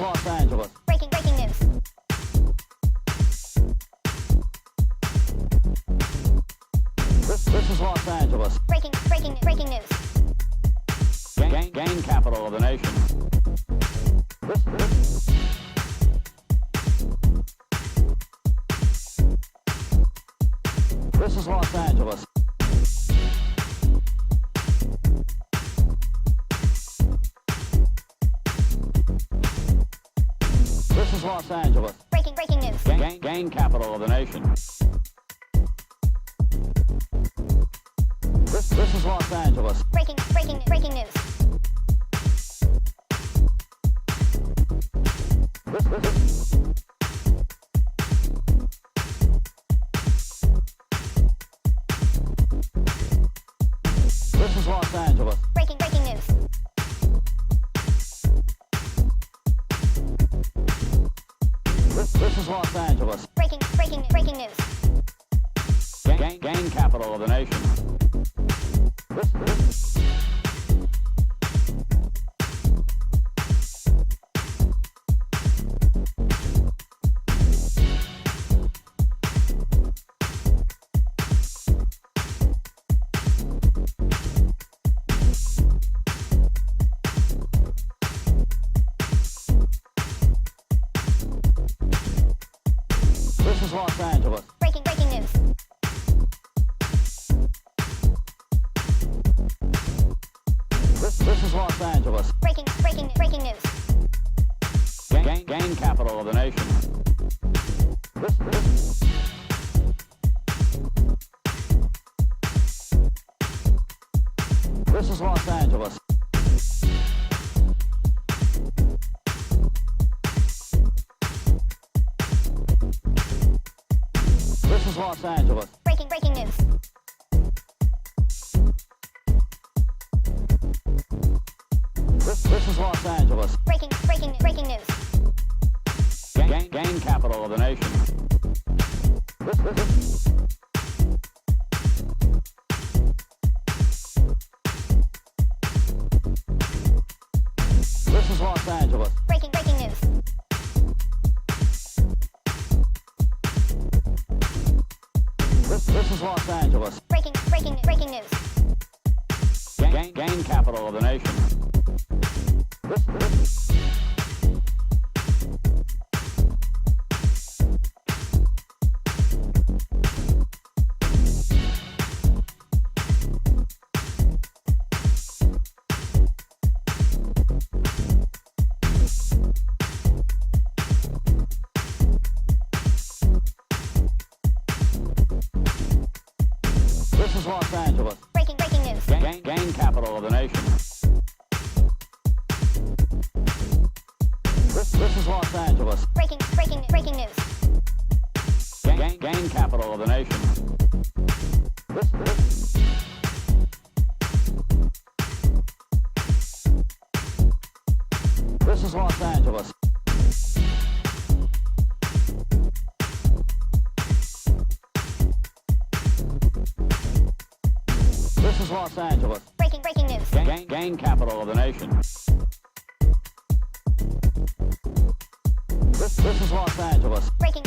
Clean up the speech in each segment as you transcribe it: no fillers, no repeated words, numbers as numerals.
Los Angeles. Breaking news. This is Los Angeles. Breaking news. Gang capital of the nation. This is Los Angeles. This is Los Angeles. Breaking news. Gang capital of the nation. This is Los Angeles. Breaking news. This is Los Angeles. Breaking news. This is Los Angeles. Breaking news. Gang capital of the nation. This is Los Angeles. Breaking news. This is Los Angeles. Breaking news. Gang capital of the nation. This is Los Angeles. This is Los Angeles. Breaking news. This is Los Angeles. Breaking news. Gang capital of the nation. This is Los Angeles. Breaking news. This is Los Angeles. Breaking news. Gang capital of the nation. This is Los Angeles. Breaking news. Gang capital of the nation. This is Los Angeles. Breaking news. Gang capital of the nation. This is Los Angeles. This is Los Angeles. Breaking news. Gang capital of the nation. This is Los Angeles. Breaking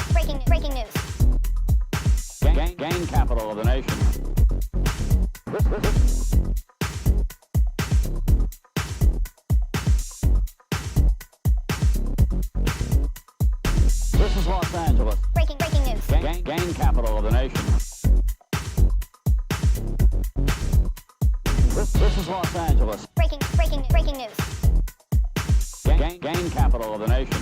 news. Gang capital of the nation. This is Los Angeles. Breaking news. Gang capital of the nation. This is Los Angeles. Breaking news. Gang capital of the nation.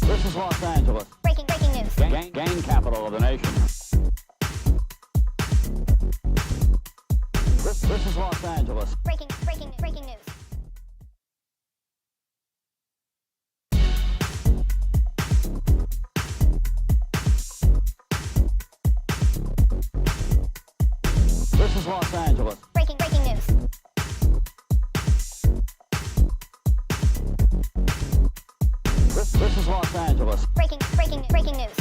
This is Los Angeles. Breaking news. Gang capital of the nation. This is Los Angeles. Breaking news. Los Angeles. Breaking news. This is Los Angeles. Breaking news.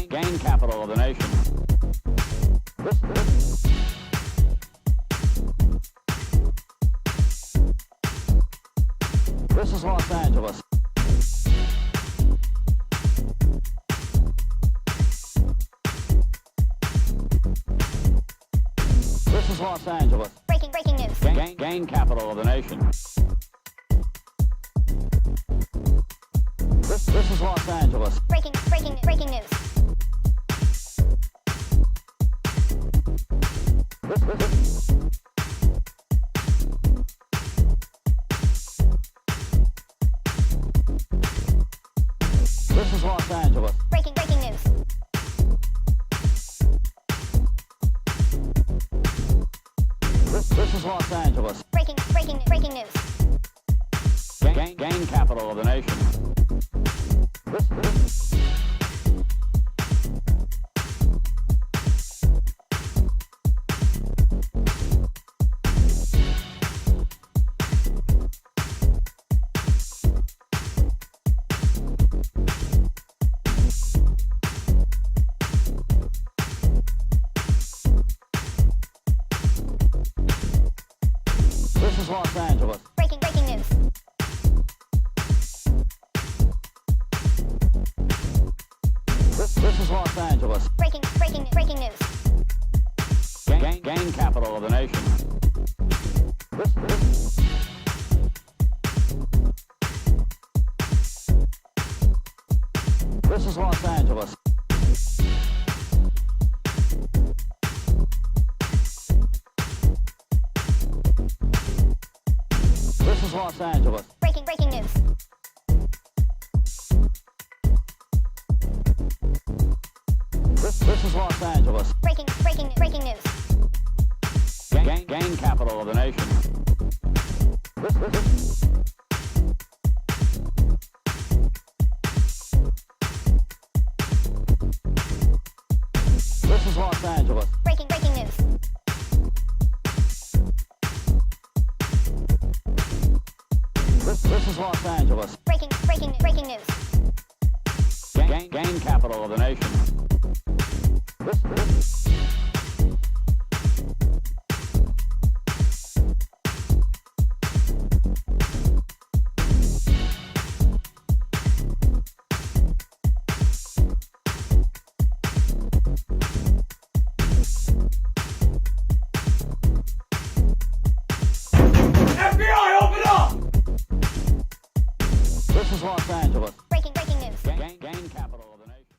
Gang capital of the nation. This is Los Angeles. This is Los Angeles. Breaking news. Gang capital of the nation. This is Los Angeles. Breaking news. This is Los Angeles. Breaking news. This is Los Angeles. Breaking news. Gang capital of the nation. This is Los Angeles. Breaking news. This is Los Angeles. Breaking news. Gang capital of the nation. This is Los Angeles. This is Los Angeles. Breaking news. This is Los Angeles. Breaking news. Gang capital of the nation. This is Los Angeles. Breaking news. This is Los Angeles. Breaking news. Gang capital of the nation. FBI, open up! This is Los Angeles. Breaking news. Gang capital of the nation.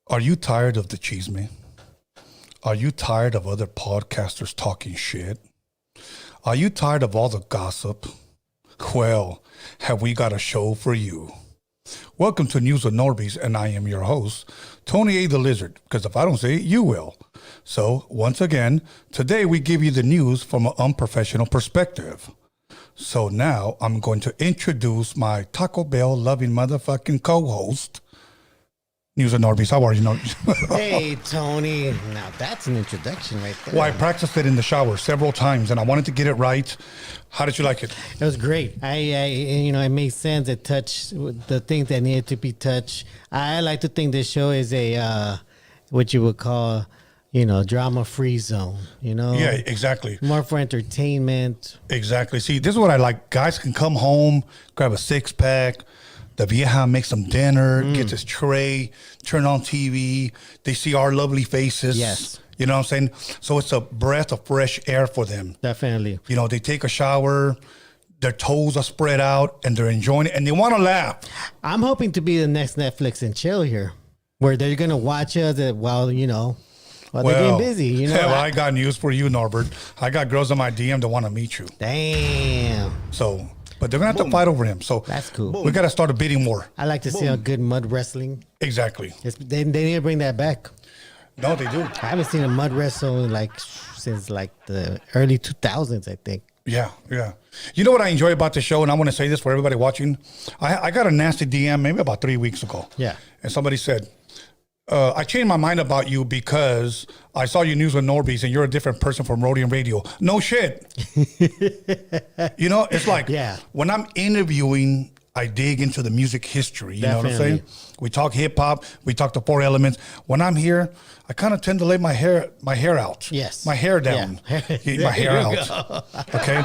Are you tired of the chisme? Are you tired of other podcasters talking shit? Are you tired of all the gossip? Well, have we got a show for you? Welcome to News with Norbeez, and I am your host, Tony A. the Lizard, because if I don't say it, you will. So, once again, today we give you the news from an unprofessional perspective. So now I'm going to introduce my Taco Bell loving motherfucking co-host, News with Norbeez. How are you, Norbeez? Hey, Tony. Now that's an introduction right there. Well, I practiced it in the shower several times, and I wanted to get it right. How did you like it? It was great. It made sense. It touched the things that needed to be touched. I like to think this show is a, what you would call, drama-free zone, Yeah, exactly. More for entertainment. Exactly. See, this is what I like. Guys can come home, grab a six-pack. The vieja makes some dinner, gets his tray, turn on TV. They see our lovely faces. Yes. You know what I'm saying? So it's a breath of fresh air for them. Definitely. They take a shower, their toes are spread out, and they're enjoying it, and they want to laugh. I'm hoping to be the next Netflix and chill here, where they're going to watch us while they're being busy. Well, I got news for you, Norbert. I got girls on my DM that want to meet you. Damn. So... But they're going to have to fight over him. So That's cool. We got to start a bidding war. I like to see a good mud wrestling. Exactly. They need to bring that back. No, they do. I haven't seen a mud wrestle since the early 2000s, I think. Yeah, yeah. You know what I enjoy about the show, and I want to say this for everybody watching. I got a nasty DM maybe about 3 weeks ago. Yeah. And somebody said, I changed my mind about you because I saw your news with Norbeez and you're a different person from Roadium Radio. No shit. You know, it's like when I'm interviewing, I dig into the music history. You know what I'm saying? We talk hip hop, we talk the 4 elements. When I'm here, I kind of tend to lay my hair out. Yes. My hair down. Yeah. My hair out. Okay.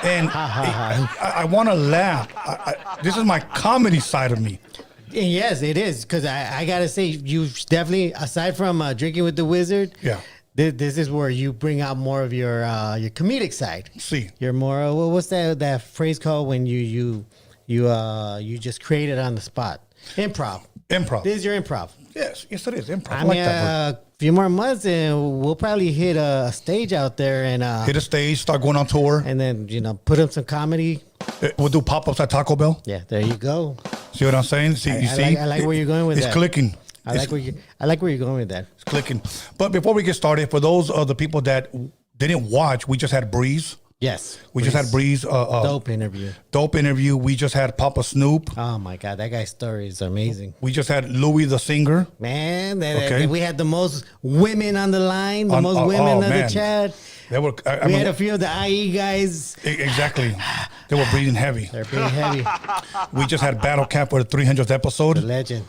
And I want to laugh. This is my comedy side of me. Yes, it is. Because I got to say, you definitely, aside from Drinking with the Wizard, this is where you bring out more of your comedic side. See. You're more, what's that phrase called when you just create it on the spot? Improv. This is your improv. Yes, it is improv. I mean, a few more months and we'll probably hit a stage out there and hit a stage, start going on tour, and then put up some comedy. We'll do pop-ups at Taco Bell. Yeah, there you go. See what I'm saying? See, I like where you're going with that. It's clicking. I like where you're going with that. It's clicking. But before we get started, for those of the people that didn't watch, we just had Breeze. Yes. We just had Breeze. Dope interview. We just had Papa Snoop. Oh, my God. That guy's story is amazing. We just had Louis the singer. Man, we had the most women on the line, the most women on the chat. They were, we had a few of the IE guys. Exactly. They were breathing heavy. They're pretty heavy. We just had Battle Cap for the 300th episode. The legend.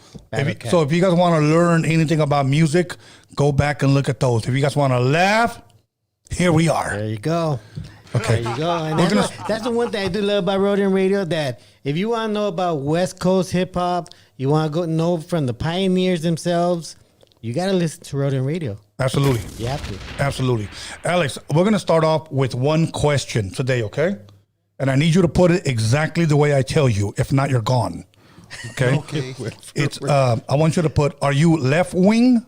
So if you guys want to learn anything about music, go back and look at those. If you guys want to laugh, here we are. There you go. Okay. There you go. And that's the one thing I do love about Roadium Radio, that if you want to know about West Coast hip hop, you want to go know from the pioneers themselves, you got to listen to Roadium Radio. Absolutely. You have to. Absolutely. Alex, we're going to start off with one question today, okay? And I need you to put it exactly the way I tell you. If not, you're gone. Okay? Okay. It's I want you to put, are you left wing,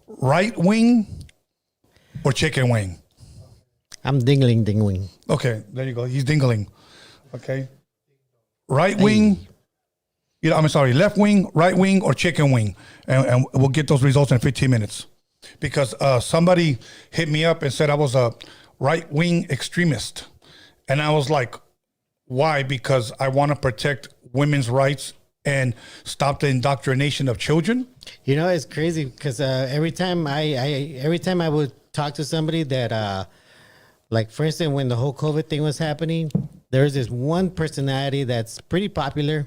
right wing, or chicken wing? I'm dingling. Okay, there you go. He's dingling. Okay. Right wing, I'm sorry, left wing, right wing, or chicken wing. And we'll get those results in 15 minutes. Because somebody hit me up and said I was a right wing extremist. And I was like, why? Because I want to protect women's rights and stop the indoctrination of children. You know, it's crazy because every time I would talk to somebody that, like, for instance, when the whole COVID thing was happening, there's this one personality that's pretty popular,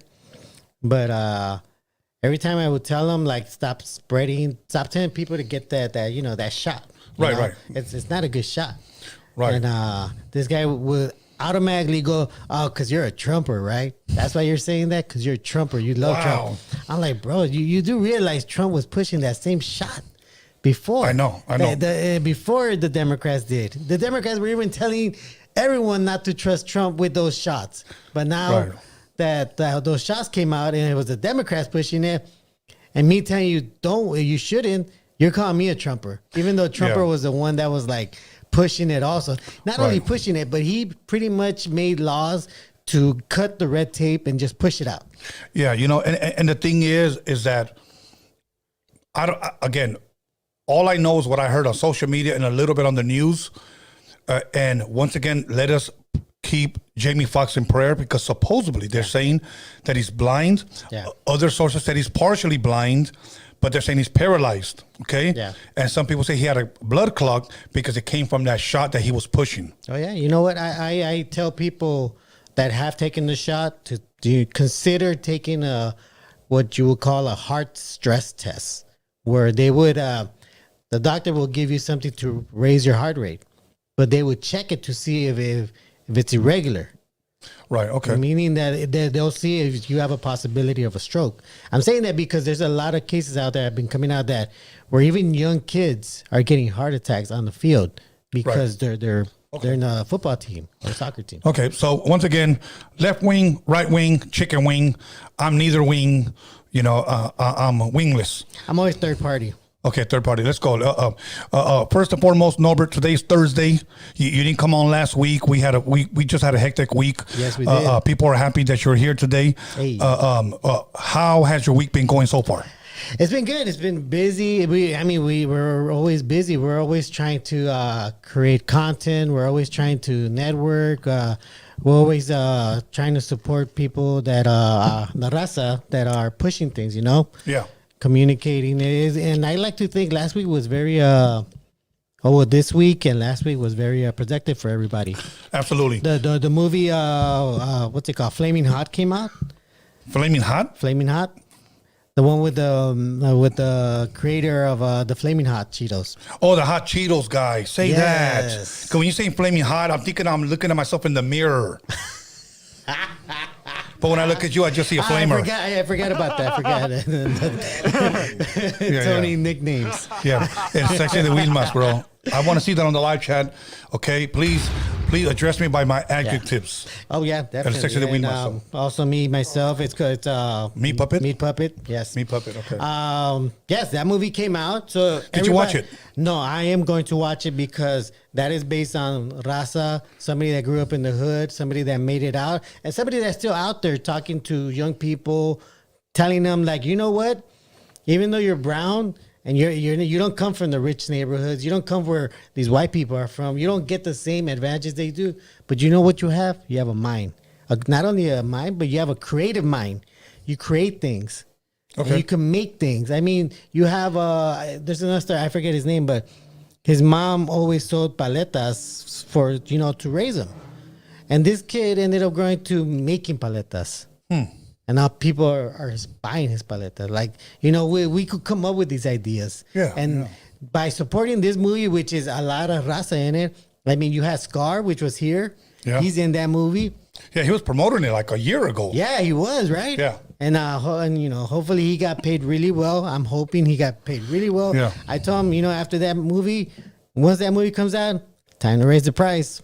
but every time I would tell them, like, stop telling people to get that shot. Right. It's not a good shot. Right. And this guy would automatically go, oh, because you're a Trumper, right? That's why you're saying that? Because you're a Trumper. You love Trump. I'm like, bro, you do realize Trump was pushing that same shot before. I know. Before the Democrats did. The Democrats were even telling everyone not to trust Trump with those shots. But now that those shots came out and it was the Democrats pushing it, and me telling you shouldn't, you're calling me a Trumper. Even though Trumper was the one that was like pushing it also. Not only pushing it, but he pretty much made laws to cut the red tape and just push it out. Yeah, and the thing is that all I know is what I heard on social media and a little bit on the news. And once again, let us keep Jamie Foxx in prayer, because supposedly they're saying that he's blind. Yeah. Other sources said he's partially blind, but they're saying he's paralyzed. Okay. Yeah. And some people say he had a blood clot because it came from that shot that he was pushing. Oh yeah. You know what? I tell people that have taken the shot to consider taking what you would call a heart stress test, where they would the doctor will give you something to raise your heart rate, but they would check it to see if it's irregular. Right. Okay. Meaning that they'll see if you have a possibility of a stroke. I'm saying that because there's a lot of cases out there that have been coming out that where even young kids are getting heart attacks on the field because they're in a football team or soccer team. Okay. So once again, left wing, right wing, chicken wing. I'm neither wing. I'm wingless. I'm always third party. Okay, third party. Let's go. First and foremost, Norbert, today's Thursday. You didn't come on last week. We just had a hectic week. Yes, we did. People are happy that you're here today. Hey. How has your week been going so far? It's been good. It's been busy. We're always busy. We're always trying to create content. We're always trying to network. We're always trying to support people that the raza that are pushing things. You know, Yeah. communicating is. And I like to think last week was very this week and last week was very productive for everybody. Absolutely. The movie what's it called? Flaming Hot came out. Flaming Hot? Flaming Hot. The one with the creator of the Flaming Hot Cheetos. Oh, the Hot Cheetos guy. Say Yes. that. Because when you say Flaming Hot, I'm thinking I'm looking at myself in the mirror. But when I look at you, I just see a flamer. I forgot about that. I forgot. Tony nicknames. Yeah, it's Sexy the Wheel Mask, bro. I want to see that on the live chat. Okay, please address me by my adjectives. Oh yeah, definitely. Sexy the Wheel And, Mask. also myself. It's Meat Puppet? Meat Puppet. Yes. Meat Puppet. Okay. Yes, that movie came out. So Did you watch it? No, I am going to watch it because that is based on raza, somebody that grew up in the hood, somebody that made it out, and somebody that's still out there talking to young people, telling them like, you know what, even though you're brown and you don't come from the rich neighborhoods, you don't come where these white people are from, you don't get the same advantages they do, but you know what you have? You have a mind. Not only a mind, but you have a creative mind. You create things. Okay. And you can make things. I mean, you have there's another star, I forget his name, but his mom always sold paletas for, to raise him. And this kid ended up going to making paletas. And now people are buying his paletas. Like, we could come up with these ideas. Yeah. And by supporting this movie, which is a lot of raza in it, I mean, you had Scar, which was here. Yeah. He's in that movie. Yeah, he was promoting it like a year ago. Yeah, he was, right? Yeah. And hopefully he got paid really well. I'm hoping he got paid really well. Yeah. I told him, after that movie, once that movie comes out, time to raise the price.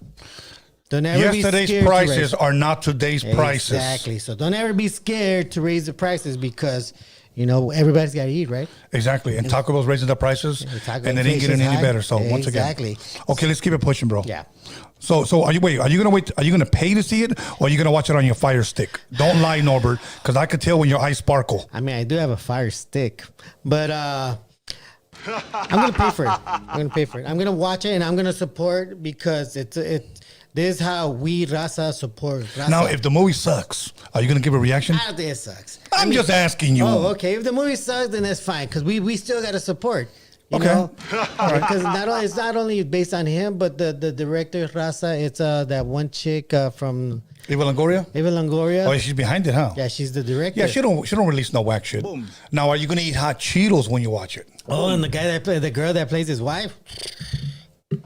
Don't ever be Yesterday's scared prices are not today's prices. Exactly. So don't ever be scared to raise the prices because, everybody's got to eat, right? Exactly. And Taco Bell's raising the prices, Taco and it ain't getting inflation's any high. better. So once again, Exactly. Okay, let's keep it pushing, bro. Yeah. So are you gonna wait? Are you gonna pay to see it, or are you gonna watch it on your Fire Stick? Don't lie, Norbert, because I could tell when your eyes sparkle. I mean, I do have a Fire Stick, but I'm gonna pay for it. I'm gonna watch it and I'm gonna support because this is how we raza support raza. Now, if the movie sucks, are you gonna give a reaction? I don't think it sucks. I'm just asking you. Oh, okay. If the movie sucks, then that's fine because we still got to support. You Okay. know? Because it's not only based on him, but the director raza. It's that one chick from Eva Longoria? Eva Longoria. Oh, she's behind it, huh? Yeah, she's the director. Yeah, she don't release no whack shit. Boom. Now, are you gonna eat hot Cheetos when you watch it? Oh, and the girl that plays his wife.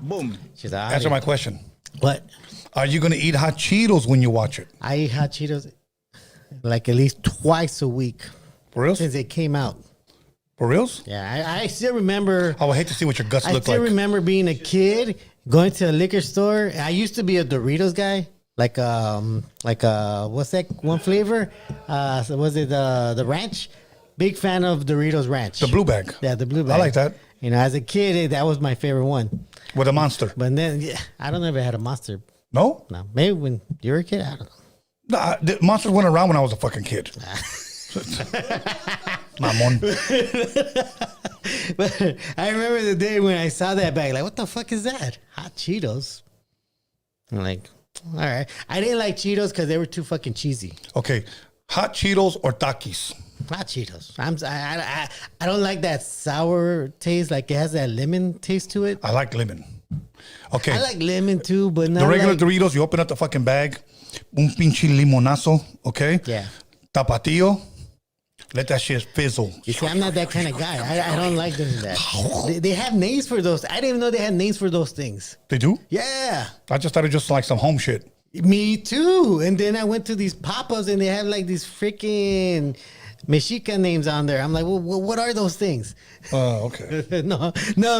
Boom. She's out. Answer my question. What? Are you gonna eat hot Cheetos when you watch it? I eat hot Cheetos like at least twice a week For reals? since it came out. For reals? Yeah, I still remember. I would hate to see what your guts I look still like. remember being a kid going to a liquor store. I used to be a Doritos guy, like what's that one flavor? So was it the ranch? Big fan of Doritos Ranch. The blue bag. Yeah, the blue bag. I like that. As a kid, that was my favorite one. With a monster. But then, I don't know if it had a monster. No? No, maybe when you were a kid, I don't know. Nah, the monsters went around when I was a fucking kid. Mamon. But I remember the day when I saw that bag, like, what the fuck is that? Hot Cheetos. I'm like, all right. I didn't like Cheetos because they were too fucking cheesy. Okay. Hot Cheetos or Takis? Not Cheetos. I don't like that sour taste. Like it has that lemon taste to it. I like lemon. Okay. I like lemon too, but not the regular like, Doritos, you open up the fucking bag, un pinche limonazo, okay? Yeah. Tapatillo, let that shit fizzle. You see, I'm not that kind of guy. I don't like them that. They have names for those. I didn't even know they had names for those things. They do? Yeah. I just thought it just like some home shit. Me too. And then I went to these pop-ups and they have like these freaking Mexica names on there. I'm like, well, what are those things? Oh, okay. no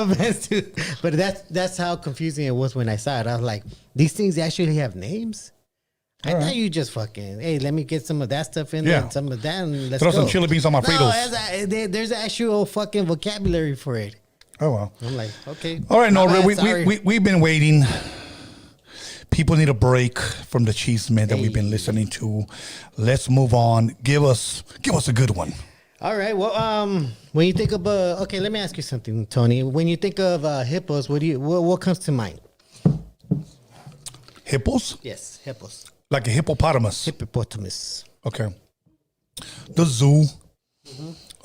offense to, but that's how confusing it was when I saw it. I was like, these things actually have names? I thought you just fucking, hey, let me get some of that stuff in there and some of that and let's Throw go. some chili beans on my Fritos. No, there's actual fucking vocabulary for it. Oh, well. I'm like, okay. All right, My Norbert, bad, sorry. we've been waiting. People need a break from the cheese man that we've been listening to. Let's move on. Give us a good one. All right. Well, when you think of okay, let me ask you something, Tony. When you think of hippos, what comes to mind? Hippos? Yes, hippos. Like a hippopotamus. Hippopotamus. Okay. The zoo.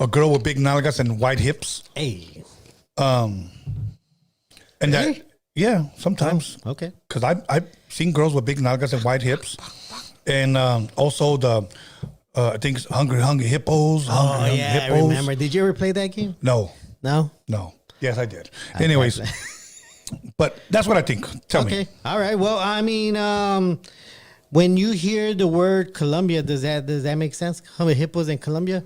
A girl with big nalgas and white hips. Hey. And Really? that, yeah, sometimes. Okay. Because I've seen girls with big nalgas and white hips. And also the, I think it's Hungry Hippos. Hungry I Hippos. remember. Did you ever play that game? No. No. Yes, I did. Anyways, but that's what I think. Tell me. Okay. All right. Well, I mean, when you hear the word Colombia, does that make sense? How many hippos in Colombia?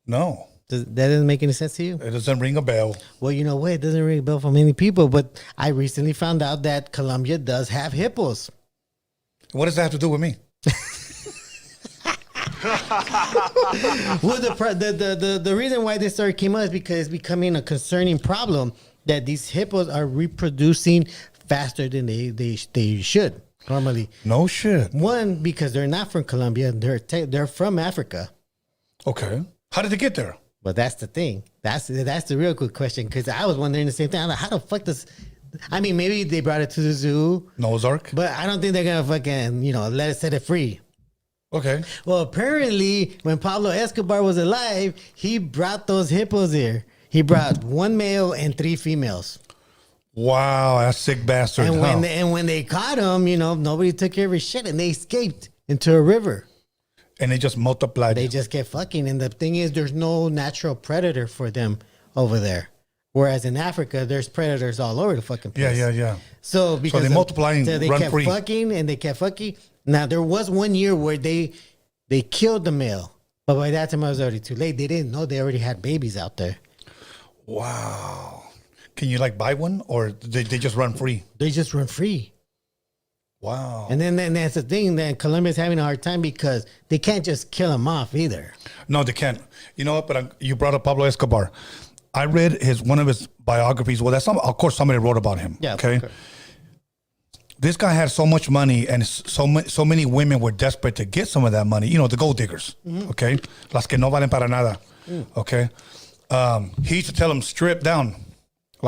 No, That doesn't make any sense to you? it doesn't ring a bell. Well, you know what? It doesn't ring a bell for many people, but I recently found out that Colombia does have hippos. What does that have to do with me? Well, the reason why this story came up is because it's becoming a concerning problem that these hippos are reproducing faster than they should normally. No shit. One, because they're not from Colombia, they're from Africa. Okay. How did they get there? But that's the thing. That's the real good question, because I was wondering the same thing. I'm like, how the fuck does? I mean, maybe they brought it to the zoo, Noah's Ark? but I don't think they're gonna fucking let it set it free. Okay. Well, apparently, when Pablo Escobar was alive, he brought those hippos here. He brought one male and 3 females. Wow, that's sick bastard. And huh? when they caught him, nobody took care of his shit, and they escaped into a river. And they just multiplied. They just kept fucking. And the thing is, there's no natural predator for them over there. Whereas in Africa, there's predators all over the fucking place. Yeah. So because they multiply and they run kept free. fucking and they kept fucking. Now there was one year where they killed the male, but by that time it was already too late. They didn't know they already had babies out there. Wow. Can you buy one, or they just run free? They just run free. Wow. And then that's the thing. Then Colombia's having a hard time because they can't just kill them off either. No, they can't. You know what? But you brought up Pablo Escobar. I read one of his biographies. Well, of course somebody wrote about him. Yeah. Okay. This guy had so much money, and so many women were desperate to get some of that money. The gold diggers. Okay, las que no valen para nada. Okay. He used to tell them, strip down,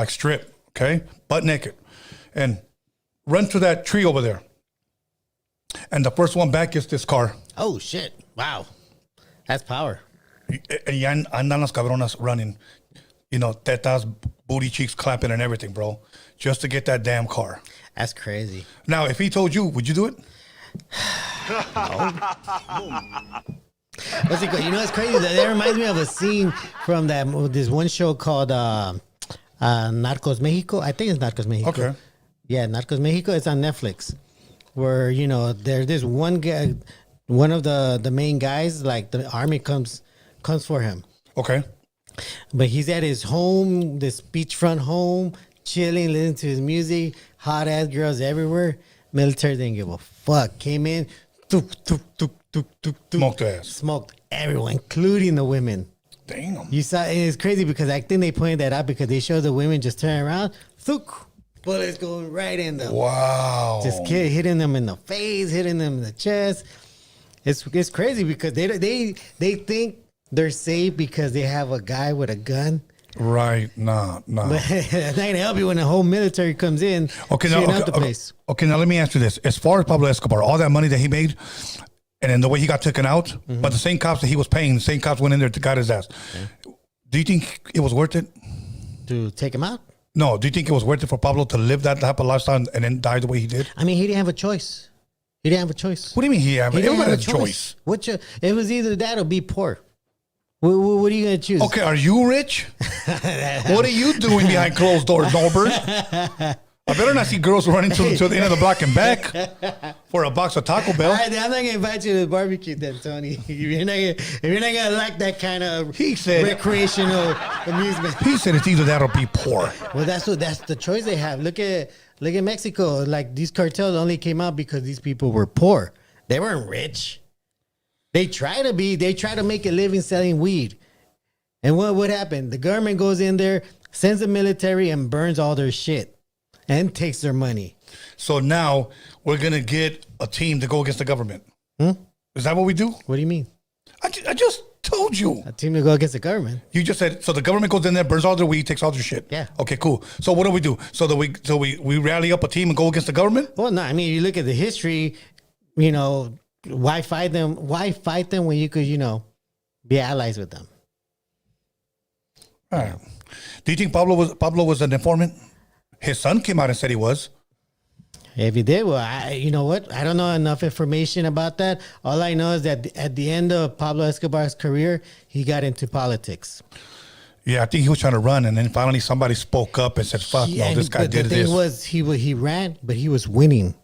strip. Okay, butt naked, and run to that tree over there. And the first one back gets this car. Oh shit! Wow, that's power. And ya andan las cabronas running. Tetas, booty cheeks clapping and everything, bro, just to get that damn car. That's crazy. Now, if he told you, would you do it? What's it called? It's crazy. That reminds me of a scene from this one show called Narcos Mexico. I think it's Narcos Mexico. Okay. Yeah, Narcos Mexico. It's on Netflix. Where there's this one guy, one of the main guys, the army comes for him. Okay. But he's at his home, this beachfront home, chilling, listening to his music, hot ass girls everywhere. Military didn't give a fuck. Came in, Smoked their ass. smoked everyone, including the women. Damn. You saw, and it's crazy because I think they pointed that out because they showed the women just turning around, bullets going right in them. Wow. Just hitting them in the face, hitting them in the chest. It's crazy because they think they're safe because they have a guy with a gun. Right. Nah. But it's not gonna help you when the whole military comes in. Okay, shooting out the place. Okay, now let me ask you this. As far as Pablo Escobar, all that money that he made, and then the way he got taken out, but the same cops that he was paying, the same cops went in there to got his ass. Okay. Do you think it was worth it? To take him out? No. Do you think it was worth it for Pablo to live that type of lifestyle and then die the way he did? I mean, he didn't have a choice. He didn't have a choice. What do you mean he had? He didn't Everybody have had a choice. It was either that or be poor. What are you going to choose? Okay, are you rich? What are you doing behind closed doors, Norbert? I better not see girls running to the end of the block and back for a box of Taco Bell. All right, I'm not going to invite you to the barbecue then, Tony. If you're not going to like that kind of recreational amusement. He said it's either that or be poor. Well, that's the choice they have. Look at Mexico. These cartels only came out because these people were poor. They weren't rich. They try to make a living selling weed. And what happened? The government goes in there, sends the military, and burns all their shit and takes their money. So now we're going to get a team to go against the government. Is that what we do? What do you mean? I just told told you. A team to go against the government. You just said so. The government goes in there, burns all their weed, takes all their shit. Yeah. Okay, cool. So what do we do? We rally up a team and go against the government? Well, no, I mean, you look at the history, why fight them? Why fight them when you could, be allies with them? All right. Do you think Pablo was an informant? His son came out and said he was. If he did, well, you know what? I don't know enough information about that. All I know is that at the end of Pablo Escobar's career, he got into politics. Yeah, I think he was trying to run, and then finally somebody spoke up and said, "Fuck, no, this guy did this." The thing was, he ran, but he was winning.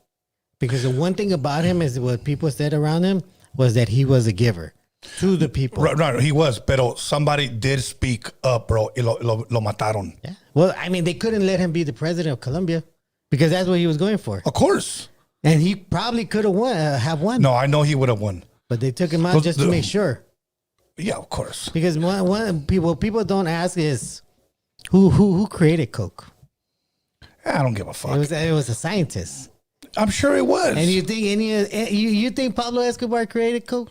Because the one thing about him is what people said around him was that he was a giver to the people. Right, he was, pero somebody did speak up, bro. Y lo mataron. Yeah. Well, I mean, they couldn't let him be the president of Colombia because that's what he was going for. Of course. And he probably could have won. No, I know he would have won. But they took him out just to make sure. Yeah, of course. Because one people don't ask is who created Coke? I don't give a fuck. It was a scientist. I'm sure it was. And you think you think Pablo Escobar created Coke?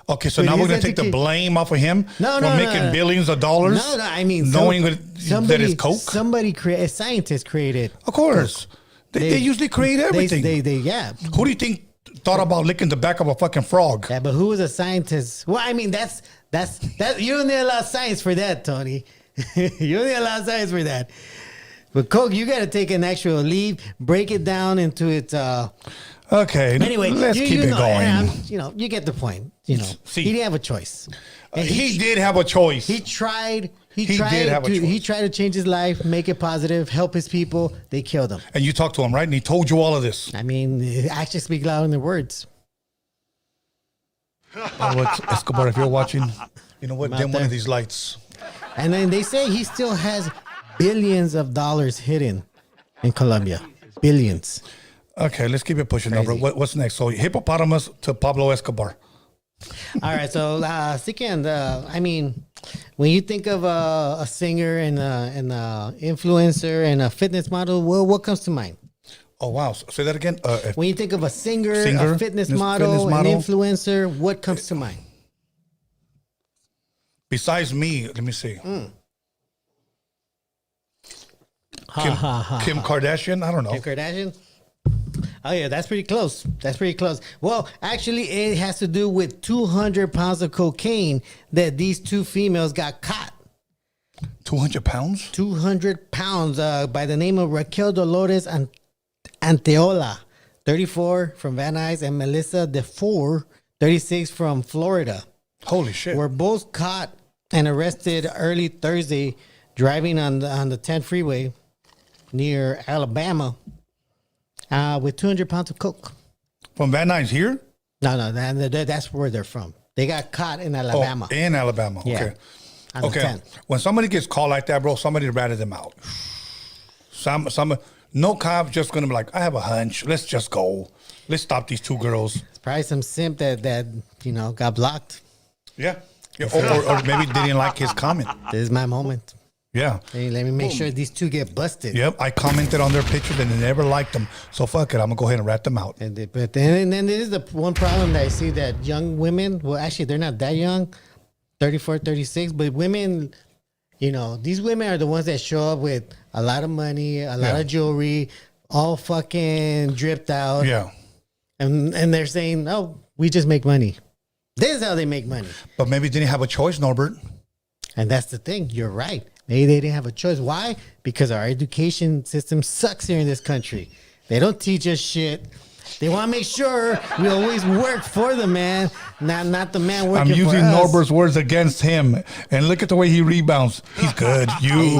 Okay, so now we're going to take the blame off of him for making billions of dollars? No, I mean, knowing that it's Coke? Somebody created, a scientist created. Of course. They usually create everything. Yeah. Who do you think thought about licking the back of a fucking frog? Yeah, but who was a scientist? Well, I mean, that's you don't need a lot of science for that, Tony. You don't need a lot of science for that. But Coke, you got to take an actual leaf, break it down into its. Okay. Anyway, let's keep it going. You get the point. See, he didn't have a choice. He did have a choice. He tried. He did have a choice. He tried to change his life, make it positive, help his people. They killed him. And you talked to him, right? And he told you all of this. I mean, actions speak louder than words. Pablo Escobar, if you're watching, you know what? Dim one of these lights. And then they say he still has billions of dollars hidden in Colombia. Billions. Okay, let's keep it pushing over. What's next? So hippopotamus to Pablo Escobar. All right, so second, I mean, when you think of a singer and a influencer and a fitness model, well, what comes to mind? Oh wow! Say that again. When you think of a singer, a fitness model, an influencer, what comes to mind? Besides me, let me see. Kim Kardashian? I don't know. Kim Kardashian? Oh, yeah, that's pretty close. That's pretty close. Well, actually, it has to do with 200 pounds of cocaine that these two females got caught. 200 pounds? 200 pounds by the name of Raquel Dolores Anteola, 34 from Van Nuys, and Melissa DeFore, 36 from Florida. Holy shit. Were both caught and arrested early Thursday driving on the 10 freeway near Alabama with 200 pounds of coke. From Van Nuys here? No, that's where they're from. They got caught in Alabama. Oh, in Alabama. Yeah. Okay. Okay. When somebody gets caught like that, bro, somebody ratted them out. No cop's just gonna be like, I have a hunch. Let's just go. Let's stop these two girls. It's probably some simp that got blocked. Yeah. Or maybe they didn't like his comment. This is my moment. Yeah. Hey, let me make sure these two get busted. Yep. I commented on their pictures and they never liked them. So fuck it. I'm gonna go ahead and rat them out. And then this is the one problem that I see that young women, well, actually they're not that young, 34, 36, but women, these women are the ones that show up with a lot of money, a lot of jewelry, all fucking dripped out. Yeah. And they're saying, oh, we just make money. This is how they make money. But maybe they didn't have a choice, Norbert. And that's the thing. You're right. Maybe they didn't have a choice. Why? Because our education system sucks here in this country. They don't teach us shit. They want to make sure we always work for the man, not the man working for us. I'm using Norbert's words against him. And look at the way he rebounds. He's good. You.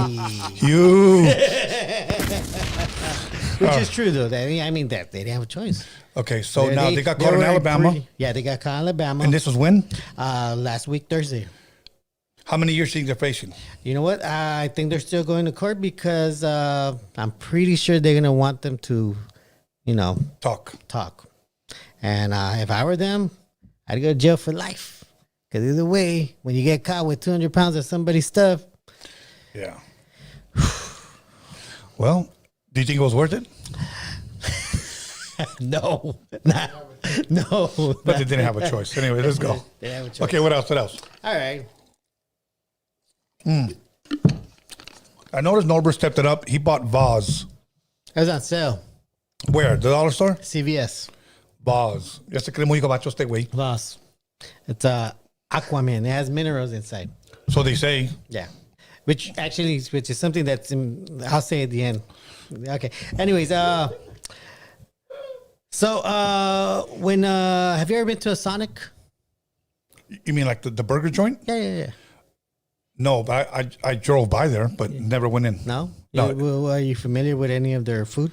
Which is true, though. I mean, that they didn't have a choice. Okay, so now they got caught in Alabama. They got caught in Alabama. And this was when? Last week, Thursday. How many years do you think they're facing? You know what? I think they're still going to court because I'm pretty sure they're going to want them to, talk. And if I were them, I'd go to jail for life. Because either way, when you get caught with 200 pounds of somebody's stuff. Yeah. Well, do you think it was worth it? No. No. But they didn't have a choice. Anyway, let's go. They didn't have a choice. Okay, what else? What else? All right. I noticed Norbert stepped it up. He bought Vaz. It was on sale. Where? The dollar store? CVS. Vaz. Este cree muy gabacho este güey. Loss. It's Aquaman. It has minerals inside. So they say. Yeah. Which is something that's I'll say at the end. Okay. Anyways, when have you ever been to a Sonic? You mean like the burger joint? Yeah. No, but I drove by there, but never went in. No? No. Are you familiar with any of their food?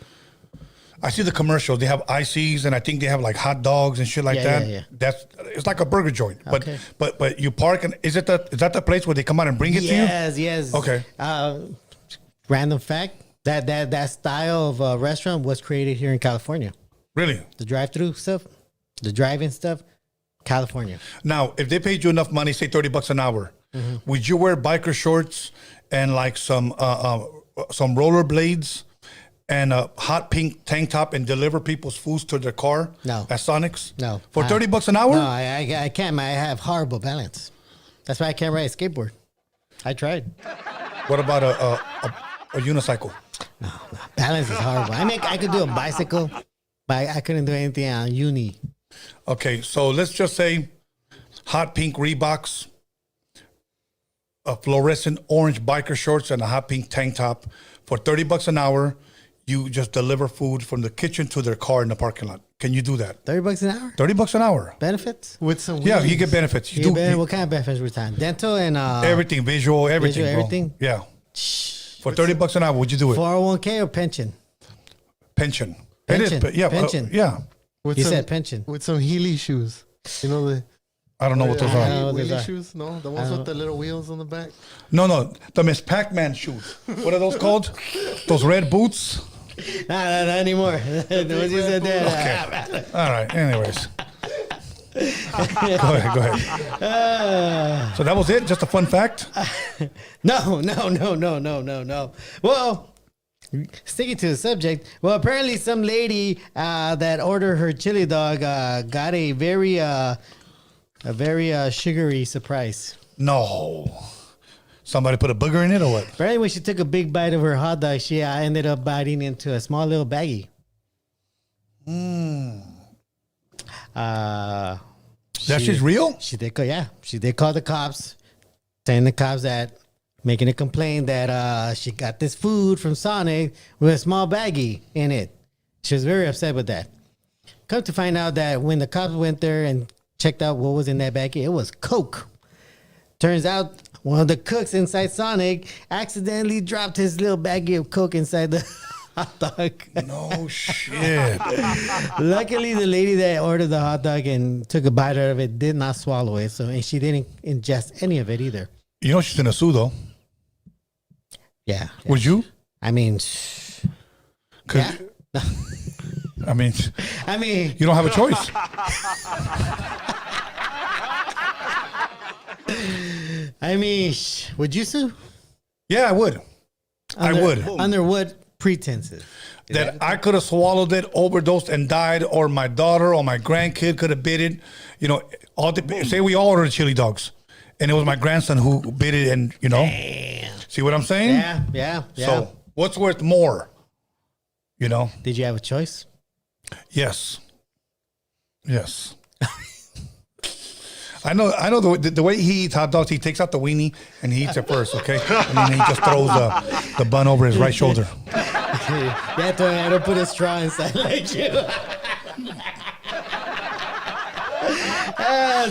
I see the commercials. They have ICs, and I think they have like hot dogs and shit like that. Yeah. It's like a burger joint. Okay. But you park, and is that the place where they come out and bring it to you? Yes. Okay. Random fact, that style of restaurant was created here in California. Really? The drive-through stuff, the drive-in stuff, California. Now, if they paid you enough money, say $30 an hour, would you wear biker shorts and like some roller blades and a hot pink tank top and deliver people's foods to their car? No. At Sonic's? No. For $30 an hour? No, I can't. I have horrible balance. That's why I can't ride a skateboard. I tried. What about a unicycle? No. Balance is horrible. I could do a bicycle, but I couldn't do anything on uni. Okay, so let's just say hot pink Reeboks, a fluorescent orange biker shorts, and a hot pink tank top. For $30 an hour, you just deliver food from the kitchen to their car in the parking lot. Can you do that? $30 an hour? $30 an hour. Benefits? With some Yeah, wheelies. you get benefits. What kind of benefits we talking? Dental and everything, visual, everything, bro. everything? Yeah. For $30 an hour, would you do it? 401k or pension? Pension. Pension. It is. Yeah. Pension. Yeah. With You some, said pension. with some Heeley shoes. You know the I don't know what those I are. know what those wheelie are. shoes? No, the ones with the little wheels on the back. No. The Miss Pac-Man shoes. What are those called? Those red boots? Not anymore. What you said there. Okay. All right. Anyways. Go ahead. So that was it? Just a fun fact? No. Well, sticking to the subject. Well, apparently some lady that ordered her chili dog got a very sugary surprise. No. Somebody put a booger in it or what? Apparently when she took a big bite of her hot dog, she ended up biting into a small little baggie. That shit's real? She did call the cops, saying the cops that making a complaint that she got this food from Sonic with a small baggie in it. She was very upset with that. Come to find out that when the cops went there and checked out what was in that baggie, it was Coke. Turns out one of the cooks inside Sonic accidentally dropped his little baggie of Coke inside the hot dog. No shit. Luckily, the lady that ordered the hot dog and took a bite out of it did not swallow it, and she didn't ingest any of it either. You know she's gonna sue though. Yeah. Would you? I mean, 'Cause- yeah. I mean, you don't have a choice. Would you sue? Yeah, I would. I would. Under what pretenses? That I could have swallowed it, overdosed, and died, or my daughter or my grandkid could have bit it. You know, say we all ordered chili dogs, and it was my grandson who bit it, and you know, see what I'm saying? Yeah. So what's worth more? You know? Did you have a choice? Yes. I know the way he eats hot dogs, he takes out the weenie and he eats it first, okay? And then he just throws the bun over his right shoulder. Yeah, I don't put a straw inside like you.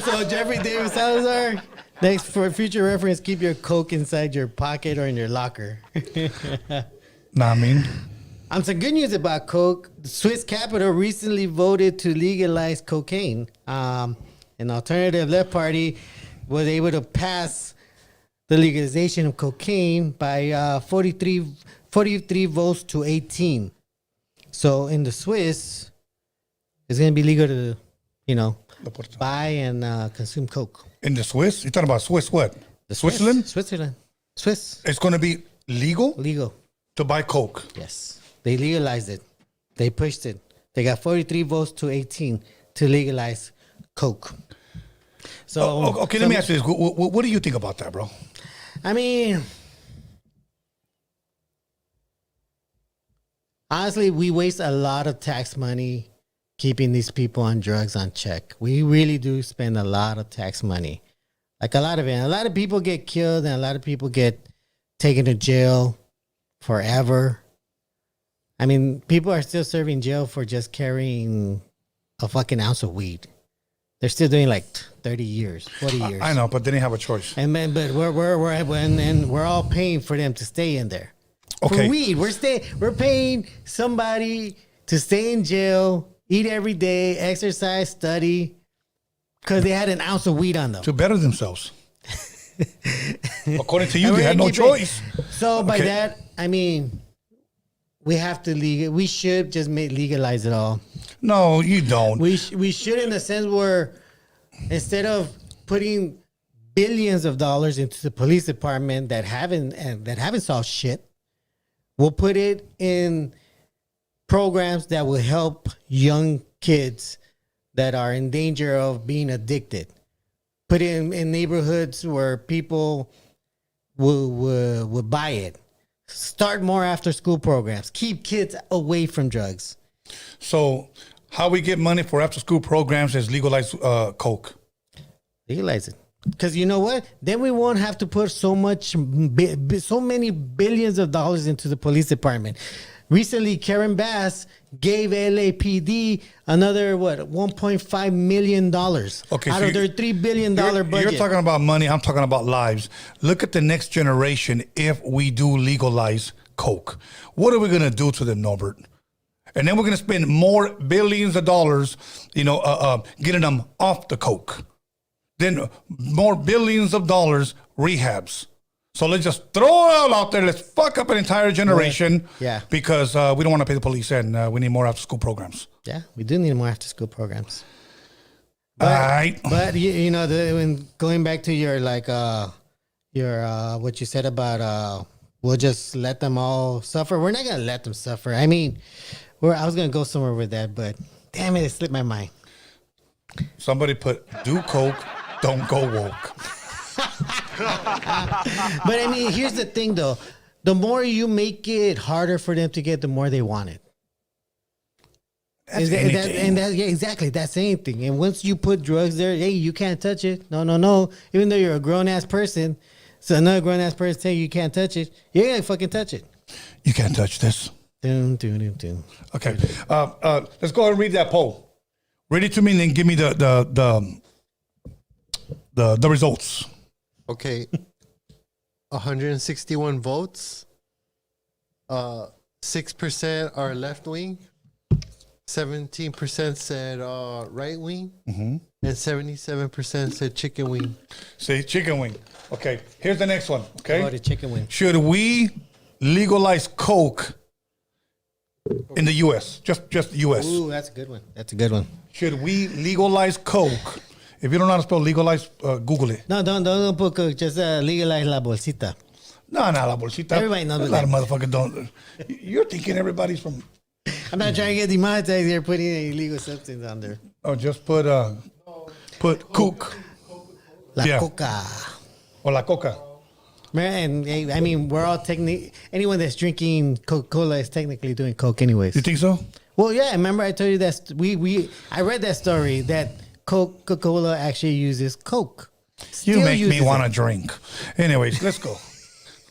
So Jeffrey David Salazar, next for future reference, keep your Coke inside your pocket or in your locker. Nah, I mean, Some good news about Coke. The Swiss capital recently voted to legalize cocaine. An alternative left party was able to pass the legalization of cocaine by 43 votes to 18. So in the Swiss, it's going to be legal to, buy and consume Coke. in the Swiss? You're talking about Swiss what? The Switzerland? Swiss. It's going to be legal Legal. to buy Coke. Yes. They legalized it. They pushed it. They got 43 votes to 18 to legalize coke. So okay, let me ask you this. What do you think about that, bro? I mean, honestly, we waste a lot of tax money keeping these people on drugs on check. We really do spend a lot of tax money. Like a lot of it. A lot of people get killed and a lot of people get taken to jail forever. I mean, people are still serving jail for just carrying a fucking ounce of weed. They're still doing like 30 years, 40 years. I know, but they didn't have a choice. And man, but we're all paying for them to stay in there. Okay. For weed, we're paying somebody to stay in jail, eat every day, exercise, study, because they had an ounce of weed on them. To better themselves. According to you, And they we're had no gonna keep choice. So by Okay. that, I mean, we have to we should just legalize it all. No, you don't. We should, in the sense where instead of putting billions of dollars into the police department that haven't solved shit, we'll put it in programs that will help young kids that are in danger of being addicted. Put it in neighborhoods where people will buy it. Start more after school programs. Keep kids away from drugs. So, how we get money for after school programs is legalize coke. Legalize it. Because you know what? Then we won't have to put so many billions of dollars into the police department. Recently, Karen Bass gave LAPD another $1.5 million out so of their $3 billion budget. You're talking about money. I'm talking about lives. Look at the next generation. If we do legalize coke, what are we gonna do to them, Norbert? And then we're gonna spend more billions of dollars, getting them off the coke. Then more billions of dollars rehabs. So let's just throw it all out there. Let's fuck up an entire generation. Yeah. Because we don't want to pay the police, and we need more after school programs. Yeah, we do need more after school programs. All right. But when going back to your what you said about we'll just let them all suffer. We're not gonna let them suffer. I mean, I was gonna go somewhere with that, but damn it slipped my mind. Somebody put do coke, don't go woke. But I mean, here's the thing though. The more you make it harder for them to get, the more they want it. That's anything. Exactly. That's anything. And once you put drugs there, hey, you can't touch it. No. Even though you're a grown ass person, so another grown ass person tell you can't touch it, you're gonna fucking touch it. You can't touch this. Doom. Okay. Let's go ahead and read that poll. Read it to me and then give me the results. Okay. 161 votes. 6% are left wing. 17% said right wing. And 77% said chicken wing. Say chicken wing. Okay. Here's the next one. Okay. Oh, the chicken wing. Should we legalize coke in the U.S.? Just the U.S. Ooh, that's a good one. Should we legalize coke? If you don't know how to spell legalize, Google it. No, don't put coke. Just legalize la bolsita. No, la bolsita. Everybody knows A lot of motherfuckers don't. You're thinking everybody's from. I'm not trying to get demonetized here putting an illegal substance on there. Oh, just put coke. La coca. Or la coca. Man, I mean, we're all anyone that's drinking Coca-Cola is technically doing coke anyways. You think so? Well, yeah, remember I told you that I read that story that Coca-Cola actually uses coke. You make me want to to drink. Anyways, let's go.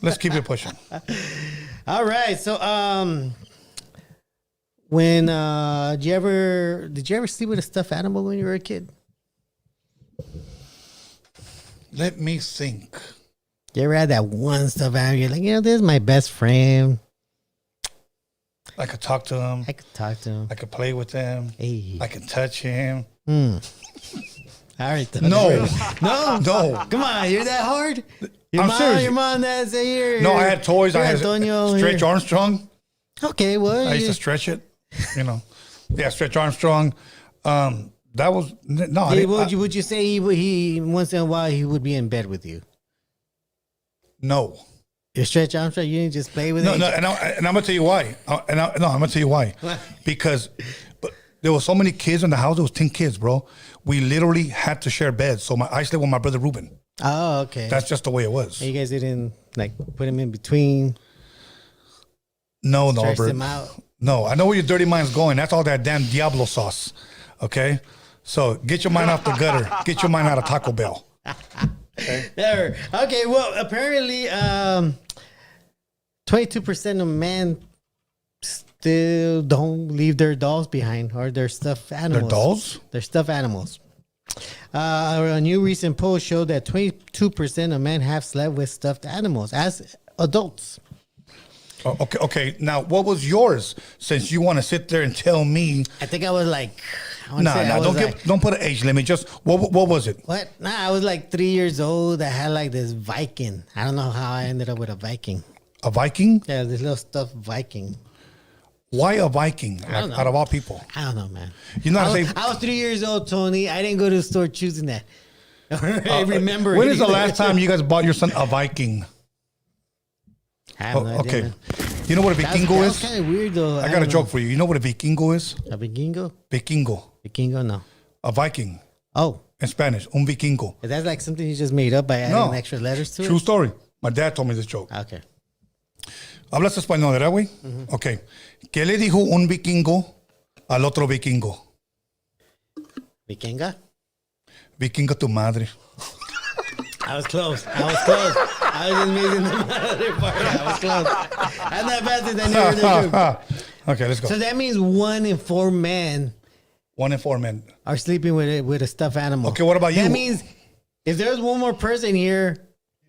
Let's keep it pushing. All right, so when did you ever sleep with a stuffed animal when you were a kid? Let me think. You ever had that one stuffed animal? You're like, this is my best friend. I could talk to him. I could talk to him. I could play with him. Hey. I could touch him. All right. Then. No. No. Come on, you're that hard? I'm serious. Your mom that say here. No, I had toys. I had Antonio, Stretch here. Armstrong. Okay, well. I used to stretch it. Yeah, Stretch Armstrong. That was no. Would you say he once in a while he would be in bed with you? No. Your Stretch Armstrong, you didn't just play with him? No, and I'm gonna tell you why. I'm gonna tell you why. Because, but There was so many kids in the house. There was 10 kids, bro. We literally had to share beds. So I slept with my brother Ruben. Oh, okay. That's just the way it was. And you guys didn't like put him in between. No, Stress Norbert. him out. No, I know where your dirty mind's going. That's all that damn Diablo sauce. Okay? So get your mind off the gutter. Get your mind out of Taco Bell. Never. Okay, well, apparently 22% of men still don't leave their dolls behind or their stuffed animals. Their dolls? Their stuffed animals. A new recent poll showed that 22% of men have slept with stuffed animals as adults. Oh, okay. Now, what was yours? Since you want to sit there and tell me. I think I was like... Don't put an age limit. Just, what was it? What? Nah, I was like 3 years old. I had like this Viking. I don't know how I ended up with a Viking. A Viking? Yeah, this little stuffed Viking. Why a Viking? don't know. Out of all people. I don't know, man. You know what I'm I saying? was 3 years old, Tony. I didn't go to the store choosing that. I remember. When is the either. last time you guys bought your son a Viking? I have no idea, Okay. man. You know what a That Vikingo was is? kind of weird, though. I got a joke for you. You know what a Vikingo is? A Vikingo? Vikingo. Vikingo, no. A Viking. Oh, In Spanish. Un Vikingo. is that like something you just made up by adding No. extra letters to True it? story. My dad told me this joke. Okay. ¿Hablas español, verdad, güey? Ok. ¿Qué le dijo un vikingo al otro vikingo? Vikinga? Vikingo tu madre. I was close. I was just missing the other part. I was close. I'm not bad at that. Okay, let's go. So that means 1 in 4 men 1 in 4 men. are sleeping with a stuffed animal. Okay, what about you? That means if there's one more person here,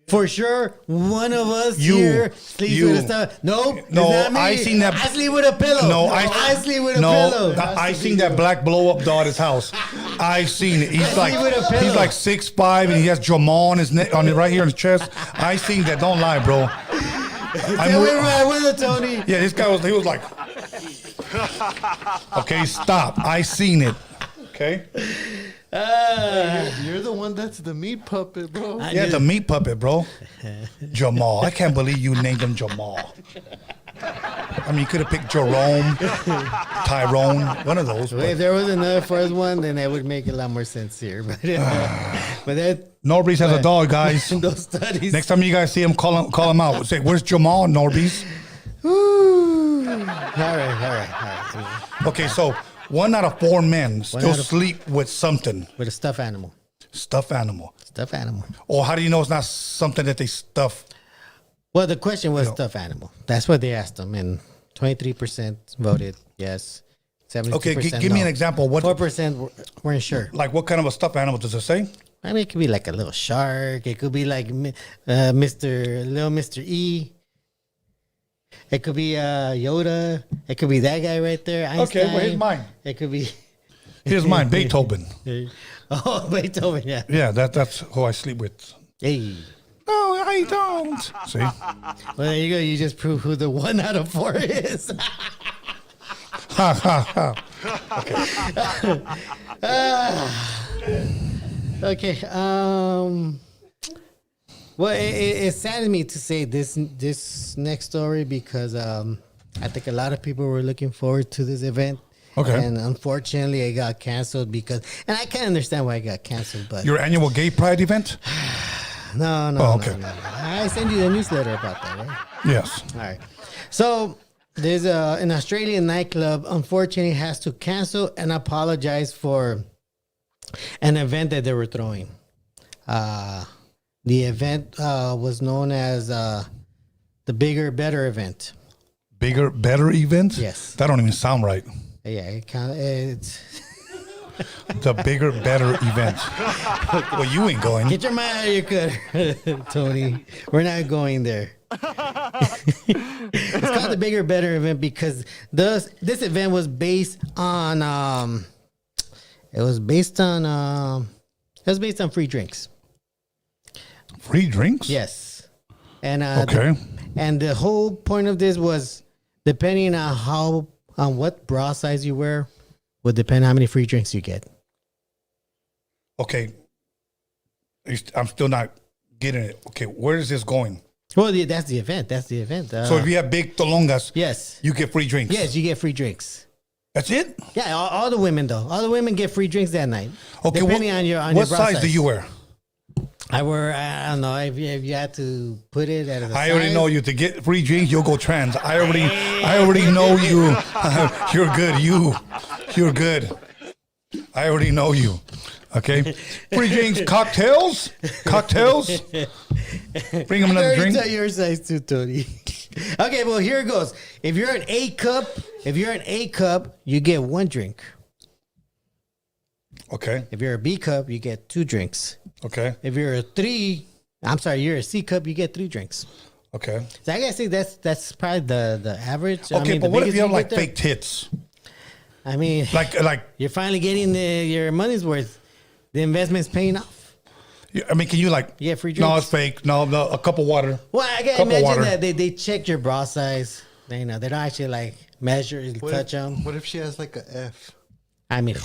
for sure, one of us You. here sleeps You. with a stuffed. Nope. No, it's not me. I seen that- I sleep with a pillow. No, I sleep with a no, pillow. I seen that black blow up dog at his house. I seen it. He's sleep with a pillow. he's like 6'5" and he has Jamal on his neck, right here on his chest. I seen that. Don't lie, bro. Tell me right with it, Tony. Yeah, this guy was like, okay, stop. I seen it. Okay. You're the one that's the meat puppet, bro. Yeah, the meat puppet, bro. Jamal. I can't believe you named him Jamal. I mean, you could have picked Jerome, Tyrone, one of those. Well, But if there was another first one, then that would make a lot more sense here. But that Norbeez has a dog, guys. those studies. Next time you guys see him, call him out. Say, where's Jamal, Norbeez? All right. Okay, so 1 out of 4 men still out of- sleep with something. With a stuffed animal. Stuffed animal. Stuffed animal. Or how do you know it's not something that they stuff? Well, the question was stuffed animal. That's what they asked them, and 23% voted yes. 72% Okay, give me an example. What, 4% weren't sure. like what kind of a stuffed animal does it say? I mean, it could be like a little shark. It could be like Mr. E. It could be Yoda. It could be that guy right there. Einstein. Okay, well, here's mine. It could be. Here's mine, Beethoven. Oh, Beethoven, yeah. Yeah, that's who I sleep with. Hey. No, I don't. See? Well, there you go. You just proved who the 1 out of 4 is. Ha, ha, ha. Okay. Well, it saddens me to say this next story because I think a lot of people were looking forward to this event. Okay. And unfortunately, it got canceled and I can't understand why it got canceled. But Your annual gay pride event? no. okay. No. I sent you the newsletter about that, right? Yes. All right. So there's an Australian nightclub unfortunately has to cancel and apologize for an event that they were throwing. The event was known as the Bigger, Better event. Bigger, better event? Yes. That don't even sound right. Yeah, it's The bigger, better event. Well, you ain't going. get your mind out of your gutter, Tony. We're not going there. It's called the Bigger, Better event because this event was based on free drinks. Free drinks? Yes. And Okay. the whole point of this was depending on what bra size you wear would depend how many free drinks you get. Okay. I'm still not getting it. Okay, where is this going? Well, that's the event. So if you have big tolongas, yes. you get free drinks. Yes, you get free drinks. That's it? Yeah, all the women though. All the women get free drinks that night. Okay, depending on your what bra size do you wear? I don't know if you had to put it at a I already size. know you. To get free drinks, you'll go trans. I already know you. You're good. You're good. I already know you. Okay. Free drinks, cocktails. Bring him another drink. Tell your size too, Tony. Okay, well here it goes. If you're an A cup, you get 1 drink. Okay. If you're a B cup, you get 2 drinks. Okay. If you're you're a C cup, you get 3 drinks. Okay. So I guess that's probably the average. Okay, but what if you have like there? fake tits? I mean, Like you're finally getting your money's worth. The investment's paying off. I mean, can you like? You get free No, drinks? it's fake. No, a cup of water. Well, I can Cup of imagine water. that they check your bra size. They don't actually like measure, touch them. What if she has like a F? I mean,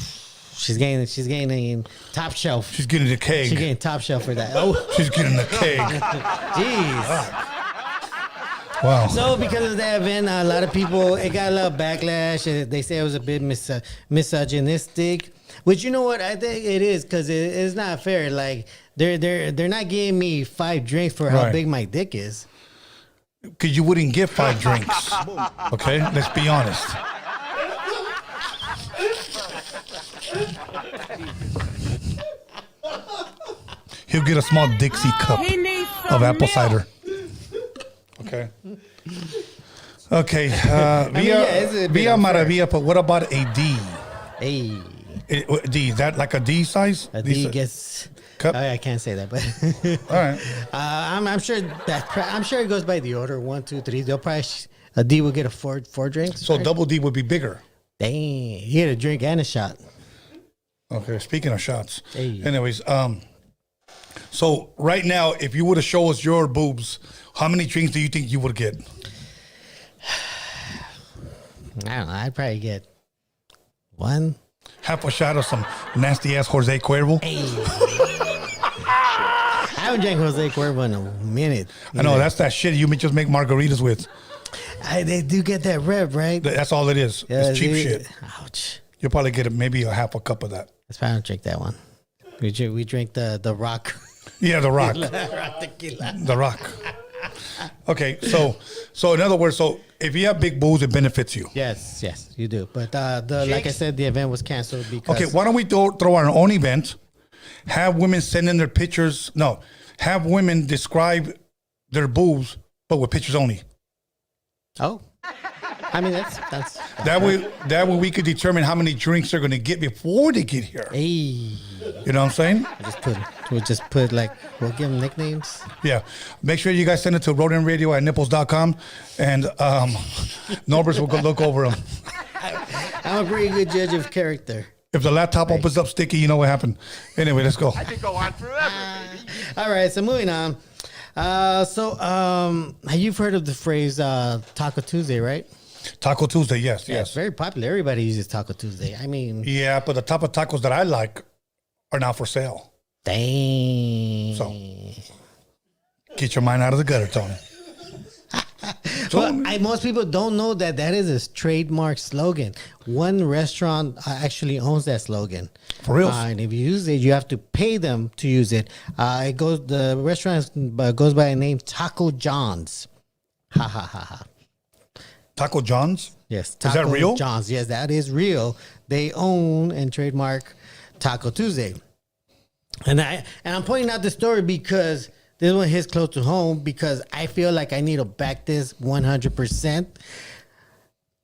she's getting top shelf. She's getting the keg. She's getting top shelf for that. Oh, She's getting the keg. jeez. Wow. So because of that event, a lot of people, it got a lot of backlash. They say it was a bit misogynistic. Which, you know what, I think it is, because it's not fair. Like they're not giving me 5 drinks for how Right. big my dick is. Because you wouldn't get 5 drinks. Okay, let's be honest. He'll get a small Dixie cup of apple cider. Okay. Okay. it's a bit Via unfair. Maravilla, but what about a D? Hey, D, is that like a D size? a D gets. Cup? I can't say that, but All right. I'm sure I'm sure it goes by the order 1, 2, 3. They'll probably a D will get a 4 drinks. So right? double D would be bigger. Dang, you get a drink and a shot. Okay, speaking of shots. Hey. Anyways, so right now, if you were to show us your boobs, how many drinks do you think you would get? I don't know. I'd probably get 1. Half a shot of some nasty ass Jose Cuervo. I haven't drank Jose Cuervo in a minute. I know that's that shit you just make margaritas with. They do get that rev, right? That's all it is. It's cheap they- shit. Ouch. You'll probably get maybe a half a cup of that. That's why I don't drink that one. We drink the rock. Yeah, the rock. Rock tequila. The rock. Okay, so in other words, so if you have big boobs, it benefits you. Yes, you do. But like I said, the event was canceled because Okay, why don't we throw our own event? Have women send in their pictures. No, have women describe their boobs, but with pictures only. Oh, I mean that's That way we could determine how many drinks they're going to get before they get here. Hey, You know what I'm saying? we'll just put like we'll give them nicknames. Yeah. Make sure you guys send it to roadiumradio@nipples.com, and Norbert will go look over them. I'm a pretty good judge of character. If the laptop opens up sticky, you know what happened. Anyway, let's go. I could go on forever, baby. All right, so moving on. You've heard of the phrase Taco Tuesday, right? Taco Tuesday, yes, It's yes. very popular. Everybody uses Taco Tuesday. I mean, Yeah, but the type of tacos that I like are now for sale. dang. So get your mind out of the gutter, Tony. Well, most people don't know that is a trademark slogan. One restaurant actually owns that slogan. For real? And if you use it, you have to pay them to use it. The restaurant goes by a name Taco John's. Ha ha ha ha. Taco John's? Yes, that Taco real? John's. Yes, that is real. They own and trademark Taco Tuesday. And I'm pointing out this story because this one hits close to home because I feel like I need to back this 100%.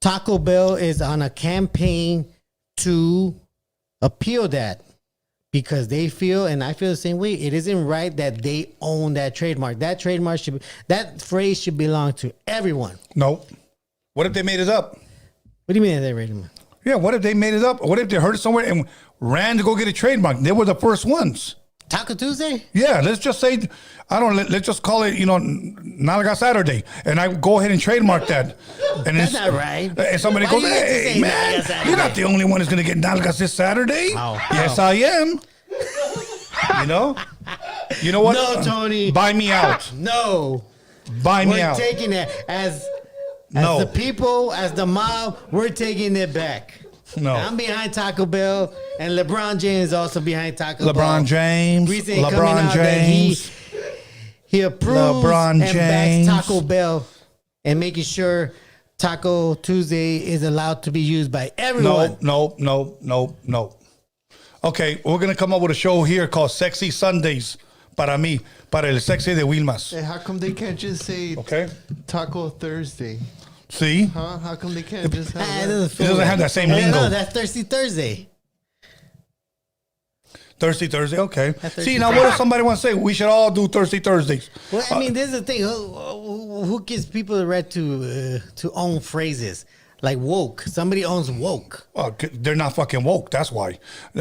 Taco Bell is on a campaign to appeal that because they feel, and I feel the same way, it isn't right that they own that trademark. That trademark that phrase should belong to everyone. No. What if they made it up? What do you mean they trademark? Yeah, what if they made it up? What if they heard it somewhere and ran to go get a trademark? They were the first ones. Taco Tuesday? Yeah, let's just say, let's just call it, Nalga Saturday. And I go ahead and trademark that. And That's not right. And somebody Why goes, you have to hey, say man, Nalga Saturday?" you're not the only one who's going to get Nalgas this Saturday. Wow. Yes, Wow. I am. You know what? No, Tony. Buy me out. No. Buy me We're out. taking it as No. the people, as the mob, we're taking it back. No. I'm behind Taco Bell, and LeBron James is also behind Taco Bell. LeBron James. Recently coming LeBron out that James. he approves LeBron and James. backs Taco Bell and making sure Taco Tuesday is allowed to be used by everyone. No. Okay, we're going to come up with a show here called Sexy Sundays. Para mí, para el sexy de Wilmas. Hey, how come they can't just say Okay? Taco Thursday? See? Huh? How come they can't just have It that? doesn't have that same No, lingo. that's Thirsty Thursday. Thursday, okay. Thursday. See, now what if somebody wants to say we should all do Thursday Thursdays? Well, I mean, this is the thing. Who gives people the right to own phrases like woke? Somebody owns woke. Well, they're not fucking woke. That's why.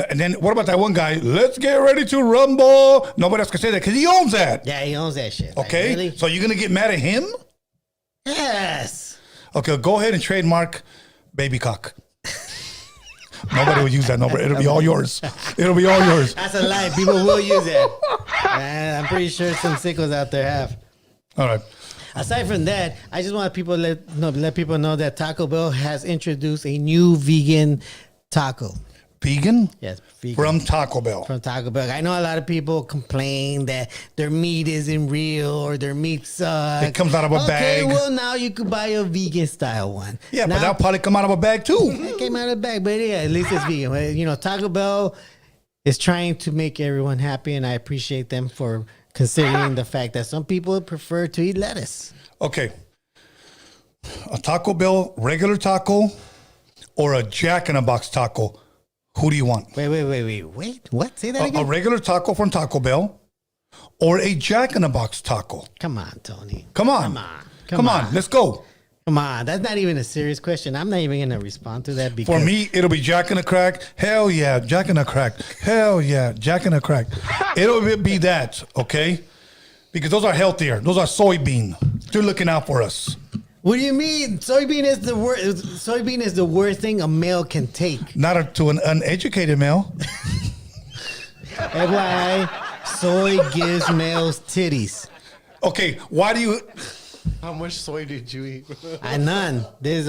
And then what about that one guy? Let's get ready to rumble. Nobody else can say that because he owns that. Yeah, he owns that shit. Like, Okay? really? So you're going to get mad at him? Yes. Okay, go ahead and trademark baby cock. Nobody will use that number. It'll be all yours. It'll be all yours. That's a lie. People will use that. And I'm pretty sure some sickos out there have. All right. Aside from that, I just want people to let people know that Taco Bell has introduced a new vegan taco. Vegan? Yes, vegan. From Taco Bell. From Taco Bell. I know a lot of people complain that their meat isn't real or their meat sucks. It comes out of a bag. Okay, well, now you could buy a vegan style one. Yeah, now, but that'll probably come out of a bag too. it came out of the bag, but yeah, at least it's vegan. Well, you know, Taco Bell is trying to make everyone happy, and I appreciate them for considering the fact that some people prefer to eat lettuce. Okay. A Taco Bell regular taco or a Jack in the Box taco? Who do you want? Wait. What? Say that A again? regular taco from Taco Bell or a Jack in the Box taco? Come on, Tony. Come on. Come on. Let's go. Come on. That's not even a serious question. I'm not even going to respond to that because For me, it'll be Jack in the Crack. Hell yeah, Jack in the Crack. Hell yeah, Jack in the Crack. It'll be that, okay? Because those are healthier. Those are soybean. They're looking out for us. What do you mean? Soybean is the worst. Soybean is the worst thing a male can take. Not to an uneducated male. FYI, soy gives males titties. Okay, why do you... How much soy did you eat? None. This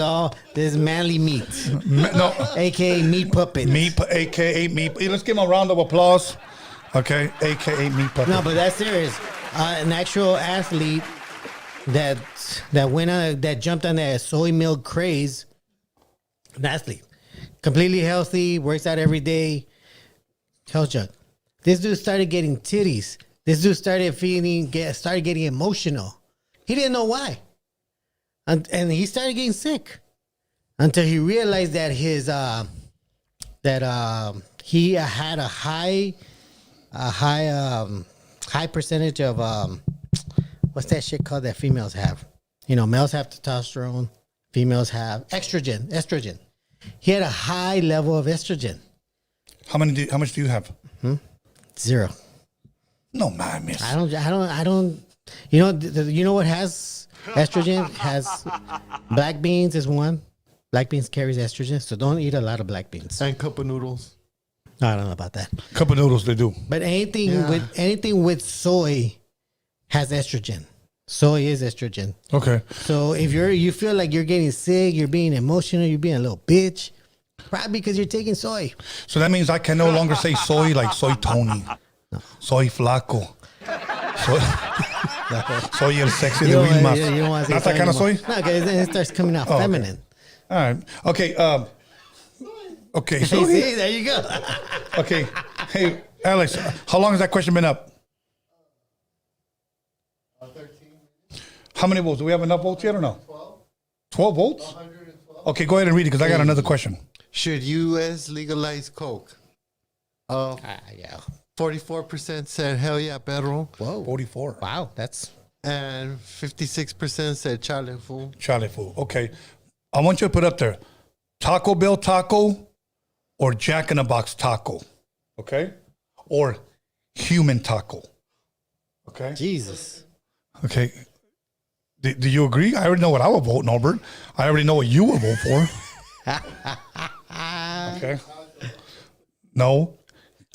is manly meat, No, aka meat puppet. meat, a.k.a. meat. Let's give him a round of applause. Okay, a.k.a. meat puppet. No, but that's serious. An actual athlete that went on that jumped on that soy milk craze. An athlete, completely healthy, works out every day. Health junk. This dude started getting titties. This dude started started getting emotional. He didn't know why, and he started getting sick until he realized that he had a high percentage of what's that shit called that females have? You know, males have testosterone, females have estrogen. He had a high level of estrogen. How much do you have? 0. No, man, miss. I don't. You know, you know what has estrogen? Has black beans is one. Black beans carries estrogen, so don't eat a lot of black beans. And cup of noodles. I don't know about that. Cup of noodles, they do. But anything with soy has estrogen. Soy is estrogen. Okay. So if you feel like you're getting sick, you're being emotional, you're being a little bitch, probably because you're taking soy. So that means I can no longer say soy like soy Tony. Soy flaco. Soy el sexy de Wilmas. You don't want to say Not that kind of soy? No, because then it starts coming out okay. feminine. All right. Okay. Okay. So See, there you go. okay. Hey, Alex, how long has that question been up? 13. How many votes? Do we have enough votes yet or no? 12 votes? Okay, go ahead and read it because I got another question. Should U.S. legalize coke? Yeah. 44% said hell yeah, federal. Whoa. 44. Wow, that's And 56% said chale fool. Charlie food. Okay. I want you to put up there Taco Bell taco or Jack in the Box taco. Okay? Or human taco. Okay? Jesus. Okay. Do you agree? I already know what I would vote, Norbert. I already know what you would vote for. Okay. No.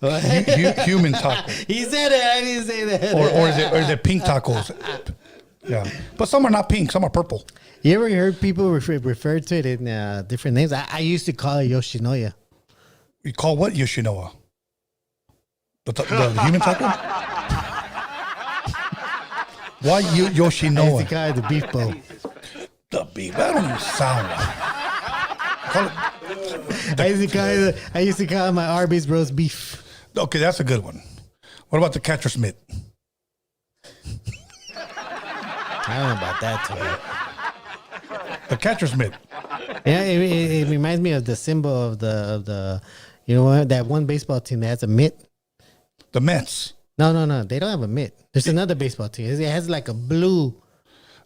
Human taco. He said it. I didn't say that. Or is it pink tacos? Yeah, but some are not pink. Some are purple. You ever heard people refer to it in different names? I used to call it Yoshinoya. You call what Yoshinoya? The human taco? Why I used to Yoshinoya? call it the beef bowl. The beef. That don't even sound right. I used to call it my Arby's roast beef. Okay, that's a good one. What about the catcher's mitt? I don't know about that too. The catcher's mitt. Yeah, it reminds me of the symbol of the you know what, that one baseball team that has a mitt. The Mets. No, they don't have a mitt. There's another baseball team. It has like a blue.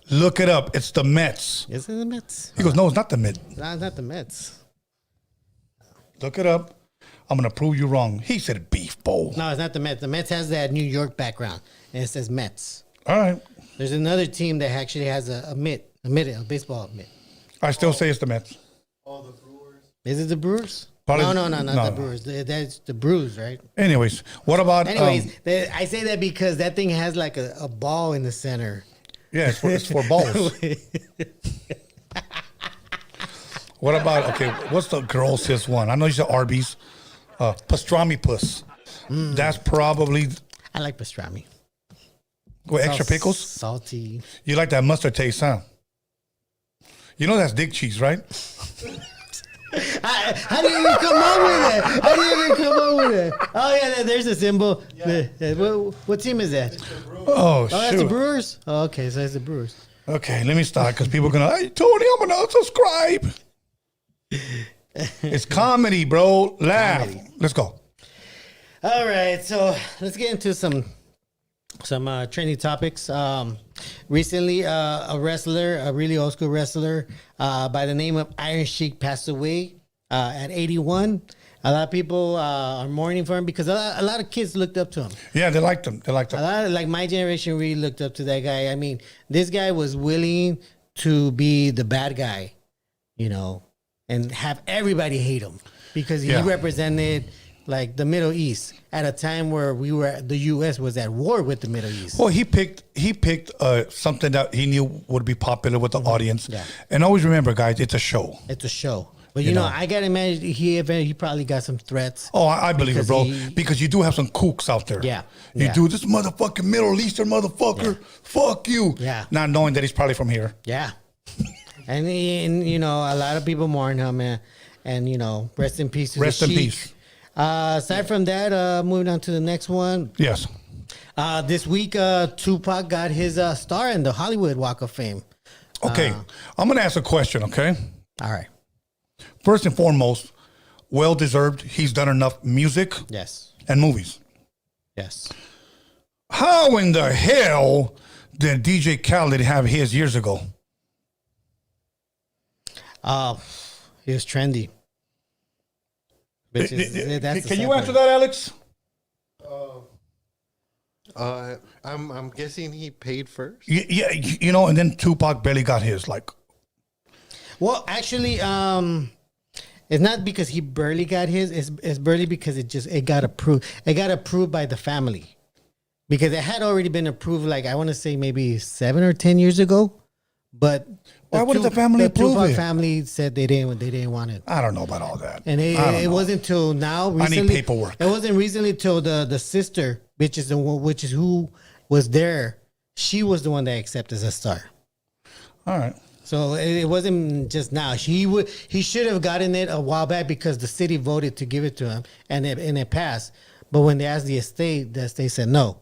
Look it up. It's the Mets. Is it the Mets? He goes, no, it's not the Met. No, it's not the Mets. Look it up. I'm going to prove you wrong. He said beef bowl. No, it's not the Mets. The Mets has that New York background, and it says Mets. All right. There's another team that actually has a baseball mitt. I still say it's the Mets. Is it the Brewers? Probably- No, not no. the Brewers. That's the Brews, right? Anyways, what about... I say that because that thing has like a ball in the center. yeah, it's for balls. What about... Okay, what's the grossest one? I know you said Arby's. Pastrami puss. That's probably... I like pastrami. With extra pickles? Salty. You like that mustard taste, huh? You know that's dick cheese, right? How do you even come up with that? How do you even come up with that? Oh, yeah, there's a symbol. What team is that? Oh, Oh, that's the shoot. Brewers? Oh, okay, so that's the Brewers. Okay, let me start because people are going to... Hey, Tony, I'm going to subscribe. It's comedy, bro. Laugh. Comedy. Let's go. All right, so let's get into some trending topics. Recently, a wrestler, a really old school wrestler by the name of Iron Sheik passed away at 81. A lot of people are mourning for him because a lot of kids looked up to him. Yeah, they liked him. They liked A him. lot of, like, my generation really looked up to that guy. I mean, this guy was willing to be the bad guy, you know, and have everybody hate him because he Yeah. represented like the Middle East at a time where the U.S. was at war with the Middle East. Well, he picked something that he knew would be popular with the audience. Yeah. And always remember, guys, it's a show. It's a show. But You you know, know. I gotta imagine he probably got some threats. Oh, I believe it, Because bro. he- Because you do have some kooks out there. Yeah. You Yeah. do this motherfucking Middle Eastern motherfucker. Fuck you. Yeah. Not knowing that he's probably from here. Yeah. and you know, a lot of people mourn him, and you know, rest in peace to Rest the in Sheik. peace. Aside from that, moving on to the next one. Yes. This week, Tupac got his star in the Hollywood Walk of Fame. Okay. I'm going to ask a question, okay? All right. First and foremost, well deserved. He's done enough music Yes. and movies. Yes. How in the hell did DJ Khaled have his years ago? He was trendy. Which is, that's the Can you sad answer part. that, Alex? I'm guessing he paid first. Yeah, you know, and then Tupac barely got his. Like, Well, actually, it's not because he barely got his. It's barely because it got approved. It got approved by the family because it had already been approved. Like, I want to say maybe 7 or 10 years ago, but Why wouldn't the family approve Tupac it? family said they didn't want it. I don't know about all that. And I don't it know. wasn't till now. I need Recently, paperwork. It wasn't recently till the sister, which is who was there. She was the one that accepted as a star. All right. So it wasn't just now. He should have gotten it a while back because the city voted to give it to him, and it passed. But when they asked the estate said no.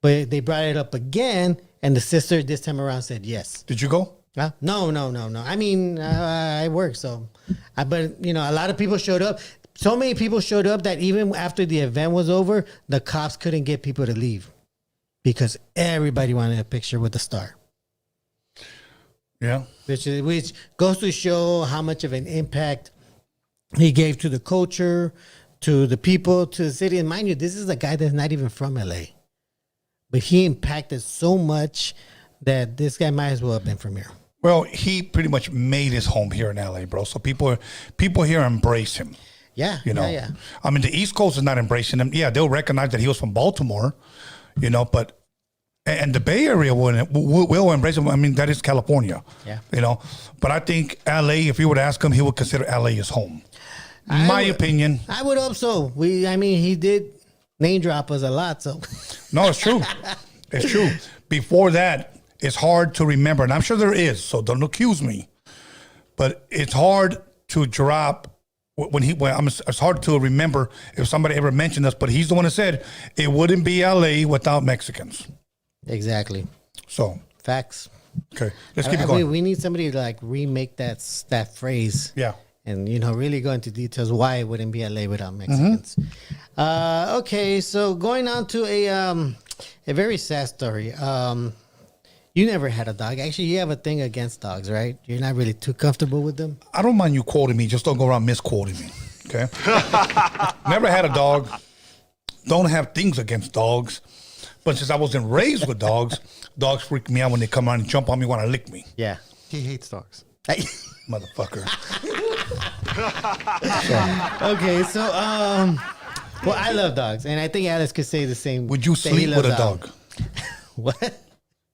But they brought it up again, and the sister this time around said yes. Did you go? Huh? No. I mean, I work, so. But, you know, a lot of people showed up. So many people showed up that even after the event was over, the cops couldn't get people to leave because everybody wanted a picture with the star. Yeah. Which goes to show how much of an impact he gave to the culture, to the people, to the city. And mind you, this is a guy that's not even from LA. But he impacted so much that this guy might as well have been from here. Well, he pretty much made his home here in LA, bro. So people here embrace him. Yeah, You know, yeah. I mean, the East Coast is not embracing him. Yeah, they'll recognize that he was from Baltimore, you know, but And the Bay Area will embrace him. I mean, that is California. Yeah. You know, but I think LA, if you were to ask him, he would consider LA his home. My opinion. I would hope so. He did name drop us a lot. So No, it's true. It's true. Before that, it's hard to remember, and I'm sure there is, so don't accuse me. But it's hard to drop it's hard to remember if somebody ever mentioned us, but he's the one that said it wouldn't be LA without Mexicans. exactly. So, Facts. okay, let's keep it going. We need somebody to like remake that phrase. Yeah. And really go into details why it wouldn't be LA without Mexicans. Okay, so going on to a very sad story. You never had a dog. Actually, you have a thing against dogs, right? You're not really too comfortable with them. I don't mind you quoting me, just don't go around misquoting me. Okay. Never had a dog. Don't have things against dogs. But since I wasn't raised with dogs, dogs freak me out when they come around and jump on me, want to lick me. Yeah. He hates dogs. Motherfucker. Okay, so well, I love dogs, and I think Alice could say the same. Would you that he sleep with loves a dog? What?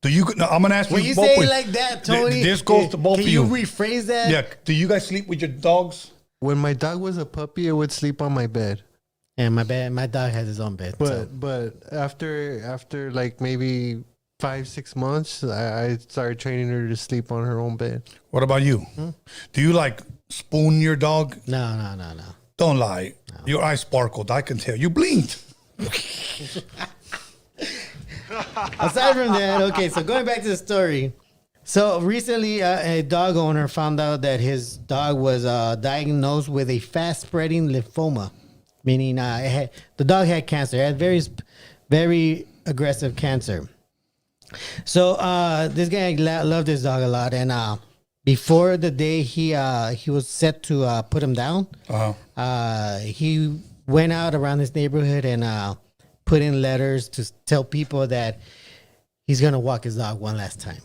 Do you? No, I'm gonna ask When you you both. say it ways. like that, Tony, This goes to both can of you. you rephrase that? Yeah. Do you guys sleep with your dogs? When my dog was a puppy, it would sleep on my bed. And my dog has his own bed. so. But after like maybe 5-6 months, I started training her to sleep on her own bed. What about you? Do you like spoon your dog? No. Don't lie. Your eyes sparkled. I can tell. You blinked. Aside from that, okay, so going back to the story. So recently, a dog owner found out that his dog was diagnosed with a fast-spreading lymphoma, meaning the dog had cancer. It had very aggressive cancer. So this guy loved his dog a lot, and before the day he was set to put him down, he went out around his neighborhood and put in letters to tell people that he's gonna walk his dog one last time.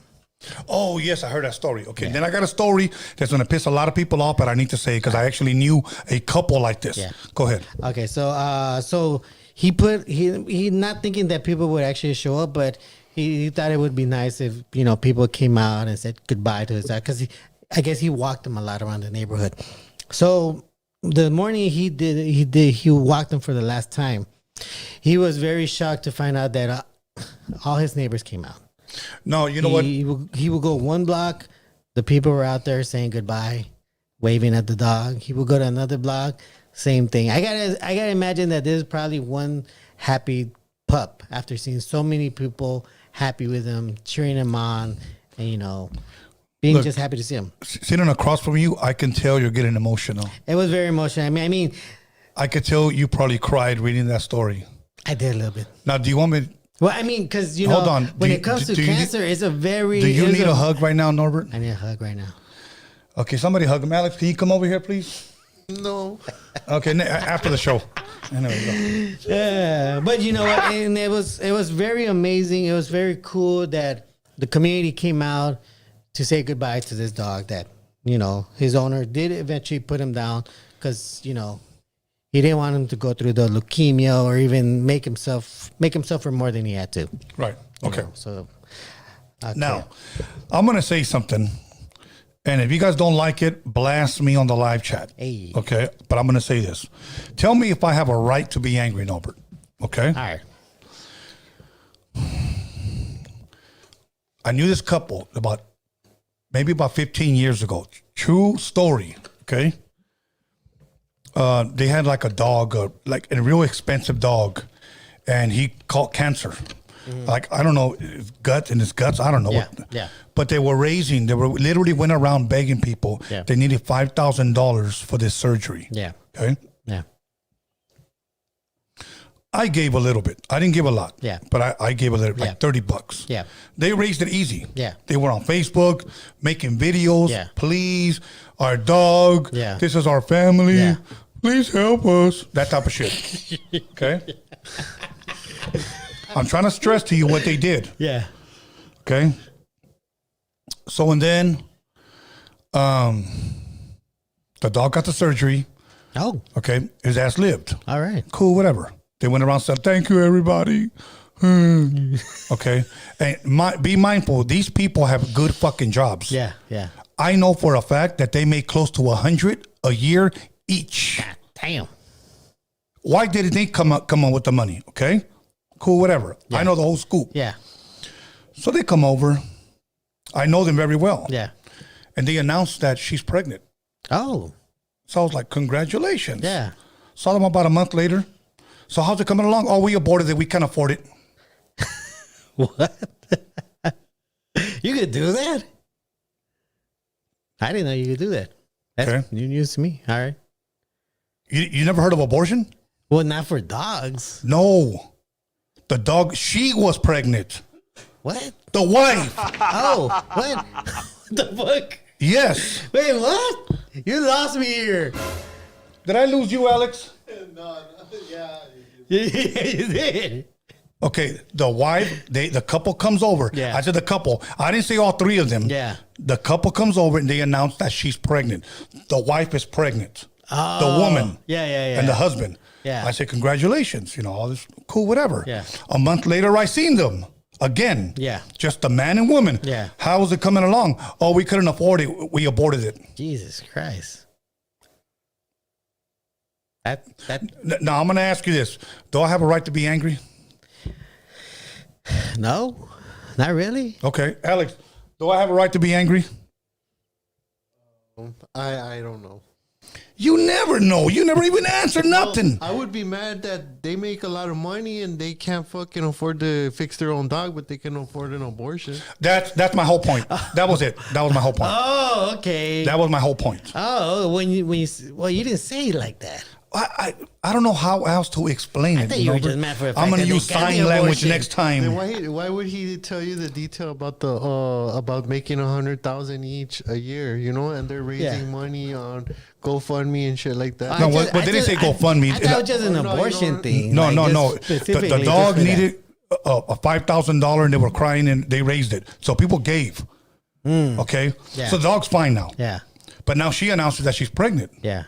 Oh, yes, I heard that story. Okay, then I got a story that's going to piss a lot of people off, but I need to say because I actually knew a couple like this. Yeah. Go ahead. Okay, so he not thinking that people would actually show up, but he thought it would be nice if people came out and said goodbye to his dog because I guess he walked him a lot around the neighborhood. So the morning he walked him for the last time. He was very shocked to find out that all his neighbors came out. No, you know what? He would go one block. The people were out there saying goodbye, waving at the dog. He would go to another block, same thing. I gotta imagine that there's probably one happy pup after seeing so many people happy with him, cheering him on, and being just happy to see him. Sitting across from you, I can tell you're getting emotional. It was very emotional. I mean, I could tell you probably cried reading that story. I did a little bit. Now, do you want me? Well, I mean, because Hold on. when it comes to cancer, it's a very. Do you need a hug right now, Norbert? I need a hug right now. Okay, somebody hug him. Alex, can you come over here, please? No. Okay, after the show. And there we go. Yeah, but you know what? And it was very amazing. It was very cool that the community came out to say goodbye to this dog. That his owner did eventually put him down because he didn't want him to go through the leukemia or even make him suffer more than he had to. Right. Okay. So now, I'm going to say something. And if you guys don't like it, blast me on the live chat. Hey. Okay? But I'm going to say this. Tell me if I have a right to be angry, Norbert. Okay? All right. I knew this couple maybe about 15 years ago. True story. Okay? They had like a dog, like a real expensive dog, and he caught cancer. Like, I don't know, his guts, I don't know. Yeah. But they literally went around begging people. Yeah. They needed $5,000 for this surgery. Yeah. Okay? Yeah. I gave a little bit. I didn't give a lot. Yeah. But I gave a little, Yeah. like $30. Yeah. They raised it easy. Yeah. They were on Facebook making videos. Yeah. Please, our dog. Yeah. This is our family. Yeah. Please help us. That type of shit. Okay? I'm trying to stress to you what they did. Yeah. Okay? So, and then the dog got the surgery. Oh. Okay? His ass lived. All right. Cool, whatever. They went around and said, thank you, everybody. Okay, and be mindful. These people have good fucking jobs. Yeah, yeah. I know for a fact that they make close to 100 a year each. Damn. Why didn't they come up with the money? Okay, cool, whatever. Yeah. I know the whole scoop. Yeah, So they come over. I know them very well. yeah. And they announced that she's pregnant. Oh, So I was like, congratulations. yeah. Saw them about a month later. So how's it coming along? Oh, we aborted it. We can't afford it. What? You could do that? I didn't know you could do that. That's Okay. new news to me. All right. You never heard of abortion? Well, not for dogs. No. The dog, she was pregnant. What? The wife. Oh, what? The fuck? Yes. Wait, what? You lost me here. Did I lose you, Alex? Yeah, you did. Okay, the wife, the couple comes over. Yeah. I said the couple. I didn't say all three of them. Yeah. The couple comes over and they announce that she's pregnant. The wife is pregnant. Oh. The woman. Yeah, yeah, yeah. And the husband. Yeah. I said, congratulations. You know, all this cool, whatever. Yeah. A month later, I seen them again. Yeah. Just a man and woman. Yeah. How was it coming along? Oh, we couldn't afford it. We aborted it. Jesus Christ. That Now, I'm going to ask you this. Do I have a right to be angry? no, not really. Okay. Alex, do I have a right to be angry? I don't know. You never know. You never even answer nothing. I would be mad that they make a lot of money and they can't fucking afford to fix their own dog, but they can afford an abortion. That's my whole point. That was it. That was my whole point. Oh, okay. That was my whole point. Oh, when you well, you didn't say it like that. I don't know how else to explain it. thought you were Norbert. just mad for the I'm fact going to that use they got the sign language abortion. next Then time. why would he tell you the detail about the about making 100,000 each a year? You know, and they're raising money on GoFundMe and shit like that. No, what they didn't say GoFundMe. I thought it was just an No, you abortion don't- thing. No, like, no, just no. The specifically dog just for that. needed a $5,000 and they were crying and they raised it. So people gave. Okay? Yeah. So the dog's fine now. Yeah, But now she announces that she's pregnant. yeah.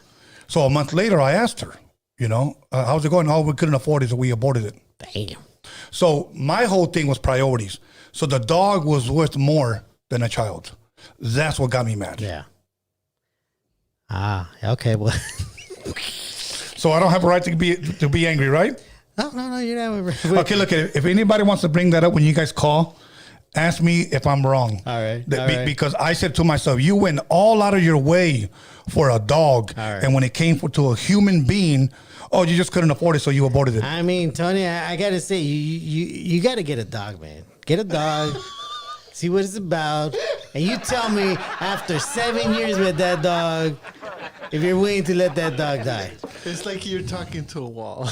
So a month later, I asked her, you know, how's it going? Oh, we couldn't afford it, so we aborted it. Damn. So my whole thing was priorities. So the dog was worth more than a child. That's what got me mad. Yeah. Ah, okay. Well, So I don't have a right to be angry, right? no, you're not. Okay, look, if anybody wants to bring that up when you guys call, ask me if I'm wrong. All right, That- all right. Because I said to myself, you went all out of your way for a dog. All right. And when it came to a human being, oh, you just couldn't afford it, so you aborted it. I mean, Tony, I gotta say, you gotta get a dog, man. Get a dog, see what it's about, and you tell me after 7 years with that dog, if you're willing to let that dog die. It's like you're talking to a wall.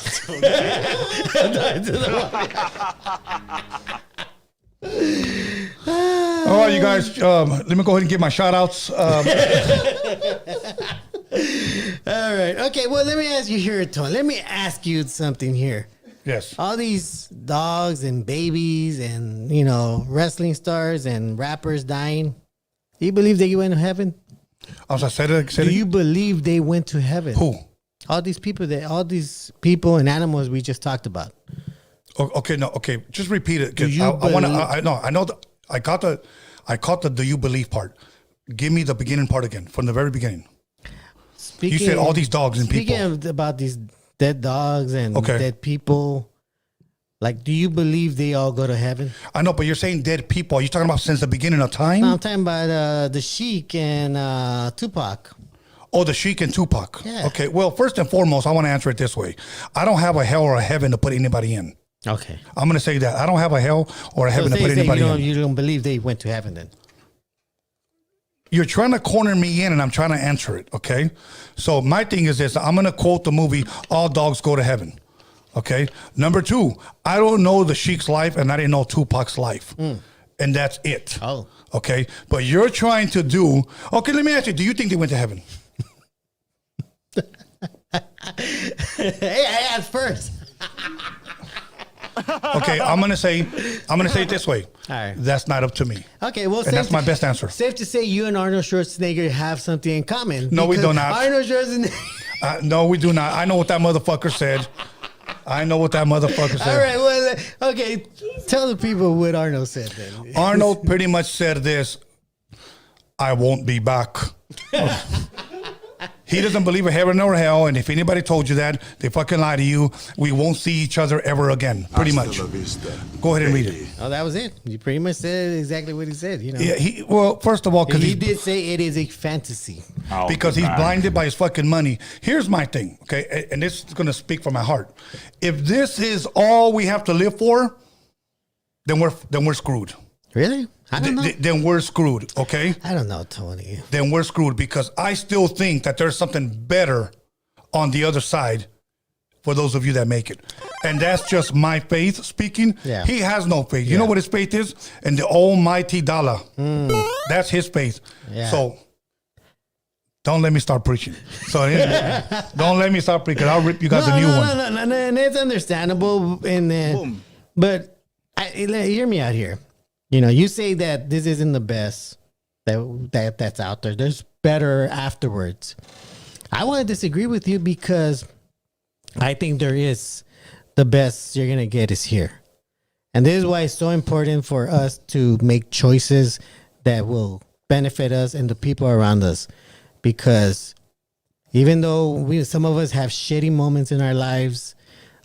All right, you guys, let me go ahead and give my shout outs. All right. Okay. Well, let me ask you here, Tony. Let me ask you something here. Yes. All these dogs and babies and, wrestling stars and rappers dying. Do you believe they went to heaven? I'm sorry, say Do it. you believe they went to heaven? Who? All these people and animals we just talked about. Okay, no, okay. Just repeat it. 'Cause Do you I want to. believe- I know. I caught the do you believe part. Give me the beginning part again from the very beginning. Speaking, You said all these dogs and speaking people. about these dead dogs and Okay. dead people. Like, do you believe they all go to heaven? I know, but you're saying dead people. Are you talking about since the beginning of time? No, I'm talking about the Sheik and Tupac. Oh, the Sheik and Tupac. Yeah. Okay. Well, first and foremost, I want to answer it this way. I don't have a hell or a heaven to put anybody in. Okay. I'm going to say that. I don't have a hell or a heaven to put say anybody in. you don't believe they went to heaven then? You're trying to corner me in and I'm trying to answer it, okay? So my thing is this. I'm going to quote the movie, All Dogs Go to Heaven, okay? Number two, I don't know the Sheik's life and I didn't know Tupac's life. And that's it. Oh. Okay? But you're trying to do... Okay, let me ask you. Do you think they went to heaven? Hey, I asked first. Okay, I'm gonna say it this way. All right. That's not up to me. Okay, well, And that's my best answer. Safe to say you and Arnold Schwarzenegger have something in common. No, we because do not. Arnold Schwarzenegger. No, we do not. I know what that motherfucker said. All right, well, Okay, tell the people what Arnold said then. Arnold pretty much said this: "I won't be back." He doesn't believe in heaven or hell, and if anybody told you that, they fucking lie to you. We won't see each other ever again. Pretty much. Go ahead and read it. Oh, that was it. You pretty much said exactly what he said. You know. Yeah. Well, first of all, because He did say it is a fantasy. because he's blinded by his fucking money. Here's my thing, okay, and this is gonna speak from my heart. If this is all we have to live for, then we're screwed. Really? I don't know. Then we're screwed, okay? I don't know, Tony. Then we're screwed because I still think that there's something better on the other side for those of you that make it. And that's just my faith speaking. Yeah. He has no faith. You know what his faith is? In the almighty dollar. That's his faith. Yeah. So don't let me start preaching. So don't let me start preaching. I'll rip you guys a new one. No, and it's understandable. And then, Boom. but hear me out here. You know, you say that this isn't the best that's out there. There's better afterwards. I want to disagree with you because I think there is the best you're gonna get is here, and this is why it's so important for us to make choices that will benefit us and the people around us. Because even though some of us have shitty moments in our lives,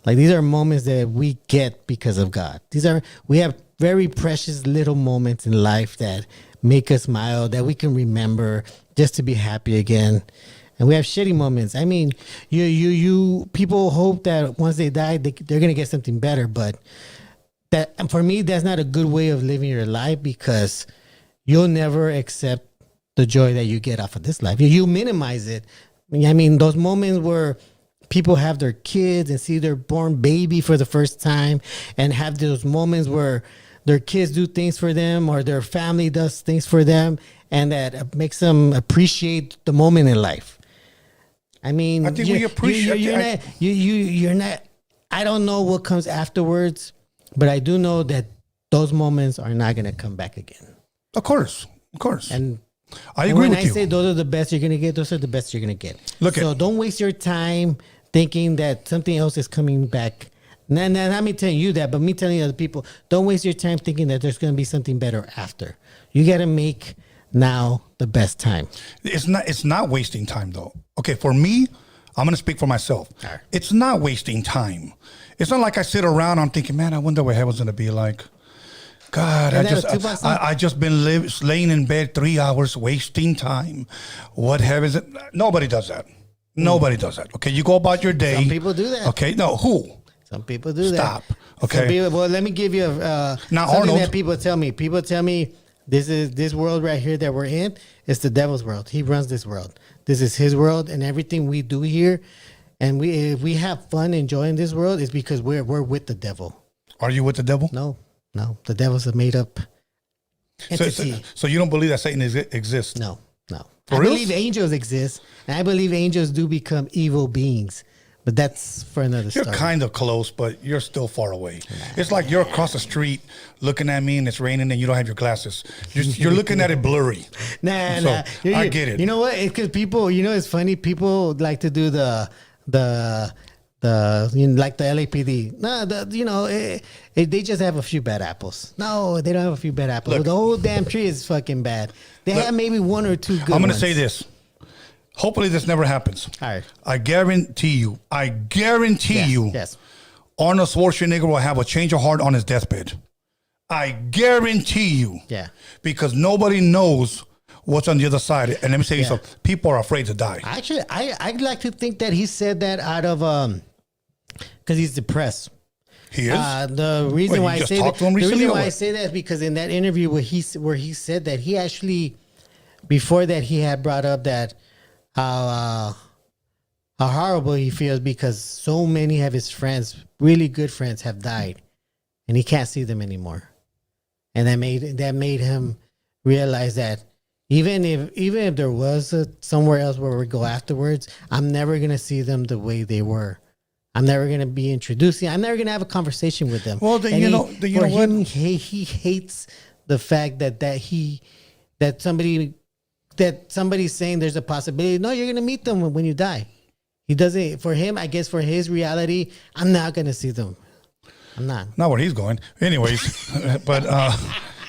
like these are moments that we get because of God. We have very precious little moments in life that make us smile, that we can remember just to be happy again. And we have shitty moments. I mean, you people hope that once they die, they're gonna get something better. But that, for me, that's not a good way of living your life, because you'll never accept the joy that you get off of this life. You minimize it. I mean, those moments where people have their kids and see their born baby for the first time, and have those moments where their kids do things for them or their family does things for them, and that makes them appreciate the moment in life. I mean, I think we appreciate you're not. I don't know what comes afterwards, but I do know that those moments are not going to come back again. Of course. And I agree when with I you. say those are the best you're going to get, those are the best you're going to get. So don't waste your time thinking that something else is coming back. Not me telling you that, but me telling other people, don't waste your time thinking that there's going to be something better after. You got to make now the best time. It's not wasting time though. Okay, for me, I'm gonna speak for myself. Right. It's not wasting time. It's not like I sit around, I'm thinking, man, I wonder what heaven's gonna be like. God, I just been laying in bed 3 hours wasting time. What heaven's it? Nobody does that. Nobody does that. Okay, you go about your day. Some people do that. Okay, no, who? Some people do that. Stop. Okay. Well, let me give you Now, something Arnold, that people tell me. People tell me this world right here that we're in is the devil's world. He runs this world. This is his world, and everything we do here, and if we have fun enjoying this world, is because we're with the devil. Are you with the devil? No, the devil's a made up entity. So you don't believe that Satan exists? No. For I reals? believe angels exist, and I believe angels do become evil beings. But that's for another You're story. kind of close, but you're still far away. It's like you're across the street looking at me and it's raining and you don't have your glasses. You're looking at it blurry. Nah. I get it. You know what? It's because people, it's funny. People like to do the like the LAPD. No, they just have a few bad apples. No, they don't have a few bad apples. Look, the whole damn tree is fucking bad. They have maybe one or two good I'm going to ones. say this. Hopefully this never happens. All right. I guarantee you, Yes. Arnold Schwarzenegger will have a change of heart on his deathbed. I guarantee you. Yeah. Because nobody knows what's on the other side. And let me say you something. People are afraid to die. Actually, I'd like to think that he said that out of because he's depressed. He is? The reason why I say that, to him the recently reason or why I what? say that is because in that interview where he said that he actually, before that, he had brought up that how horrible he feels because so many of his friends, really good friends, have died, and he can't see them anymore, and that made him realize that even if there was somewhere else where we go afterwards, I'm never gonna see them the way they were. I'm never gonna be introducing. I'm never gonna have a conversation with them. Well, then And you know what? he hates the fact that somebody's saying there's a possibility. No, you're gonna meet them when you die. He doesn't. For him, I guess, for his reality, I'm not gonna see them. I'm not. Not where he's going. Anyways, but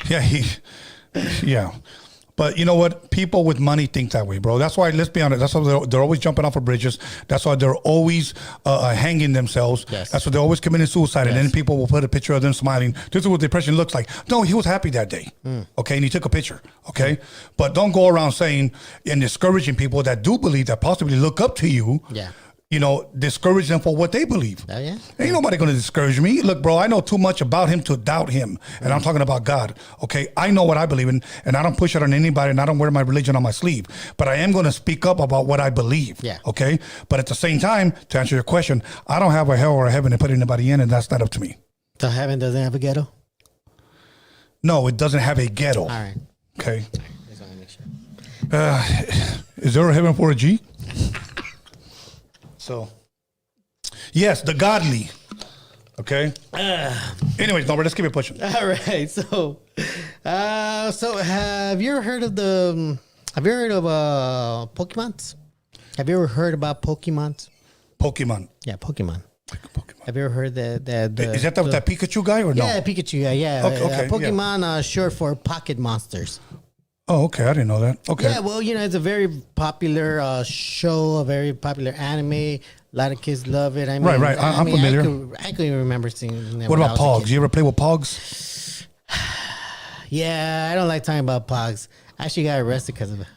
yeah. But you know what? People with money think that way, bro. That's why, let's be honest, that's why they're always jumping off of bridges. That's why they're always hanging themselves. Yes. That's why they're always committing suicide. And Yes. then people will put a picture of them smiling. This is what depression looks like. No, he was happy that day. Okay, and he took a picture. Okay? But don't go around saying and discouraging people that do believe, that possibly look up to you. Yeah. You know, discourage them for what they believe. Oh, yeah? Ain't nobody going to discourage me. Look, bro, I know too much about him to doubt him. And I'm talking about God. Okay? I know what I believe in, and I don't push it on anybody, and I don't wear my religion on my sleeve. But I am going to speak up about what I believe. Yeah. Okay? But at the same time, to answer your question, I don't have a hell or a heaven to put anybody in, and that's not up to me. So heaven doesn't have a ghetto? No, it doesn't have a ghetto. All right. Okay? Just want to make sure. Is there a heaven for a G? So, yes, the godly. Okay. Anyways, Norbert, let's keep it pushing. All right. So have you ever heard of Pokemons? Have you ever heard about Pokemons? Pokemon. Yeah, Pokemon. Pokemon. Have you ever heard that? Is that that Pikachu guy or no? Yeah, Pikachu. Yeah. Okay, Pokemon, short for pocket monsters. Oh, okay. I didn't know that. Okay. Yeah, well, it's a very popular show, a very popular anime. A lot of kids love it. I mean, Right. I'm familiar. I could even remember seeing it. What when I about was a Pogs? kid. You ever play with Pogs? Yeah, I don't like talking about Pogs. I actually got arrested because of it.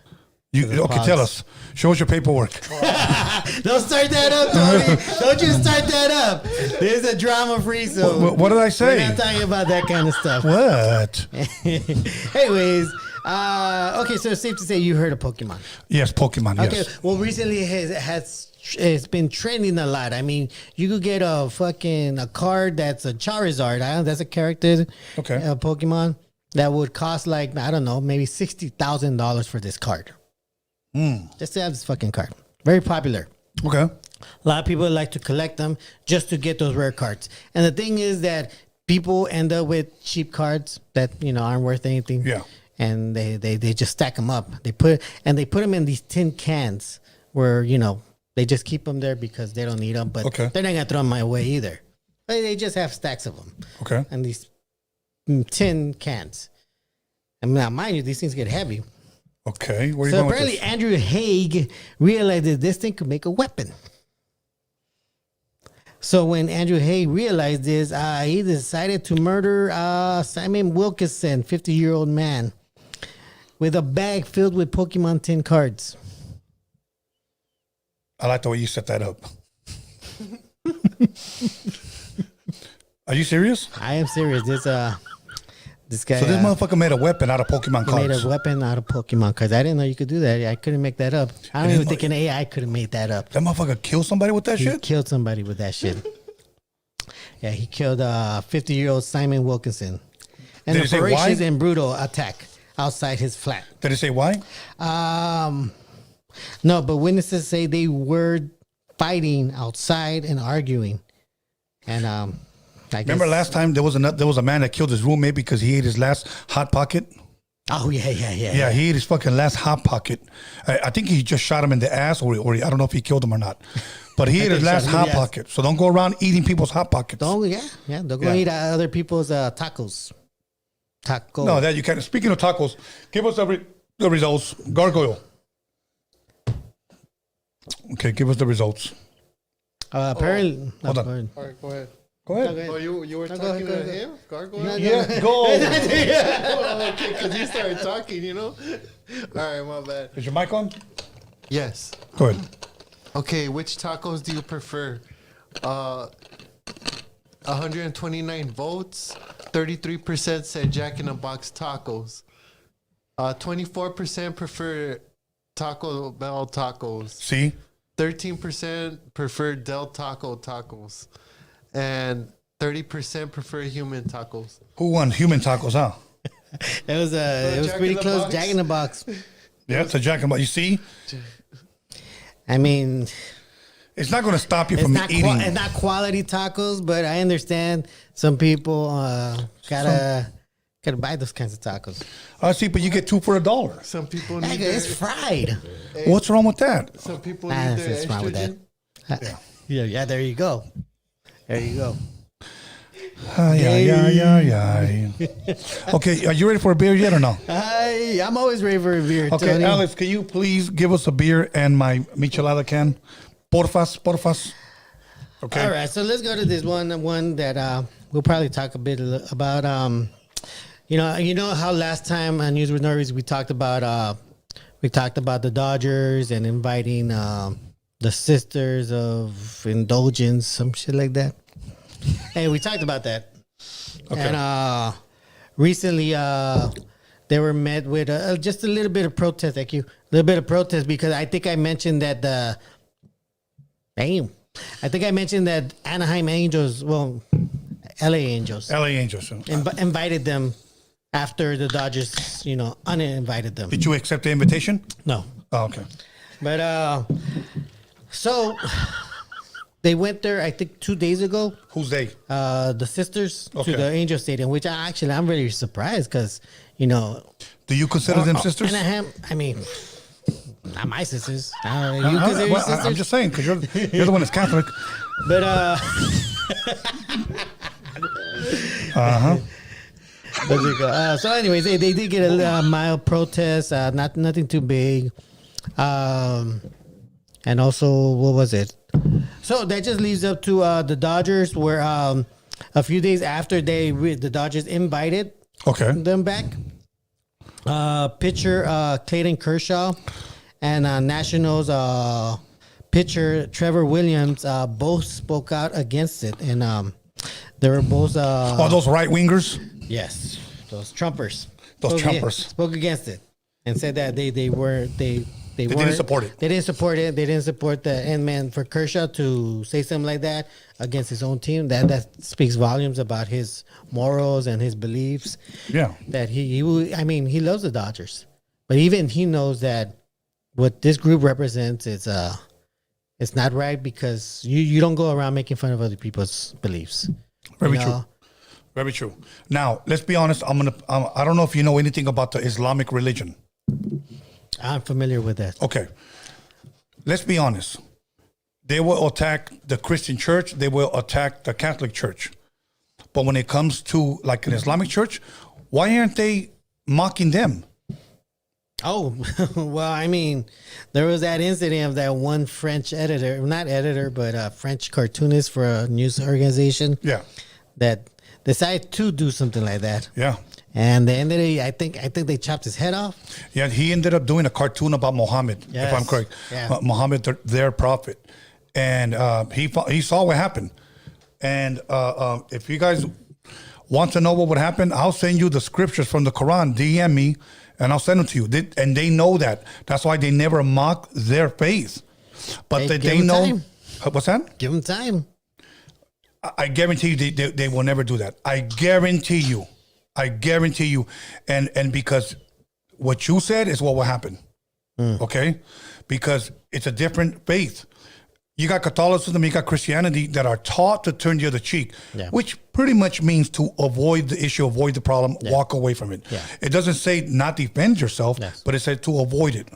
Okay, tell us. Show us your paperwork. Don't start that up, Tony. Don't you start that up. There's a drama free, so What did I we're say? not talking about that kind of stuff. What? Anyways, okay, so it's safe to say you heard of Pokemon. Yes, Pokemon. Okay, Yes. well, recently it's been trending a lot. I mean, you could get a card that's a Charizard. That's a character, Okay. a Pokemon that would cost like, I don't know, maybe $60,000 for this card. Just to have this fucking card. Very popular. Okay. A lot of people like to collect them just to get those rare cards. And the thing is that people end up with cheap cards that aren't worth anything. Yeah. And they just stack them up. They put them in these tin cans where they just keep them there because they don't need them. But Okay. they're not gonna throw them away either. They just have stacks of them. Okay. And these tin cans. And now, mind you, these things get heavy. Okay. Where are you So going with apparently, this? Andrew Haig realized that this thing could make a weapon. So when Andrew Haig realized this, he decided to murder Simon Wilkinson, 50-year-old man, with a bag filled with Pokemon tin cards. I like the way you set that up. Are you serious? I am serious. This guy So this motherfucker made a weapon out of Pokemon made cards. a weapon out of Pokemon cards. I didn't know you could do that. I couldn't make that up. I don't even think an AI could have made that up. That motherfucker killed somebody with that He shit? killed somebody with that shit. Yeah, he killed 50-year-old Simon Wilkinson. And Did a it say ferocious why? and brutal attack outside his flat. Did it say why? No, but witnesses say they were fighting outside and arguing. And I Remember guess, last time there was a man that killed his roommate because he ate his last Hot Pocket? Oh, yeah. Yeah, he ate his fucking last Hot Pocket. I think he just shot him in the ass, or I don't know if he killed him or not. But he ate his think last shot him in Hot the ass. Pocket. So don't go around eating people's Hot Pockets. Don't go Yeah. eat other people's tacos. Taco. No, that you can't. Speaking of tacos, give us the results. Gargoyle. Okay, give us the results. Apparently. Hold on. Go ahead. All right, go ahead. Go ahead. Oh, you were No, talking go ahead. to him? Gargoyle? No, Yeah, go. Oh, okay, because you started talking, All right, my bad. Is your mic on? Yes. Go ahead. Okay, which tacos do you prefer? 129 votes. 33% said Jack in the Box tacos. 24% prefer Taco Bell tacos. See? 13% prefer Del Taco tacos. And 30% prefer human tacos. Who won? Human tacos, huh? It was Jack pretty in the close. Box? Jack in the Box. Yeah, it's a Jack and Box. You see? I mean, It's not going to stop you it's from not eating. it's not quality tacos, but I understand some people gotta buy those kinds of tacos. I see, but you get two for $1. Some people Heck, need it's their, fried. What's wrong with that? some people Nah, need their that's wrong with that. estrogen. Yeah. There you go. There you go. Ay, ay, ay, ay. Okay, are you ready for a beer yet or no? I'm always ready for a beer. Okay, Tony. Alex, can you please give us a beer and my michelada can? Porfas, porfas. Okay. All right, so let's go to this one that we'll probably talk a bit about. You know how last time on News with Norbeez we talked about the Dodgers and inviting the Sisters of Indulgence, some shit like that. Hey, we talked about that. Okay. And recently, they were met with just a little bit of protest. Thank you, a little bit of protest because I think I mentioned that Anaheim Angels, well, LA Angels, invited them after the Dodgers, uninvited them. Did you accept the invitation? No. Oh, okay. But so they went there, I think 2 days ago. Who's they? The Sisters Okay. to the Angel Stadium, which I'm really surprised because, Do you consider them sisters? Anaheim, I mean, not my sisters. You Well, consider your sisters? I'm just saying because you're the one that's Catholic. But so anyways, they did get a mild protest, nothing too big, and also what was it? So that just leads up to the Dodgers, where a few days after the Dodgers invited Okay. them back, pitcher Clayton Kershaw and Nationals pitcher Trevor Williams both spoke out against it, and they were both Those right wingers. yes, those Trumpers. Those Trumpers. Spoke against it and said that they didn't support it. They didn't support it. They didn't support the end man for Kershaw to say something like that against his own team. That speaks volumes about his morals and his beliefs. Yeah. That he loves the Dodgers, but even he knows that what this group represents is it's not right because you don't go around making fun of other people's beliefs. Very true. Very true. Now, let's be honest. I don't know if you know anything about the Islamic religion. I'm familiar with that. Okay. Let's be honest. They will attack the Christian church. They will attack the Catholic church. But when it comes to like an Islamic church, why aren't they mocking them? Oh, well, I mean, there was that incident of that one French editor, not editor, but a French cartoonist for a news organization. Yeah. That decided to do something like that. Yeah. And they ended. I think they chopped his head off. Yeah, he ended up doing a cartoon about Muhammad, Yes. if I'm correct. Yeah. Muhammad, their prophet. And he saw what happened. And if you guys want to know what would happen, I'll send you the scriptures from the Quran. DM me, and I'll send them to you. And they know that. That's why they never mock their faith. But Hey, they give 'em know. time. What's that? Give him time. I guarantee you they will never do that. I guarantee you. And because what you said is what will happen. Okay? Because it's a different faith. You got Catholicism, you got Christianity that are taught to turn the other cheek, which pretty much means to avoid the issue, avoid the problem, walk away from it. Yeah. It doesn't say not defend yourself, but it says to avoid it.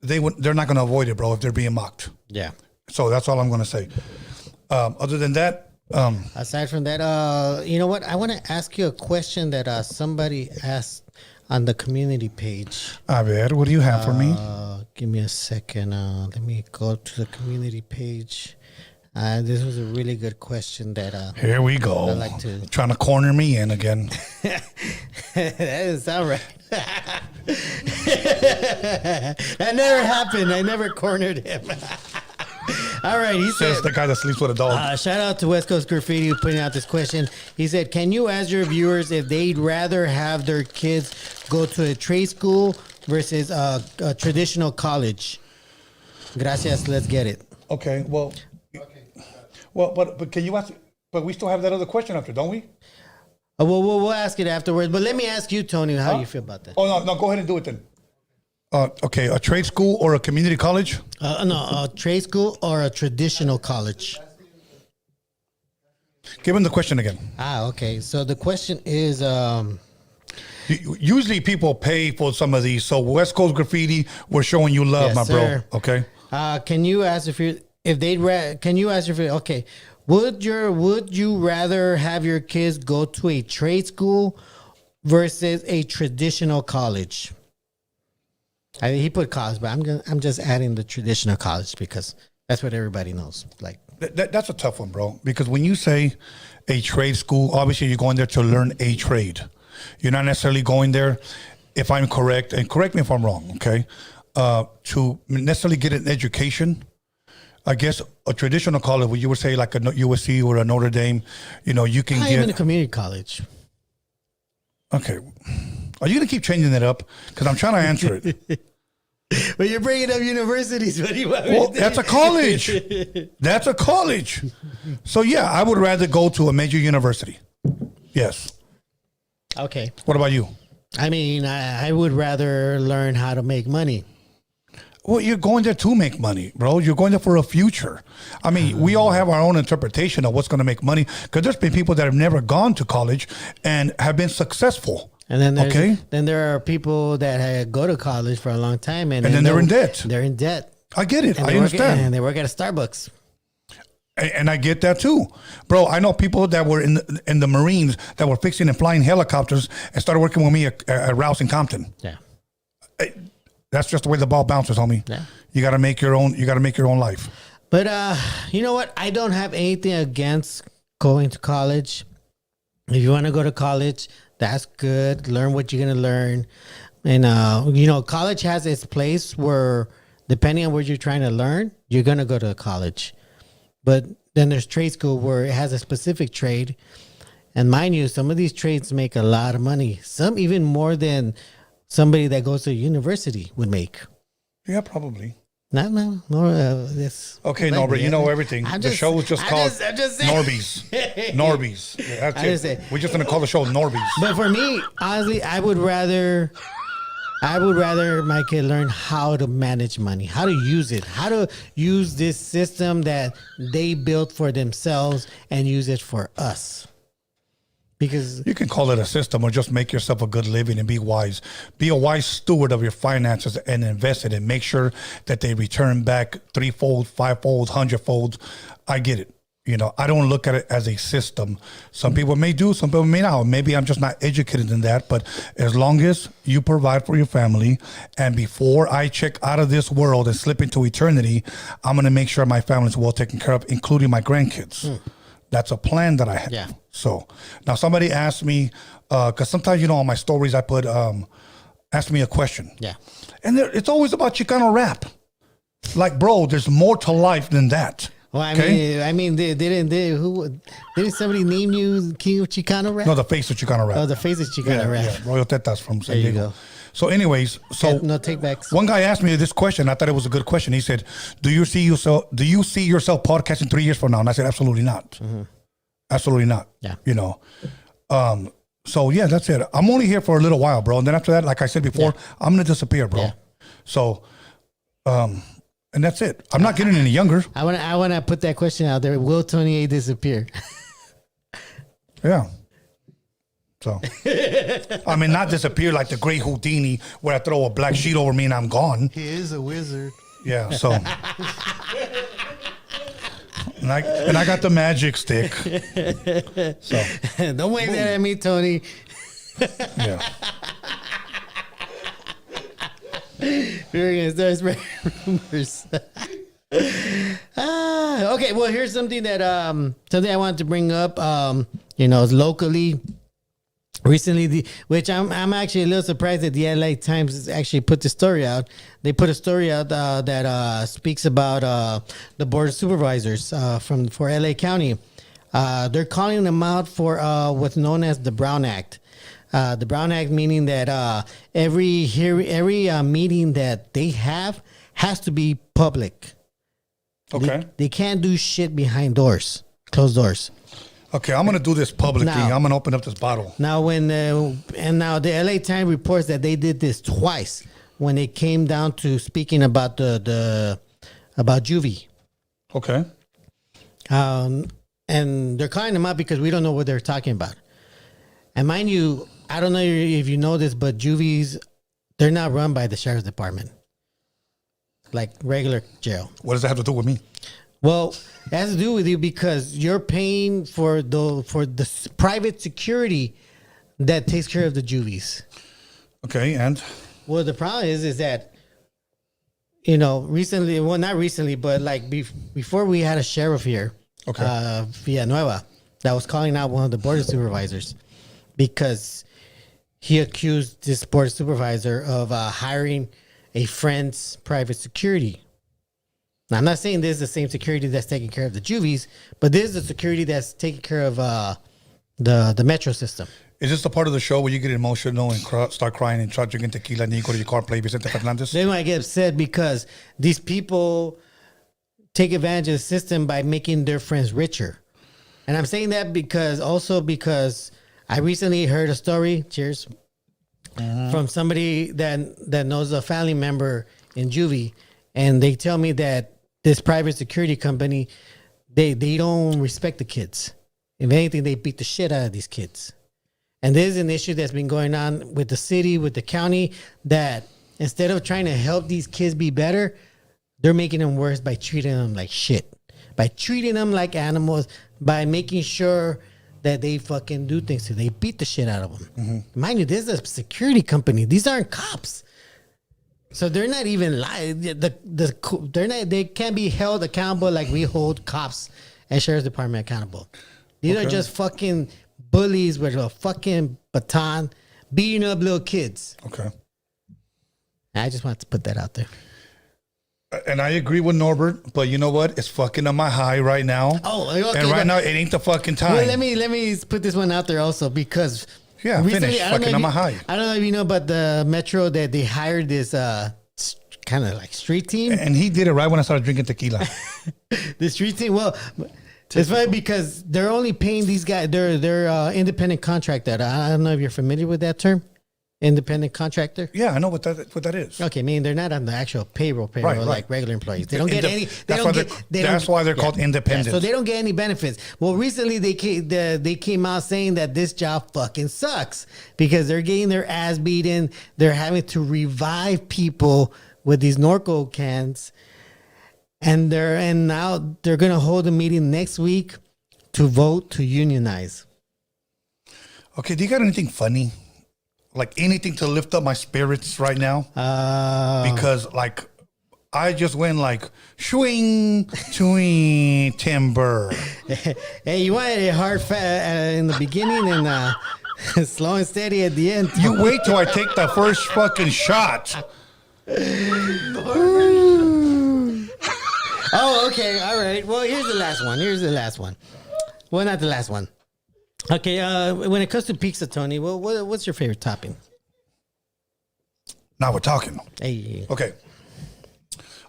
They're not going to avoid it, bro, if they're being mocked. Yeah. So that's all I'm going to say. Other than that, Aside from that, you know what? I want to ask you a question that somebody asked on the community page. a ver, what do you have for me? Give me a second. Let me go to the community page. This was a really good question that Here we go. I like to. Trying to corner me in again. That doesn't sound right. That never happened. I never cornered him. All right, he Says said. the guy that sleeps with a dog. Shout out to West Coast Graffiti who putting out this question. He said, "Can you ask your viewers if they'd rather have their kids go to a trade school versus a traditional college?" Gracias. Let's get it. Okay, well, but can you ask? But we still have that other question after, don't we? Well, we'll ask it afterwards. But let me ask you, Tony, how you feel about that? Oh no, go ahead and do it then. Okay, a trade school or a community college? No, a trade school or a traditional college? Give him the question again. Okay. So the question is, Usually people pay for some of these. So West Coast Graffiti, we're showing you love, Yes, my sir. bro. Okay. can you ask if they'd can you ask if okay, Would you rather have your kids go to a trade school versus a traditional college? I mean, he put college, but I'm just adding the traditional college because that's what everybody knows. Like That's a tough one, bro. Because when you say a trade school, obviously you're going there to learn a trade. You're not necessarily going there, if I'm correct, and correct me if I'm wrong, okay, to necessarily get an education. I guess a traditional college, where you would say like a USC or a Notre Dame, you know, you can not get even a community college. Okay. Are you going to keep changing it up? Because I'm trying to answer it. But you're bringing up universities. What do you want me Well, to do? that's a college. That's a college. So, yeah, I would rather go to a major university. Yes. Okay. What about you? I mean, I would rather learn how to make money. Well, you're going there to make money, bro. You're going there for a future. I mean, we all have our own interpretation of what's going to make money because there's been people that have never gone to college and have been successful. And then then there are people that go to college for a long time and then they're in debt. They're in debt. I get it. And I they understand. and they work at a Starbucks. And I get that too, bro. I know people that were in the Marines that were fixing and flying helicopters and started working with me at Rouse in Compton. Yeah. That's just the way the ball bounces, homie. Yeah. You got to make your own. You got to make your own life. But you know what? I don't have anything against going to college. If you want to go to college, that's good. Learn what you're gonna learn, and you know, college has its place where, depending on what you're trying to learn, you're gonna go to college. But then there's trade school where it has a specific trade, and mind you, some of these trades make a lot of money. Some even more than somebody that goes to university would make. Yeah, probably. No. This. Okay, Norbert, you know everything. The show was just called I'm just saying. Norbeez. Norbeez. Yeah, that's I just it. say- We're just gonna call the show Norbeez. But for me, honestly, I would rather my kid learn how to manage money, how to use it, how to use this system that they built for themselves and use it for us. Because You can call it a system or just make yourself a good living and be wise. Be a wise steward of your finances and invest it and make sure that they return back threefold, fivefold, hundredfold. I get it. You know, I don't look at it as a system. Some people may do, some people may not. Maybe I'm just not educated in that. But as long as you provide for your family, and before I check out of this world and slip into eternity, I'm going to make sure my family's well taken care of, including my grandkids. That's a plan that I have. Yeah. So now somebody asked me, because sometimes, you know, on my stories I put, ask me a question. yeah, And it's always about Chicano rap. Like, bro, there's more to life than that. well, I Okay? mean, didn't somebody name you King of Chicano rap? No, the face of Chicano rap. Oh, the face of Chicano rap. Yeah, Royal Tetas from San There you Diego. go. So anyways, so No takebacks. one guy asked me this question. I thought it was a good question. He said, do you see yourself podcasting 3 years from now? And I said, absolutely not. Absolutely not. Yeah. You know, so yeah, that's it. I'm only here for a little while, bro. And then after that, like I said before, I'm going to disappear, bro. Yeah. So, and that's it. I'm not getting any younger. I want to put that question out there. Will Tony A disappear? Yeah. So, I mean, not disappear like the great Houdini where I throw a black sheet over me and I'm gone. He is a wizard. Yeah. So, and I got the magic stick. So, Don't wave that at me, Tony. yeah. We're gonna start spreading rumors. Okay, well, here's something that something I wanted to bring up. You know, locally, recently, which I'm actually a little surprised that the LA Times actually put the story out. They put a story out that speaks about the board of supervisors for LA County. They're calling them out for what's known as the Brown Act. The Brown Act meaning that every meeting that they have has to be public. Okay. They can't do shit behind doors, closed doors. Okay, I'm gonna do this publicly. Now- I'm gonna open up this bottle. Now, now the LA Times reports that they did this twice when it came down to speaking about about juvie. Okay. And they're calling them out because we don't know what they're talking about. And mind you, I don't know if you know this, but juvies, they're not run by the sheriff's department, like regular jail. What does that have to do with me? Well, it has to do with you because you're paying for the private security that takes care of the juvies. Okay, and Well, the problem is that, you know, recently, well, not recently, but like before we had a sheriff here, Villanueva, that was calling out one of the border supervisors because he accused this border supervisor of hiring a friend's private security. Now, I'm not saying this is the same security that's taking care of the juvies, but this is the security that's taking care of the metro system. is this the part of the show where you get emotional and start crying and start drinking tequila and then you go to your car and play Vicente Fernandez? Then I get upset because these people take advantage of the system by making their friends richer. And I'm saying that because I recently heard a story, cheers, from somebody that knows a family member in juvie. And they tell me that this private security company, they don't respect the kids. If anything, they beat the shit out of these kids. And this is an issue that's been going on with the city, with the county, that instead of trying to help these kids be better, they're making them worse by treating them like shit, by treating them like animals, by making sure that they fucking do things to them. They beat the shit out of them. Mm-hmm. Mind you, this is a security company. These aren't cops. So they're not even lying. They can't be held accountable like we hold cops and sheriff's department accountable. These are just fucking bullies with a fucking baton beating up little kids. Okay. I just wanted to put that out there. And I agree with Norbert, but you know what? It's fucking on my high right now. Oh, okay. And right now, it ain't the fucking time. Well, let me put this one out there also because finish fucking on my high. I don't know if you know about the Metro that they hired this kind of like street team. And he did it right when I started drinking tequila. The street team. Well, it's funny because they're only paying these guys. They're independent contractor. I don't know if you're familiar with that term. Independent contractor. Yeah, I know what that is. Okay, I mean they're not on the actual payroll right. like regular employees. They don't get any. That's why they're called independent. So they don't get any benefits. Well, recently they came out saying that this job fucking sucks because they're getting their ass beaten. They're having to revive people with these Norco cans, and now they're gonna hold a meeting next week to vote to unionize. Okay, do you got anything funny? Like anything to lift up my spirits right now? Because like I just went like swing, swing, timber. Hey, you wanted it hard in the beginning and slow and steady at the end. You wait till I take the first fucking shot. Oh, okay, all right. Well, here's the last one. Well, not the last one. Okay, when it comes to pizza, Tony, what's your favorite topping? Now we're talking. Hey. Okay.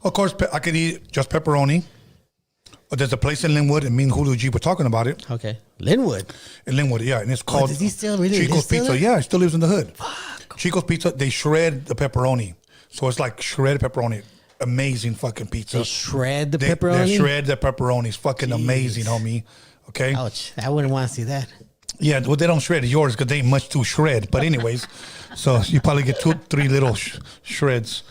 Of course, I could eat just pepperoni. There's a place in Linwood, and me and Julio G were talking about it. Okay. Linwood? In Linwood, yeah. And it's called does he still really Chico's live still Pizza. there? Yeah, he still lives in the hood. Fuck. Chico's Pizza, they shred the pepperoni. So it's like shredded pepperoni. Amazing fucking pizza. They shred the pepperoni? They shred the pepperoni. It's fucking amazing, homie. Okay? Ouch. I wouldn't want to see that. Yeah, well, they don't shred yours because they ain't much to shred. But anyways, so you probably get 2-3 little shreds.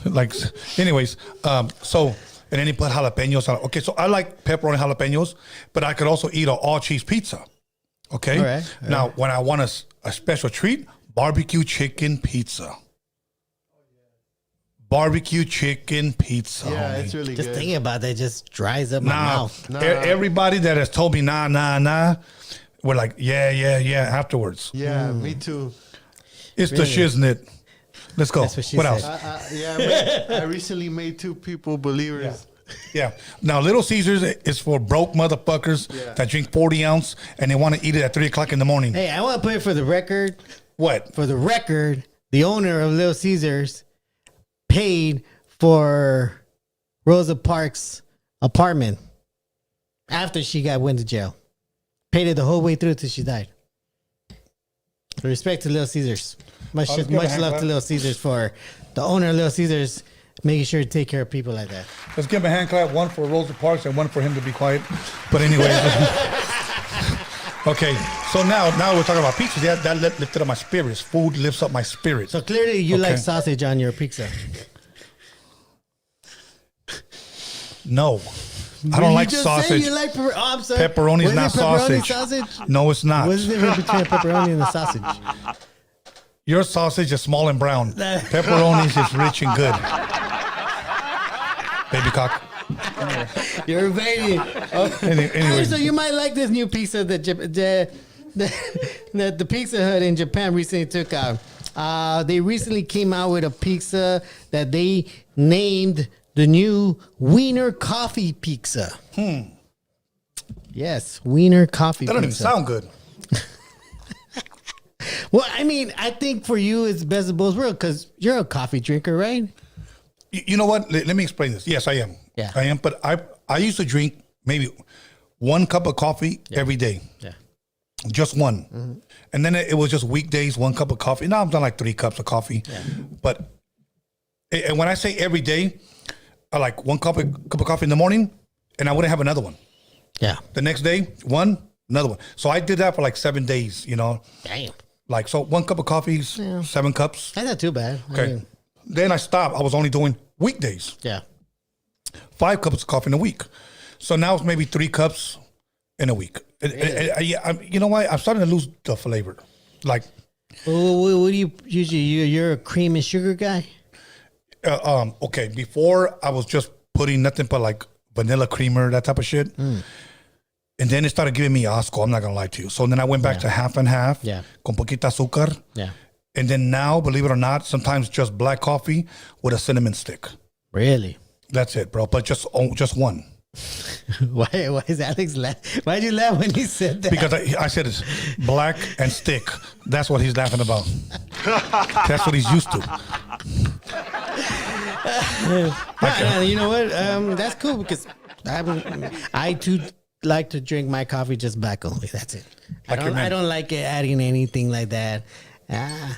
Like, anyways, and then you put jalapenos on. Okay, so I like pepperoni jalapenos, but I could also eat an all cheese pizza. Okay? All right. Now, when I want a special treat, barbecue chicken pizza. Barbecue chicken pizza. Yeah, homie. it's really Just good. thinking about that just dries up my mouth. Everybody that has told me nah, we're like, yeah, afterwards. Yeah, me too. It's the shiznit. Let's go. That's what she What said. else? I recently made 2 people believers. Yeah. Now, Little Caesars is for broke motherfuckers that drink 40 ounce and they want to eat it at 3 o'clock in the morning. Hey, I want to put it for the record. What? For the record, the owner of Little Caesars paid for Rosa Parks' apartment after she went to jail. Paid it the whole way through till she died. Respect to Little Caesars. Much love to Little Caesars for the owner of Little Caesars making sure to take care of people like that. Let's give him a hand clap. One for Rosa Parks and one for him to be quiet. But anyways. Okay, so now we're talking about pizzas. Yeah, that lifted up my spirits. Food lifts up my spirits. So clearly you like sausage on your pizza. No. I don't You like just said sausage. You like oh, I'm sorry. Pepperoni is Was not it pepperoni sausage. No, it's not. What's the difference between a pepperoni and a sausage? Your sausage is small and brown. Pepperoni is rich and good. Baby cock. You're a baby. Oh. Anyway. So you might like this new pizza that the Pizza Hut in Japan recently took out. They recently came out with a pizza that they named the new Wiener Coffee Pizza. Yes, Wiener Coffee That don't even Pizza. sound good. Well, I mean, I think for you it's best of both worlds because you're a coffee drinker, right? You know what? Let me explain this. Yes, I am. Yeah. I am. But I used to drink maybe 1 cup of coffee every day. Yeah. Just one. And then it was just weekdays, 1 cup of coffee. Now I'm done like 3 cups of coffee. Yeah. But and when I say every day, I like 1 cup of coffee in the morning, and I wouldn't have another one. Yeah. The next day, another one. So I did that for like 7 days, you know. Damn. Like, so 1 cup of coffee, 7 cups. That's not too bad. I Okay. mean, Then I stopped. I was only doing weekdays. yeah. 5 cups of coffee in a week. So now it's maybe 3 cups in a week. You know what? I'm starting to lose the flavor. Like, Well, what do you usually? You're a cream and sugar guy. okay, before I was just putting nothing but like vanilla creamer, that type of shit. And then it started giving me asco. I'm not going to lie to you. So then I went back to half and half. Yeah. Con poquita azúcar. Yeah. And then now, believe it or not, sometimes just black coffee with a cinnamon stick. Really? That's it, bro. But just one. Why is Alex laugh? Why'd you laugh when he said that? Because I said it's black and stick. That's what he's laughing about. That's what he's used to. You know what? That's cool because I too like to drink my coffee just black only. That's it. I don't like it adding anything like that. I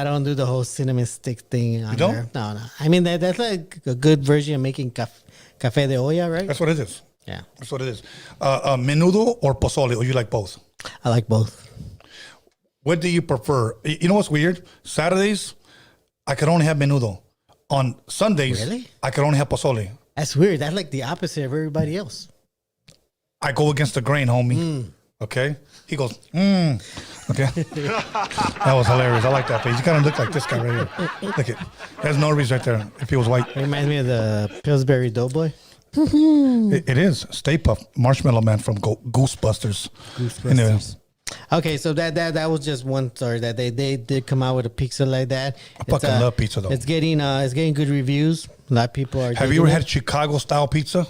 don't do the whole cinnamon stick thing. On You don't? there. No. I mean that's like a good version of making café de olla, right? That's what it is. Yeah, That's what it is. Menudo or pozole, or you like both? I like both. What do you prefer? You know what's weird? Saturdays, I could only have menudo. On Sundays, Really? I could only have pozole. That's weird. That's like the opposite of everybody else. I go against the grain, homie. Okay? He goes, Okay? That was hilarious. I like that face. You kind of look like this guy right here. Look it. That's Norbeez right there, if he was white. It reminds me of the Pillsbury Doughboy. It is. Stay Puft, Marshmallow Man from Goosebusters. Anyway, Okay, so that was just one story that they did come out with a pizza like that. I fucking love pizza though. It's getting good reviews. A lot of people are. Have you ever digging had it. Chicago style pizza?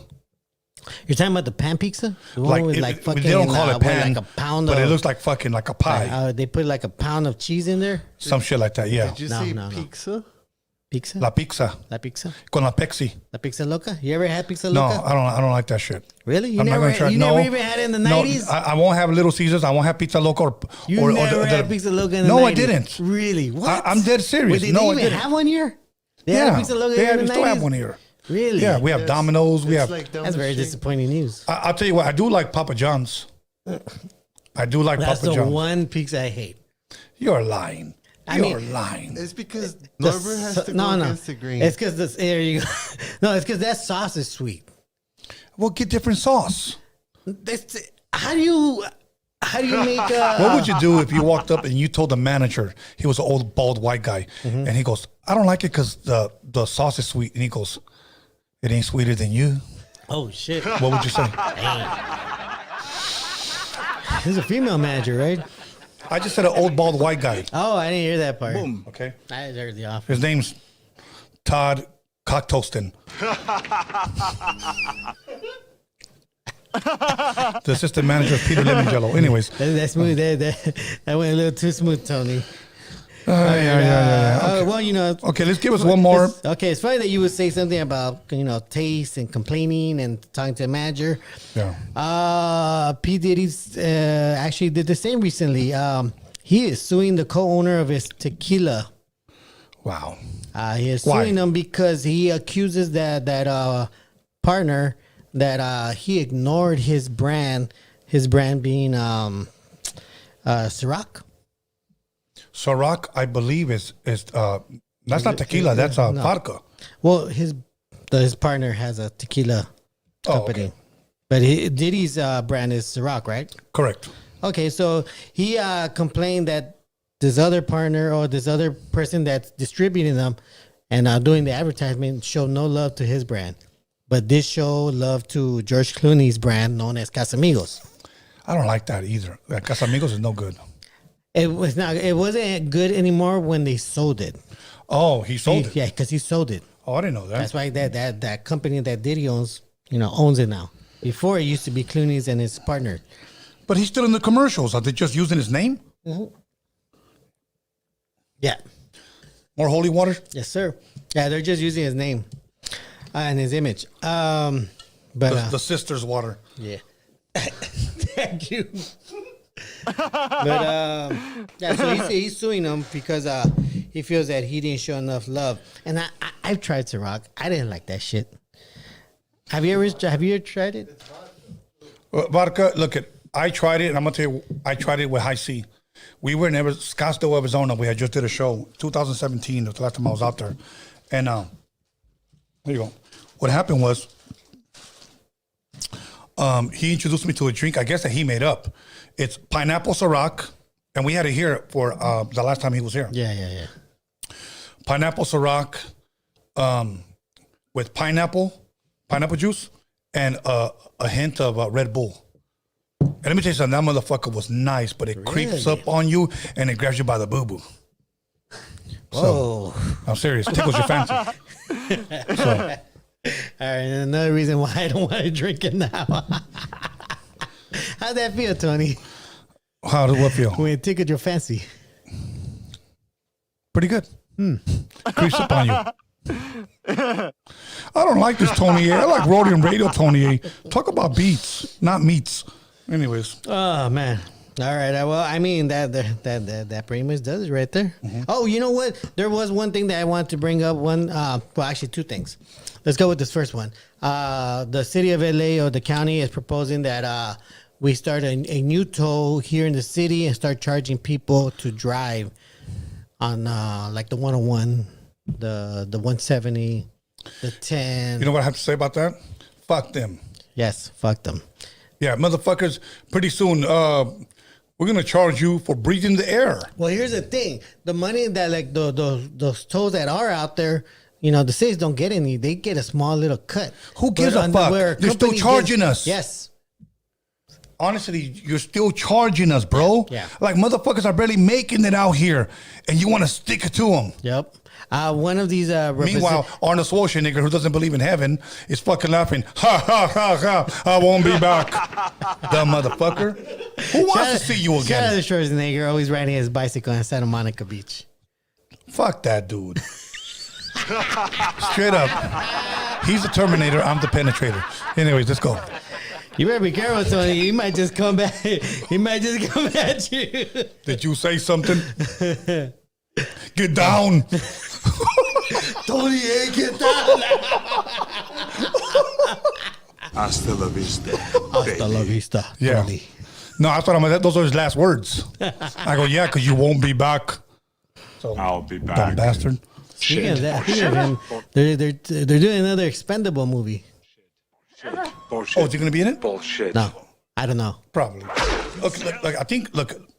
You're talking about the pan pizza? The one with like fucking. they don't call it with pan, like a pound but of. it looks like fucking like a pie, They put like a pound of cheese in there. some shit like that. Yeah, Did you No, say no, no. pizza? Pizza. la pizza La pizza. con la Pepsi. La pizza loca. You ever had pizza No, loca? I don't like that shit. Really? You I'm not never? gonna try. You no, never even had it in the no, 90s? I won't have Little Caesars. I won't have Pizza Loca or You or never had pizza loca in the 90s? No, I didn't. Really? What? I'm dead serious. Wait, did No, they I even didn't. have one here? They had a pizza loca they in the we still 90s? have one here. Really? Yeah, we have Yes. Domino's. We It's have. like down That's the very street. disappointing news. I'll tell you what. I do like Papa John's. I do like That's Papa the John's. one pizza I hate. You're lying. I You're mean- lying. It's because The Norbert has to go against the grain. It's because there you go. No, it's because that sauce is sweet. Well, get different sauce. How do you make What would you do if you walked up and you told the manager, he was an old bald white guy, and he goes, "I don't like it because the sauce is sweet," and he goes, "It ain't sweeter than you." Oh shit! What would you say? He's a female manager, right? I just said an old bald white guy. Oh, I didn't hear that part. Boom. Okay, I just heard the off. his name's Todd Cocktoaston. The assistant manager of Peter Lemongello. Anyways, That's smooth. That went a little too smooth, Tony. yeah. Well, you know. Okay, let's give us one more. It's funny that you would say something about taste and complaining and talking to a manager. Yeah. P Diddy's actually did the same recently. He is suing the co-owner of his tequila. Wow. He is Why? suing them because he accuses that partner that he ignored his brand being Ciroc. Ciroc, I believe, is that's not tequila. That's No. vodka. Well, his partner has a tequila company. okay. But Diddy's brand is Ciroc, right? Correct. Okay, so he complained that this other partner or this other person that's distributing them and doing the advertisement showed no love to his brand. But this show love to George Clooney's brand known as Casamigos. I don't like that either. Casamigos is no good. It was not. It wasn't good anymore when they sold it. Oh, he sold it. Yeah, because he sold it. Oh, I didn't know that. That's why that company that Diddy owns, owns it now. Before it used to be Clooney's and his partner. But he's still in the commercials. Are they just using his name? Yeah. More holy water? Yes, sir. Yeah, they're just using his name and his image. But The sister's water. yeah. Thank you. But yeah, so he's suing them because he feels that he didn't show enough love. And I've tried Ciroc. I didn't like that shit. Have you ever tried it? Vodka, look, I tried it, and I'm going to tell you, I tried it with High C. We were in Scottsdale, Arizona. We had just did a show, 2017, the last time I was out there. And there you go. What happened was he introduced me to a drink, I guess, that he made up. It's pineapple Ciroc, and we had it here for the last time he was here. Yeah. Pineapple Ciroc with pineapple juice, and a hint of Red Bull. And let me tell you something, that motherfucker was nice, but it creeps up on you and it grabs you by the boo-boo. Whoa. So, I'm serious. Tickles your fancy. So, All right, another reason why I don't want to drink it now. How'd that feel, Tony? how does what feel? When it tickled your fancy. Pretty good. Creeps up on you. I don't like this Tony A. I like Roadium Radio Tony A. Talk about beats, not meats. Anyways. Oh man. All right. Well, I mean that pretty much does it right there. Oh, you know what? There was one thing that I wanted to bring up. Well, actually, two things. Let's go with this first one. The city of LA or the county is proposing that we start a new toll here in the city and start charging people to drive on like the 101, the 170, the 10. You know what I have to say about that? Fuck them. Yes, fuck them. Yeah, motherfuckers, pretty soon, we're going to charge you for breathing the air. Well, here's the thing. The money that like those tolls that are out there, the cities don't get any. They get a small little cut. Who gives a fuck? They're still charging us. Yes. Honestly, you're still charging us, bro. Yeah. Like, motherfuckers are barely making it out here, and you want to stick it to them. Yep. One of these. Meanwhile, Arnold Schwarzenegger, who doesn't believe in heaven, is fucking laughing. Ha, ha, ha, ha. I won't be back. Dumb motherfucker. Who wants to see you Shout out again? to Schwarzenegger, always riding his bicycle on Santa Monica Beach. Fuck that dude. Straight up. He's the Terminator. I'm the Penetrator. Anyways, let's go. You better be careful, Tony. He might just come back. He might just come at you. Did you say something? Get down. Tony, get down. Hasta la vista. Hasta la vista, Yeah. Tony. No, I thought those are his last words. I go, yeah, because you won't be back. So, I'll be dumb back. bastard. Speaking of that, they're doing another Expendable movie. Bullshit. Oh, is he going to be in it? Bullshit. No, I don't know. Probably. Look, I think,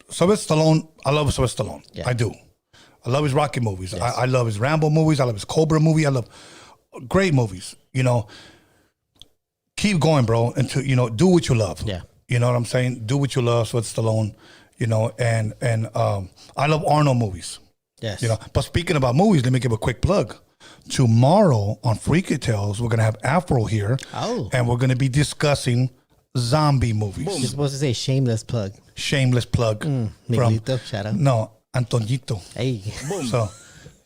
Sylvester Stallone, I love Sylvester Stallone. Yeah. I do. I love his Rocky movies. I love his Rambo movies. I love his Cobra movie. I love great movies. Keep going, bro, until, do what you love. Yeah. You know what I'm saying? Do what you love, Sylvester Stallone, and I love Arnold movies. Yes. But speaking about movies, let me give a quick plug. Tomorrow on Freaky Tales, we're going to have Afro here. Oh. And we're going to be discussing zombie movies. You're supposed to say shameless plug. Shameless plug. Miguelito, shout out. No, Antonito. Hey.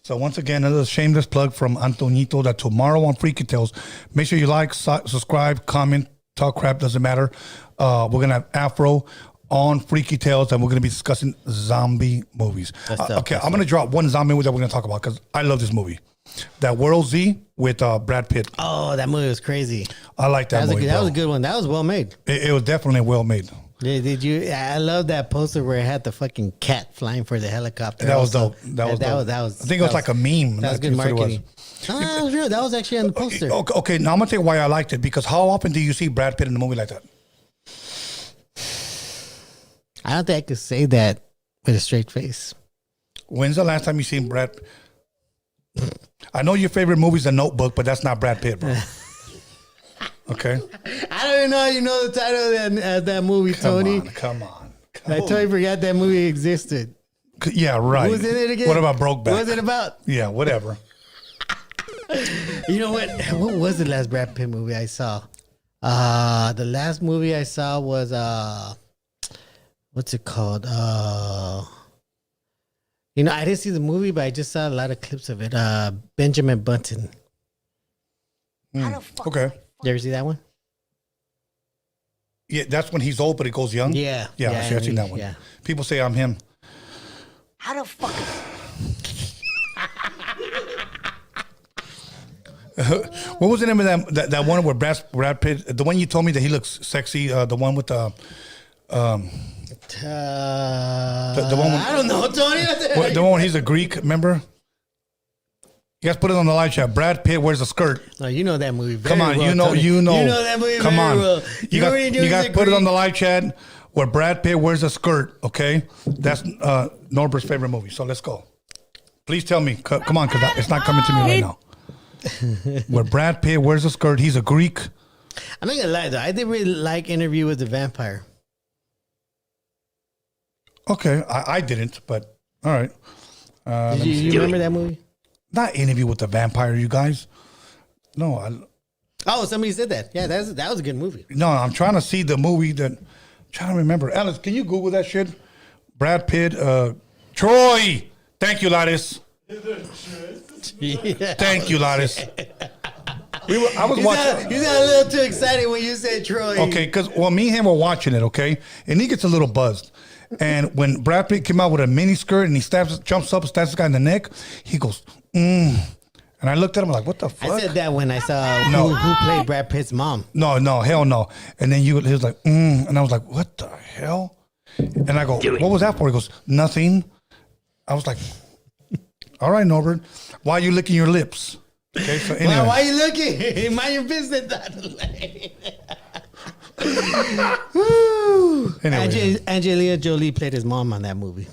So once again, another shameless plug from Antonito that tomorrow on Freaky Tales. Make sure you like, subscribe, comment, talk crap, doesn't matter. We're going to have Afro on Freaky Tales, and we're going to be discussing zombie movies. Okay, I'm going to drop one zombie movie that we're going to talk about because I love this movie. That World Z with Brad Pitt. Oh, that movie was crazy. I like that movie. That was a good one. That was well made. It was definitely well made. Did you? I love that poster where it had the fucking cat flying for the helicopter. That was also. dope. That was dope. That was. I think it was like a meme. That was good That's what it marketing. No, that was real. That was actually on the poster. Okay, now I'm gonna tell you why I liked it, because how often do you see Brad Pitt in a movie like that? I don't think I could say that with a straight face. When's the last time you seen Brad? I know your favorite movie is The Notebook, but that's not Brad Pitt, bro. Okay. I don't even know how you know the title of that movie, Tony. Come on. I totally forgot that movie existed. Yeah, right. Who was in it again? What about Brokeback? What was it about? Yeah, whatever. You know what? What was the last Brad Pitt movie I saw? The last movie I saw was what's it called? You know, I didn't see the movie, but I just saw a lot of clips of it. Benjamin Button. Okay. You ever see that one? Yeah, that's when he's old, but he goes young. Yeah. Yeah, see, I've seen that one. Yeah. People say I'm him. How the fuck? What was the name of that one where Brad Pitt, the one you told me that he looks sexy, the one with the one I don't know, Tony. the one when he's a Greek, remember? You guys put it on the live chat. Brad Pitt wears a skirt. No, you know that movie very Come on, well, you know. Tony. You know that movie Come very on. well. You guys put it on the live chat where Brad Pitt wears a skirt, okay? That's Norbert's favorite movie. So let's go. Please tell me. Come on, because it's not coming to me right now. Where Brad Pitt wears a skirt. He's a Greek. I'm not gonna lie though. I did really like Interview with the Vampire. Okay, I didn't, but all right. Did you remember that movie? Not Interview with the Vampire, you guys. No, Oh, somebody said that. Yeah, that was a good movie. no. I'm trying to see the movie that. I'm trying to remember. Alice, can you Google that shit? Brad Pitt, Troy. Thank you, Lattice. Yeah. Thank you, Lattice. I was You watching. got a little too excited when you said Troy. Okay, because me and him were watching it, okay? And he gets a little buzzed. And when Brad Pitt came out with a mini skirt and he jumps up, stabs this guy in the neck, he goes, And I looked at him like, what the fuck? I said that when I saw No. who played Brad Pitt's mom. No, hell no. And then he was like, And I was like, what the hell? And I go, what was that for? He goes, nothing. I was like, all right, Norbert, why are you licking your lips? Okay, so anyway. Why are you looking? Mind your business, Dr. Anyway. Angelina Jolie played his mom on that movie.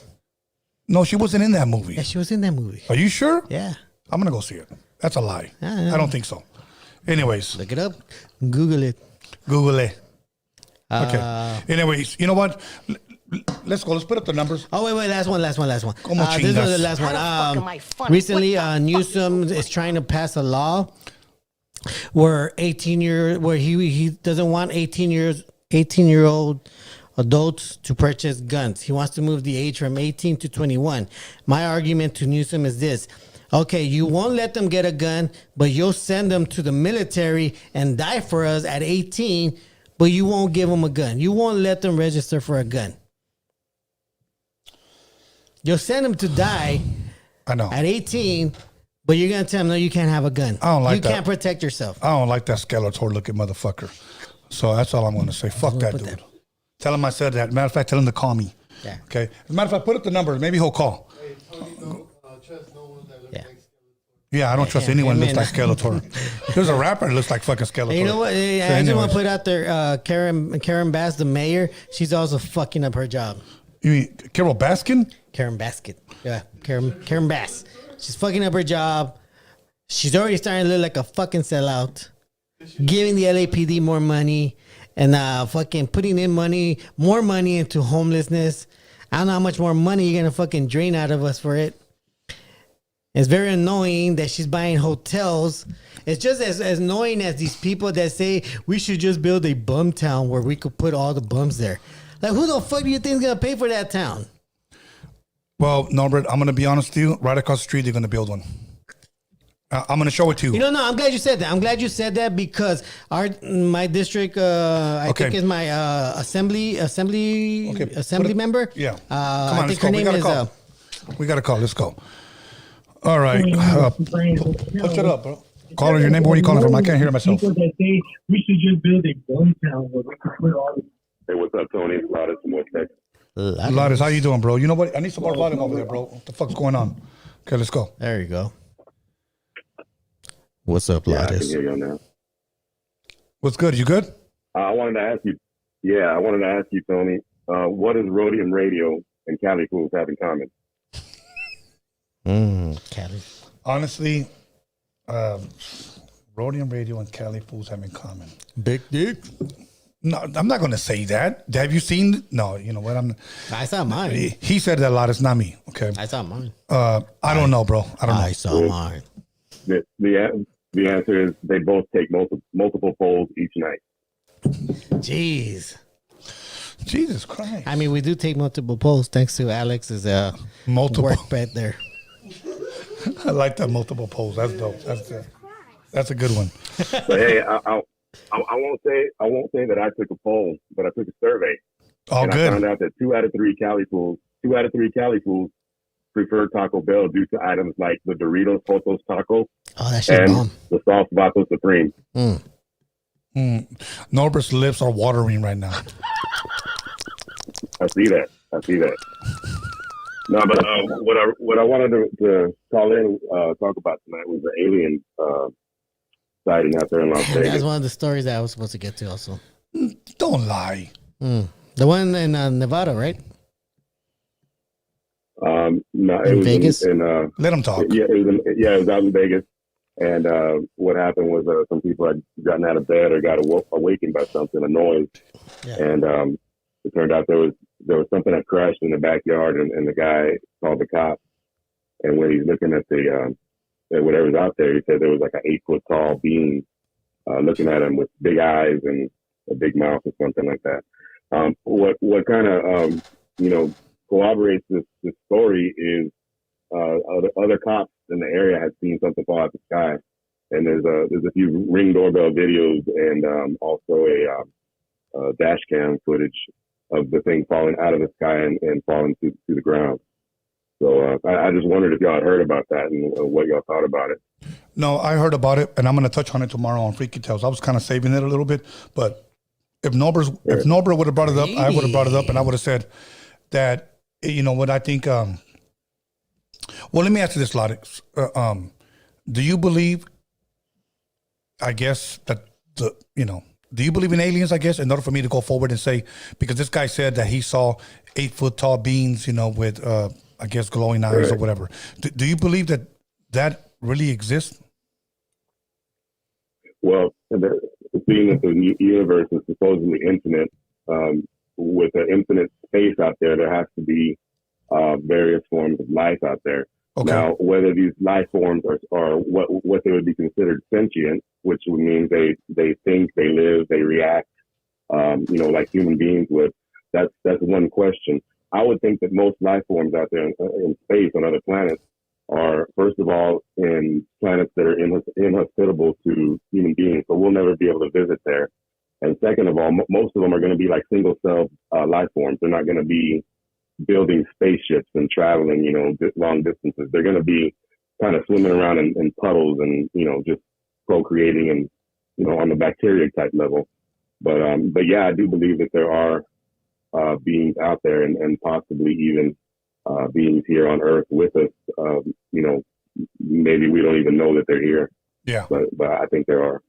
No, she wasn't in that movie. Yeah, she was in that movie. Are you sure? Yeah. I'm going to go see it. That's a lie. Yeah. I don't think so. Anyways, Look it up. Google it. Google it. Okay. Anyways, you know what? Let's go. Let's put up the numbers. Oh, wait. Last one. Como This was chingas. the last one. How the fuck am I funny? Recently, Newsom is trying to pass a law where he doesn't want 18-year-old adults to purchase guns. He wants to move the age from 18 to 21. My argument to Newsom is this. Okay, you won't let them get a gun, but you'll send them to the military and die for us at 18, but you won't give them a gun. You won't let them register for a gun. You'll send them to die I know. at 18, but you're going to tell them, no, you can't have a gun. I don't like that. You can't protect yourself. I don't like that Skeletor looking motherfucker. So that's all I'm going to say. Fuck that put dude. that. Tell him I said that. Matter of fact, tell him to call me. Yeah. Okay. As a matter of fact, put up the numbers. Maybe he'll call. Yeah. Yeah, I don't trust anyone that looks like Skeletor. There's a rapper that looks like fucking Skeletor. And you know what? So I just want anyways. to put out there, Karen Bass, the mayor, she's also fucking up her job. You mean Carol Baskin? Karen Basket. Yeah, Karen Bass. She's fucking up her job. She's already starting to look like a fucking sellout. Giving the LAPD more money and fucking putting in more money into homelessness. I don't know how much more money you're going to fucking drain out of us for it. It's very annoying that she's buying hotels. It's just as annoying as these people that say we should just build a bum town where we could put all the bums there. Like, who the fuck do you think is going to pay for that town? Well, Norbert, I'm going to be honest with you. Right across the street, they're going to build one. I'm going to show it to you. You know, no, I'm glad you said that. I'm glad you said that because my district, I think is my assembly member. Yeah. Come on, I let's think go. her We name got a is. call. We got a call. Let's go. All right. Push it up, bro. Caller, your name. Where are you calling from? I can't hear myself. People that say we should just build a bum town where we can put all the Hey, what's up, Tony? It's Lotus from West Texas. Lotus, how you doing, bro? You know what? I need some more volume over there, bro. What the fuck's going on? Okay, let's go. There you go. What's up, Yeah, I can Lotus? hear you on now. What's good? You good? I wanted to ask you. Yeah, I wanted to ask you, Tony. What does Roadium Radio and Cali Fools have in common? Cali. Honestly, Roadium Radio and Cali Fools have in common. Big dick. No, I'm not going to say that. Have you seen? No, you know what? I saw mine. He said that a lot. It's not me. Okay. I saw mine. I don't know, bro. I don't know. I saw mine. The answer is they both take multiple polls each night. Jeez. Jesus Christ. I mean, we do take multiple polls thanks to Alex's Multiple. work bet there. I like that multiple polls. That's dope. That's a good one. But hey, I won't say that I took a poll, but I took a survey. All and good. I found out that 2 out of 3 Cali Fools prefer Taco Bell due to items like the Doritos Potos Taco Oh, that shit's and bomb. the Sauce Vato Supreme. Norbert's lips are watering right now. I see that. No, but what I wanted to call in talk about tonight was the alien sighting out there in Las That's Vegas. one of the stories that I was supposed to get to also. Don't lie. The one in Nevada, right? No, it In was Vegas? in Let him talk. it was out in Vegas. And what happened was some people had gotten out of bed or got awakened by something, a noise, Yeah. and it turned out there was something that crashed in the backyard, and the guy called the cops. And when he's looking at the whatever's out there, he said there was like an 8-foot tall being looking at him with big eyes and a big mouth or something like that. What kind of corroborates this story is other cops in the area had seen something fall out the sky, and there's a few Ring doorbell videos and also a dash cam footage of the thing falling out of the sky and falling to the ground. So I just wondered if y'all had heard about that and what y'all thought about it. No, I heard about it, and I'm going to touch on it tomorrow on Freaky Tales. I was kind of saving it a little bit, but if Norbert would have brought it up, I would have brought it up, and I would have said that, you know what, I think, well, let me ask you this, Lottie. Do you believe, I guess, that do you believe in aliens, I guess, in order for me to go forward and say, because this guy said that he saw 8-foot tall beings, with, I guess, glowing eyes or whatever. Do you believe that really exists? Well, being that the universe is supposedly infinite, with an infinite space out there has to be various forms of life out there. Okay. Now, whether these life forms are what they would be considered sentient, which would mean they think, they live, they react, like human beings would, that's one question. I would think that most life forms out there in space on other planets are, first of all, in planets that are inhospitable to human beings, so we'll never be able to visit there. And second of all, most of them are going to be like single-cell life forms. They're not going to be building spaceships and traveling, long distances. They're going to be kind of swimming around in puddles and, just procreating and, on the bacteria type level. But yeah, I do believe that there are beings out there and possibly even beings here on Earth with us. Maybe we don't even know that they're here. Yeah. But I think there are.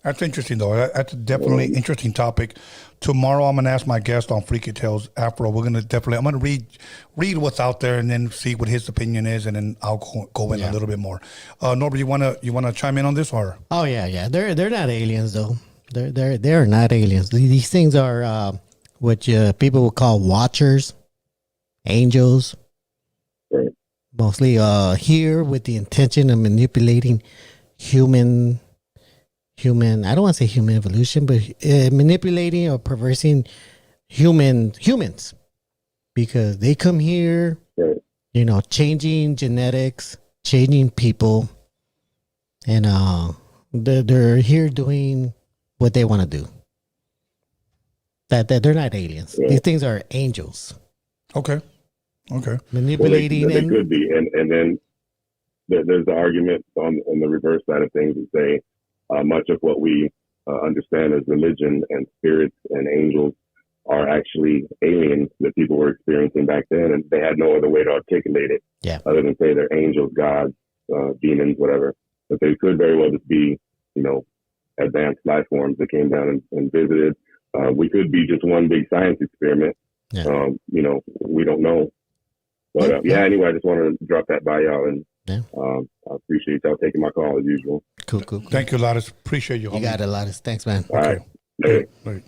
That's interesting, though. That's definitely an interesting topic. Tomorrow, I'm going to ask my guest on Freaky Tales, Afro. I'm going to read what's out there and then see what his opinion is, and then I'll go in a little bit more. Norbert, you want to chime in on this, or? Oh yeah. They're not aliens though. They're not aliens. These things are what people would call watchers, angels. Right. Mostly here with the intention of manipulating human. I don't want to say human evolution, but manipulating or perversing humans, because they come here, changing genetics, changing people, and they're here doing what they want to do. That they're not aliens. Yeah. These things are angels. Okay. Manipulating. Well, they could be, and then there's the argument on the reverse side of things to say. Much of what we understand as religion and spirits and angels are actually aliens that people were experiencing back then, and they had no other way to articulate it other than say they're angels, gods, demons, whatever. but they could very well just be, advanced life forms that came down and visited. We could be just one big science experiment. Yeah. We don't know. But anyway, I just wanted to drop that by y'all, and I appreciate y'all taking my call as usual. Cool. Thank you, Lattice. Appreciate you. You got it, Lattice. Thanks, man. All right. Right.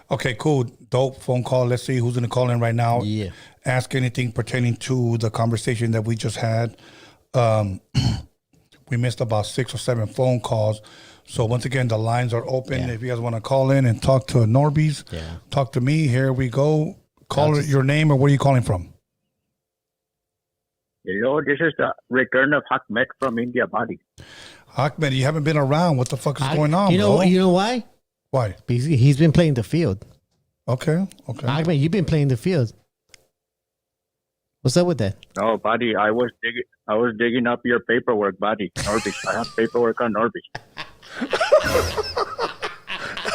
Okay, cool. Dope phone call. Let's see who's going to call in right now. Yeah. Ask anything pertaining to the conversation that we just had. We missed about 6 or 7 phone calls. So once again, the lines are open. Yeah. If you guys want to call in and talk to Norbeez, talk to me. Here we go. Call your name or where are you calling from? Hello, this is the return of Ahmed from India, buddy. Ahmed, you haven't been around. What the fuck is going on, You know bro? why? Why? Because he's been playing the field. Okay. Ahmed, you've been playing the field. What's up with that? No, buddy, I was digging up your paperwork, buddy. Norbeez, I have paperwork on Norbeez.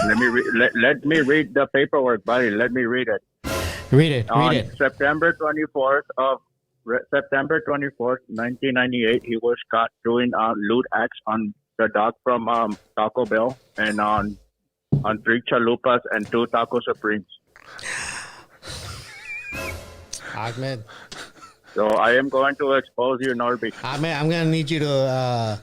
Let me read the paperwork, buddy. Let me read it. Read it. On September 24th, 1998, he was caught doing lewd acts on the dock from Taco Bell and on 3 chalupas and 2 taco supremes. Ahmed. So I am going to expose you, Norbeez. Ahmed, I'm gonna need you to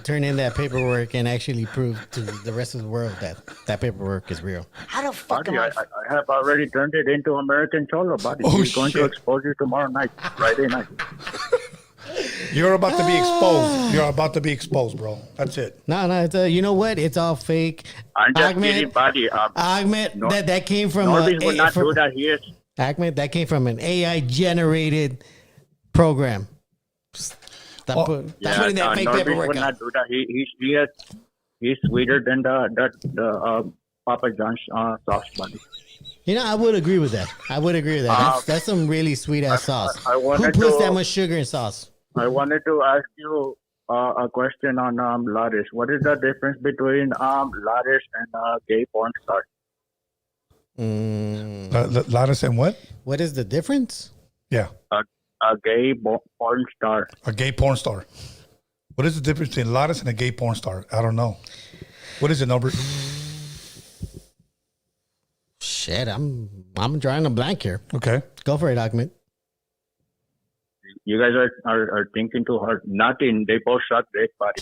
turn in that paperwork and actually prove to the rest of the world that paperwork is real. How the fuck Buddy, am I have already turned it into American Cholo, buddy. Oh, He's going shit. to expose you tomorrow night, Friday night. You're about to be exposed. You're about to be exposed, bro. That's it. No, it's, you know what? It's all fake. I'm just Ahmed, kidding, buddy. Ahmed, that came from Norbeez will not do that. He is. Ahmed, that came from an AI generated program. Stop putting that fake Norbeez paperwork will out. not do that. He's sweeter than the Papa John's sauce, buddy. You know, I would agree with that. That's some really sweet ass sauce. I Who wanted puts to- that much sugar in sauce? I wanted to ask you a question on Lattice. What is the difference between Lattice and gay porn star? Lattice and what? What is the difference? Yeah. A gay porn star. A gay porn star. What is the difference between Lattice and a gay porn star? I don't know. What is it, Norbert? Shit, I'm drawing a blank here. Okay. Go for it, Ahmed. You guys are thinking too hard. Nothing. They both suck dick, buddy.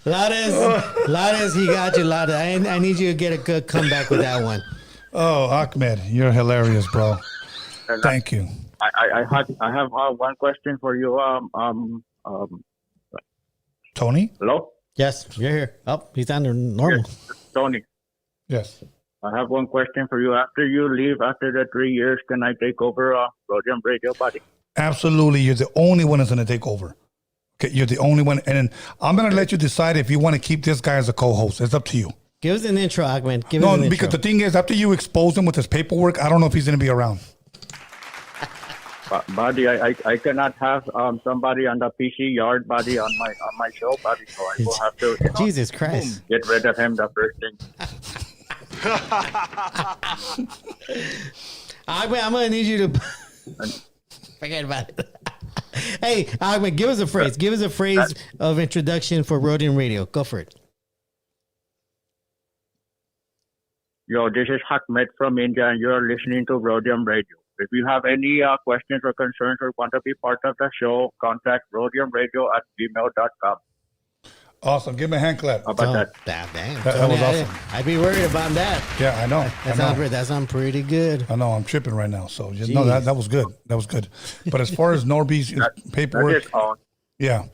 Lattice, he got you, Lattice. I need you to get a good comeback with that one. Oh, Ahmed, you're hilarious, bro. Thank you. I have one question for you. Tony? Hello? Yes, you're here. Oh, he's under normal. Yes, Tony. Yes. I have one question for you. After you leave, after the 3 years, can I take over Roadium Radio, buddy? Absolutely. You're the only one that's going to take over. Okay, you're the only one. And I'm going to let you decide if you want to keep this guy as a co-host. It's up to you. Give us an intro, Ahmed. Give us an No, intro. because the thing is, after you expose him with his paperwork, I don't know if he's going to be around. Buddy, I cannot have somebody on the PC yard, buddy, on my show, buddy. So I will have to Jesus Christ. get rid of him the first thing. Ahmed, I'm going to need you to... Forget about it. Hey, Ahmed, give us a phrase. Give us a phrase of introduction for Roadium Radio. Go for it. Yo, this is Ahmed from India, and you're listening to Roadium Radio. If you have any questions or concerns or want to be part of the show, contact rodiumradio@gmail.com. Awesome. Give him a hand clap. How about that? Damn. That was awesome. I'd be worried about that. Yeah, I know. That sounds pretty good. I know. I'm tripping right now. So, no, that was good. That was good. But as far as Norbeez paperwork, That is all. yeah.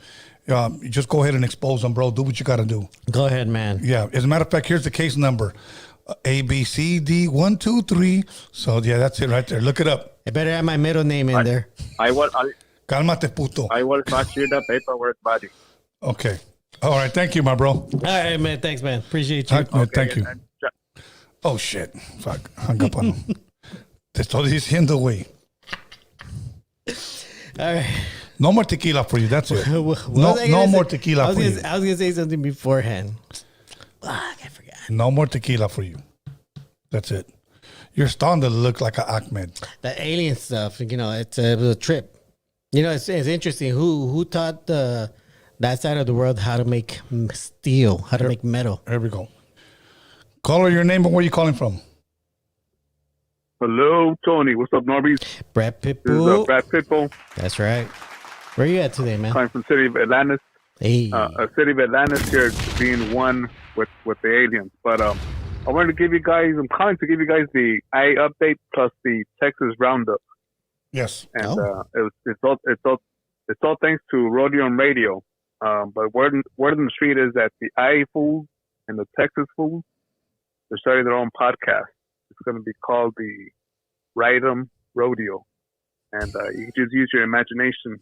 You just go ahead and expose them, bro. Do what you got to do. Go ahead, man. Yeah. As a matter of fact, here's the case number. ABCD123. So yeah, that's it right there. Look it up. I better have my middle name in there. Cálmate, puto. I will fax you the paperwork, buddy. Okay. All right. Thank you, my bro. All right, man. Thanks, man. Appreciate you. Thank you. Oh shit! Fuck. Hung up on him. Te estoy diciendo, güey. All right. No more tequila for you. That's it. What was I No gonna more say? tequila for you. I was gonna say something beforehand. Fuck, I forgot. No more tequila for you. That's it. You're starting to look like an Ahmed. The alien stuff, you know, it was a trip. You know, it's interesting. Who taught that side of the world how to make steel, how to make metal? Here we go. Caller, your name and where you calling from? Hello, Tony. What's up, Norbeez? Brad This is Pitbull. Brad Pitbull. That's right. Where you at today, man? I'm from city of Atlantis. Hey. A city of Atlantis here being one with the aliens. But I wanted to give you guys, I'm calling to give you guys the IA update plus the Texas roundup. Yes. And it's all thanks to Roadium Radio. But word in the street is that the IA fools and the Texas fools, they're starting their own podcast. It's going to be called the Roadium Rodeo. And you can just use your imagination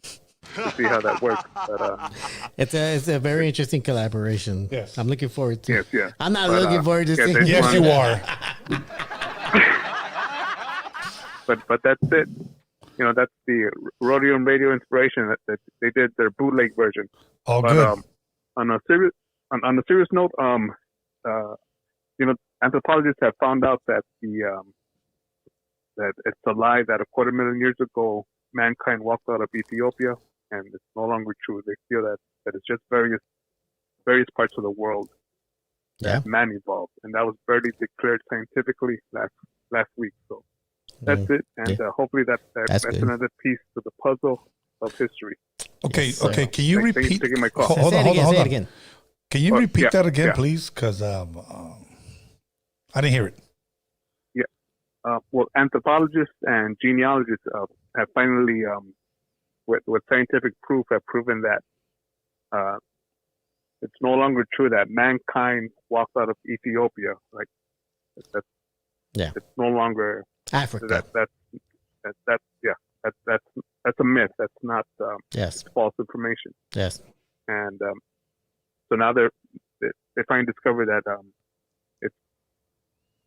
to see how that works. But, It's a very interesting collaboration. Yes. I'm looking forward to. Yes. I'm not looking forward to seeing. they- Yes, you are. But that's it. You know, that's the Roadium Radio inspiration that they did their bootleg version. All But good. on a serious note, you know, anthropologists have found out that that it's a lie that 250,000 years ago mankind walked out of Ethiopia, and it's no longer true. They feel that it's just various parts of the world that man evolved, and that was barely declared scientifically last week. So that's it, and hopefully that's another piece to the puzzle of history. Okay, Yes, sir. okay. Can you Thanks for repeat? taking my call. Hold Say on, it again. hold Say on. it again. Can you Oh, repeat yeah, that again, yeah. please? Because I didn't hear it. Well, anthropologists and genealogists have finally, with scientific proof, have proven that it's no longer true that mankind walked out of Ethiopia. Like it's no longer Africa. that's a myth. That's not Yes. false information. Yes. And so now they finally discovered that it's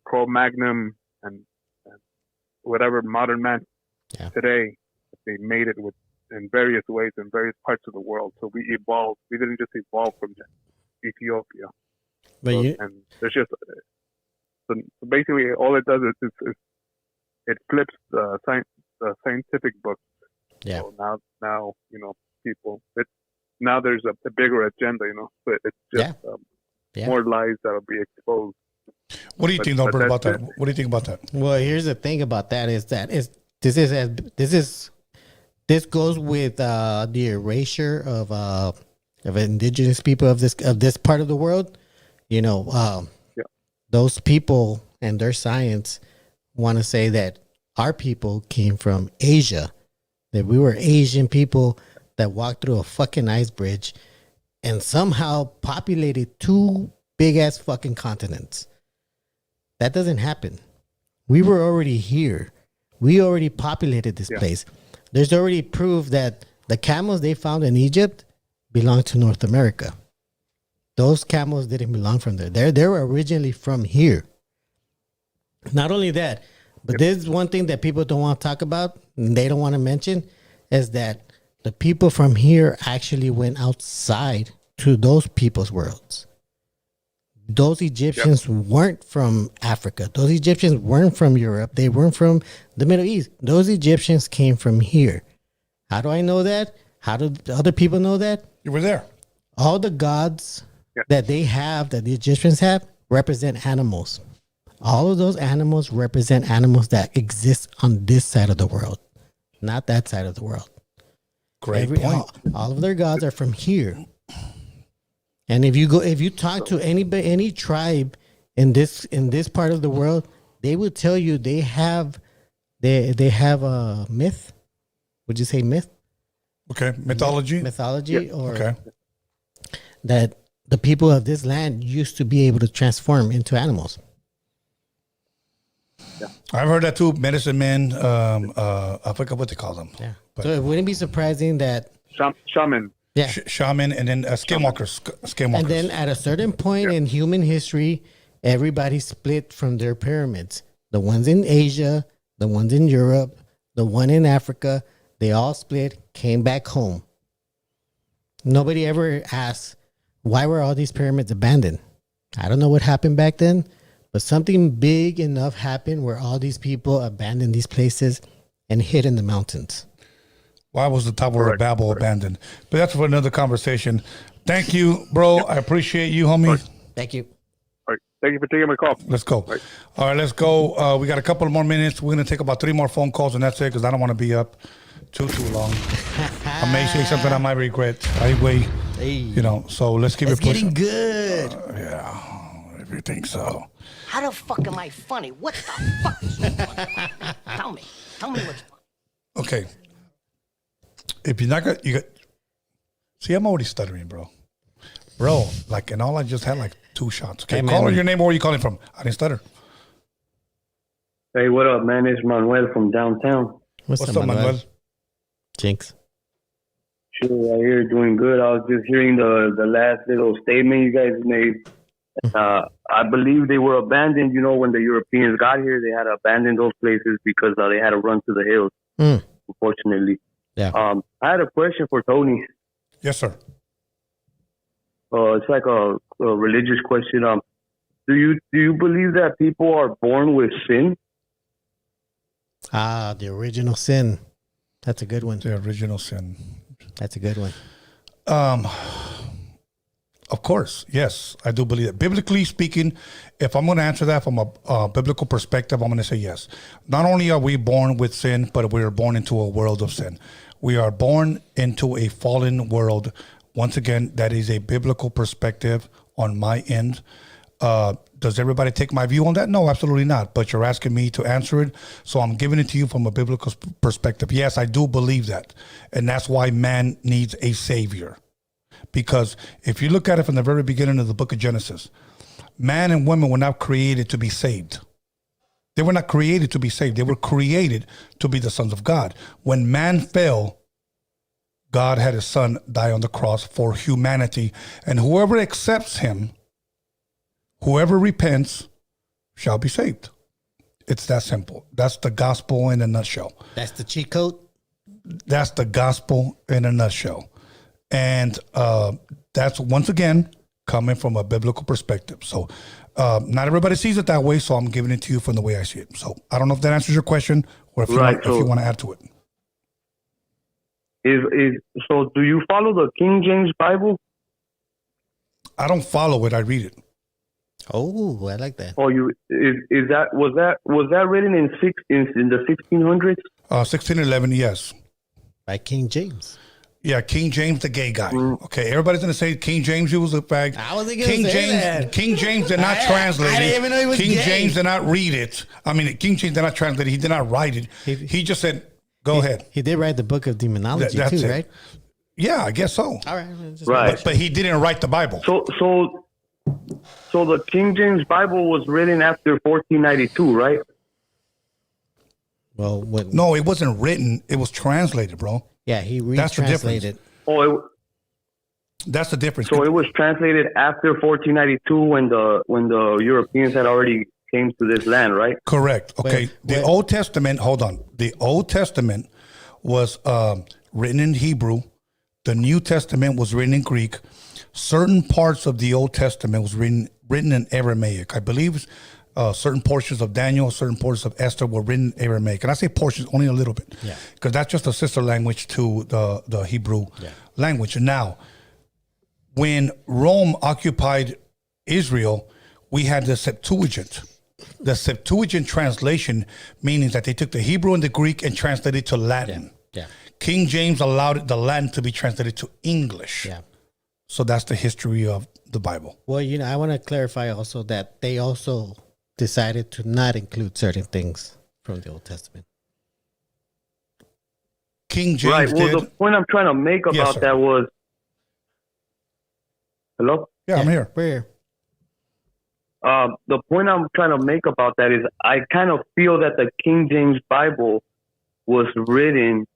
Cro-Magnon and whatever modern man today, they made it in various ways in various parts of the world. So we evolved. We didn't just evolve from Ethiopia. But And there's just so basically all it does is it flips the scientific book. Yeah. So now you know people. Now there's a bigger agenda. You know, but it's just more lies that'll be exposed. What do you think, Norbert, about that's that? What do you think about that? Well, here's the thing about that is that this goes with the erasure of indigenous people of this part of the world. You know, those people and their science want to say that our people came from Asia, that we were Asian people that walked through a fucking ice bridge and somehow populated 2 big ass fucking continents. That doesn't happen. We were already here. We already populated this place. There's already proof that the camels they found in Egypt belong to North America. Those camels didn't belong from there. They were originally from here. Not only that, but there's one thing that people don't want to talk about, and they don't want to mention, is that the people from here actually went outside to those people's worlds. Those Egyptians weren't from Africa. Those Egyptians weren't from Europe. They weren't from the Middle East. Those Egyptians came from here. How do I know that? How do other people know that? You were there. All the gods that they have, that the Egyptians have, represent animals. All of those animals represent animals that exist on this side of the world, not that side of the world. Great point. All of their gods are from here. And if you talk to any tribe in this part of the world, they will tell you they have a myth. Would you say myth? Okay, mythology. Mythology, or Okay. that the people of this land used to be able to transform into animals. I've heard that too. Medicine men. I forgot what they call them. Yeah. But- So it wouldn't be surprising that Shaman. yeah. Shaman and then skinwalkers. Skinwalkers. And then at a certain point in human history, everybody split from their pyramids. The ones in Asia, the ones in Europe, the one in Africa, they all split, came back home. Nobody ever asked, why were all these pyramids abandoned? I don't know what happened back then, but something big enough happened where all these people abandoned these places and hid in the mountains. Why was the Tower of Babel abandoned? But that's for another conversation. Thank you, bro. I appreciate you, homie. Thank you. All right. Thank you for taking my call. Let's go. All right, let's go. We got a couple more minutes. We're going to take about 3 more phone calls, and that's it, because I don't want to be up too long. I may say something I might regret. Anyway, so let's keep it pushing. Getting good. Yeah, if you think so. How the fuck am I funny? What the fuck is so funny? Tell me what's funny. Okay. If you're not going to, see, I'm already stuttering, bro. Bro, and all I just had 2 shots. Okay, call her your name or where are you calling from? I didn't stutter. Hey, what up, man? It's Manuel from downtown. What's up, Manuel? Jinx. Sure, I hear doing good. I was just hearing the last little statement you guys made. I believe they were abandoned. When the Europeans got here, they had to abandon those places because they had to run to the hills, unfortunately. Yeah. I had a question for Tony. Yes, sir. It's like a religious question. Do you believe that people are born with sin? The original sin. That's a good one. The original sin. That's a good one. Of course, yes, I do believe it. Biblically speaking, if I'm going to answer that from a biblical perspective, I'm going to say yes. Not only are we born with sin, but we are born into a world of sin. We are born into a fallen world. Once again, that is a biblical perspective on my end. Does everybody take my view on that? No, absolutely not. But you're asking me to answer it, so I'm giving it to you from a biblical perspective. Yes, I do believe that. And that's why man needs a savior. Because if you look at it from the very beginning of the book of Genesis, man and woman were not created to be saved. They were not created to be saved. They were created to be the sons of God. When man fell, God had his son die on the cross for humanity. And whoever accepts him, whoever repents, shall be saved. It's that simple. That's the gospel in a nutshell. That's the cheat code? That's the gospel in a nutshell. And that's, once again, coming from a biblical perspective. So not everybody sees it that way, so I'm giving it to you from the way I see it. So I don't know if that answers your question or if you want to add to it. So do you follow the King James Bible? I don't follow it. I read it. Oh, I like that. Oh, was that written in the 1600s? 1611, yes. By King James. Yeah, King James, the gay guy. Okay, everybody's gonna say King James. He was a fag. I wasn't gonna say that. King James did not translate it. I didn't even know he was King gay. James did not read it. I mean, King James did not translate it. He did not write it. He just said, "Go ahead." He did write the book of demonology That's too, it. right? Yeah, I guess so. All right. Right. But he didn't write the Bible. So the King James Bible was written after 1492, right? Well, No, it wasn't written. It was translated, bro. Yeah, he That's the difference. retranslated. That's the difference. So it was translated after 1492 when the Europeans had already came to this land, right? Correct. Okay. The Old Testament, hold on. The Old Testament was written in Hebrew. The New Testament was written in Greek. Certain parts of the Old Testament was written in Aramaic. I believe certain portions of Daniel, certain portions of Esther were written in Aramaic. And I say portions only a little bit. Yeah. Because that's just a sister language to the Hebrew language. And now, when Rome occupied Israel, we had the Septuagint. The Septuagint translation, meaning that they took the Hebrew and the Greek and translated it to Latin. Yeah. King James allowed the Latin to be translated to English. Yeah. So that's the history of the Bible. Well, I want to clarify also that they also decided to not include certain things from the Old Testament. King James Right. Well, did. the point I'm trying to make about that was. Hello? Yeah, I'm here. We're here. The point I'm trying to make about that is I kind of feel that the King James Bible was written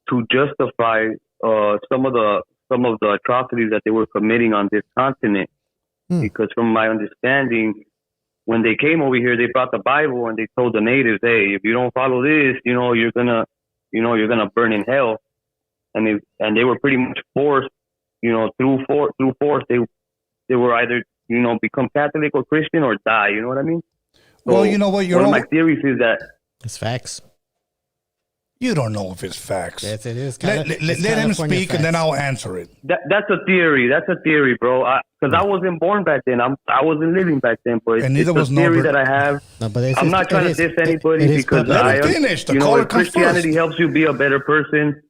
to justify some of the atrocities that they were committing on this continent. Because from my understanding, when they came over here, they brought the Bible and they told the natives, "Hey, if you don't follow this, you're gonna burn in hell." And they were pretty much forced, through force. They were either become Catholic or Christian or die. You know what I mean? So well, you know what? One of my theories is that It's facts. You don't know if it's facts. Yes, it is. Let him speak, and then I'll answer it. That's a theory. That's a theory, bro. Because I wasn't born back then. I wasn't living back then. But And neither it's was a theory Norbert. that I have. No, but I'm not trying to diss anybody because Let him finish. The caller if comes Christianity first. helps you be a better person,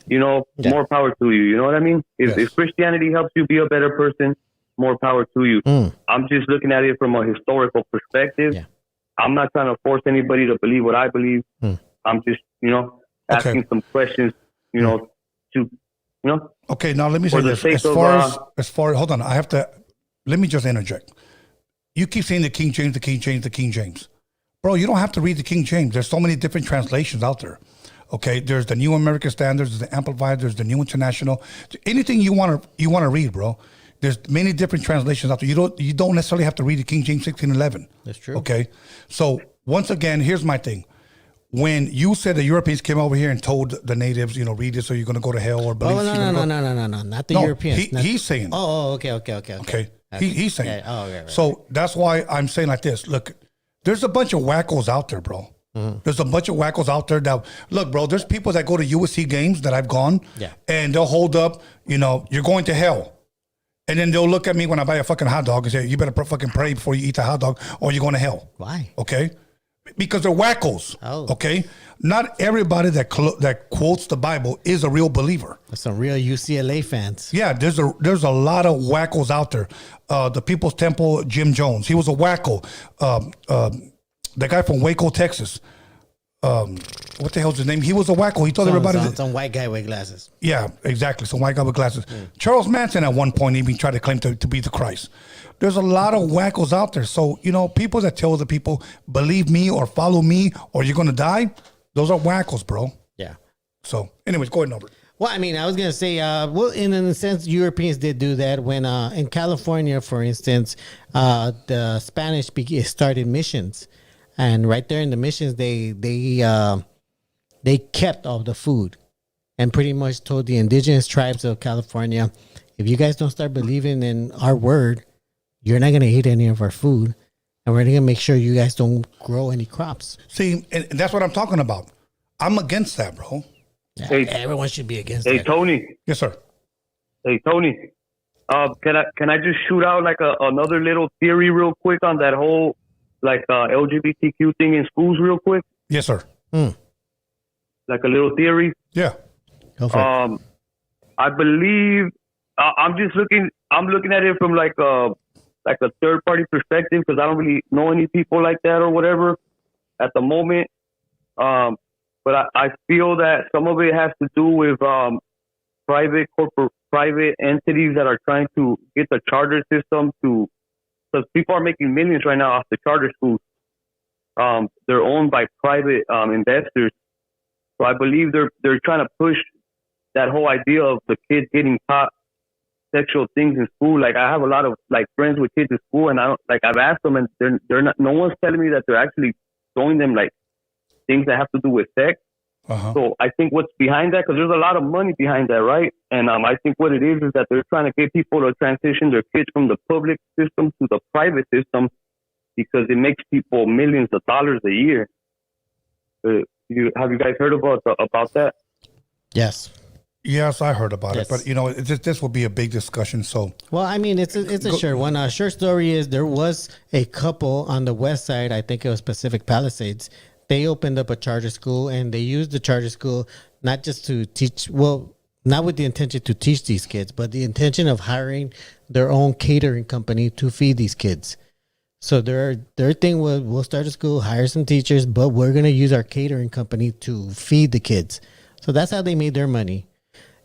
more power to you. You know what I mean? If Christianity helps you be a better person, more power to you. I'm just looking at it from a historical perspective. Yeah. I'm not trying to force anybody to believe what I believe. I'm just, asking some questions, Okay, now let me say this. As far hold on, let me just interject. You keep saying the King James. Bro, you don't have to read the King James. There's so many different translations out there. Okay, there's the New American Standards, there's the Amplified, there's the New International. Anything you want to read, bro. There's many different translations out there. You don't necessarily have to read the King James 1611. That's true. Okay, so once again, here's my thing. When you said the Europeans came over here and told the natives, read this or you're going to go to hell or believe. No, not the Europeans. He's saying. Okay. Okay. He's saying. Yeah, right. So that's why I'm saying like this. Look, there's a bunch of wackos out there, bro. There's a bunch of wackos out there that, look, bro, there's people that go to USC games that I've gone, and they'll hold up, you're going to hell. And then they'll look at me when I buy a fucking hot dog and say, you better fucking pray before you eat the hot dog or you're going to hell. Why? Okay? Because they're wackos. Oh. Okay? Not everybody that quotes the Bible is a real believer. That's some real UCLA fans. Yeah, there's a lot of wackos out there. The People's Temple, Jim Jones, he was a wacko. The guy from Waco, Texas. What the hell's his name? He was a wacko. He told everybody. Some white guy with glasses. Yeah, exactly. Some white guy with glasses. Charles Manson at one point even tried to claim to be the Christ. There's a lot of wackos out there. So, people that tell the people, believe me or follow me or you're going to die, those are wackos, bro. Yeah. So, anyways, go ahead, Norbert. Well, I mean, I was going to say, in a sense, Europeans did do that when in California, for instance, the Spanish started missions. And right there in the missions, they kept all the food and pretty much told the indigenous tribes of California, if you guys don't start believing in our word, you're not going to eat any of our food. And we're going to make sure you guys don't grow any crops. See, and that's what I'm talking about. I'm against that, bro. Yeah, Hey, everyone should be against Hey, that. Tony. Yes, sir. Hey, Tony. Can I just shoot out like another little theory real quick on that whole LGBTQ thing in schools real quick? Yes, sir. Like a little theory. Yeah. Go for it. I believe I'm looking at it from like a third party perspective because I don't really know any people like that or whatever at the moment. But I feel that some of it has to do with private entities that are trying to get the charter system to, because people are making millions right now off the charter schools. They're owned by private investors. So I believe they're trying to push that whole idea of the kids getting taught sexual things in school. Like I have a lot of friends with kids in school, and I've asked them, and they're not. No one's telling me that they're actually showing them things that have to do with sex. So I think what's behind that, because there's a lot of money behind that, right? And I think what it is that they're trying to get people to transition their kids from the public system to the private system because it makes people millions of dollars a year. Have you guys heard about that? Yes. Yes, I heard about Yes. it, but this will be a big discussion. So, Well, I mean, it's a short one. A short story is there was a couple on the west side. I think it was Pacific Palisades. They opened up a charter school, and they used the charter school not just to teach. Well, not with the intention to teach these kids, but the intention of hiring their own catering company to feed these kids. So their thing was, we'll start a school, hire some teachers, but we're gonna use our catering company to feed the kids. So that's how they made their money.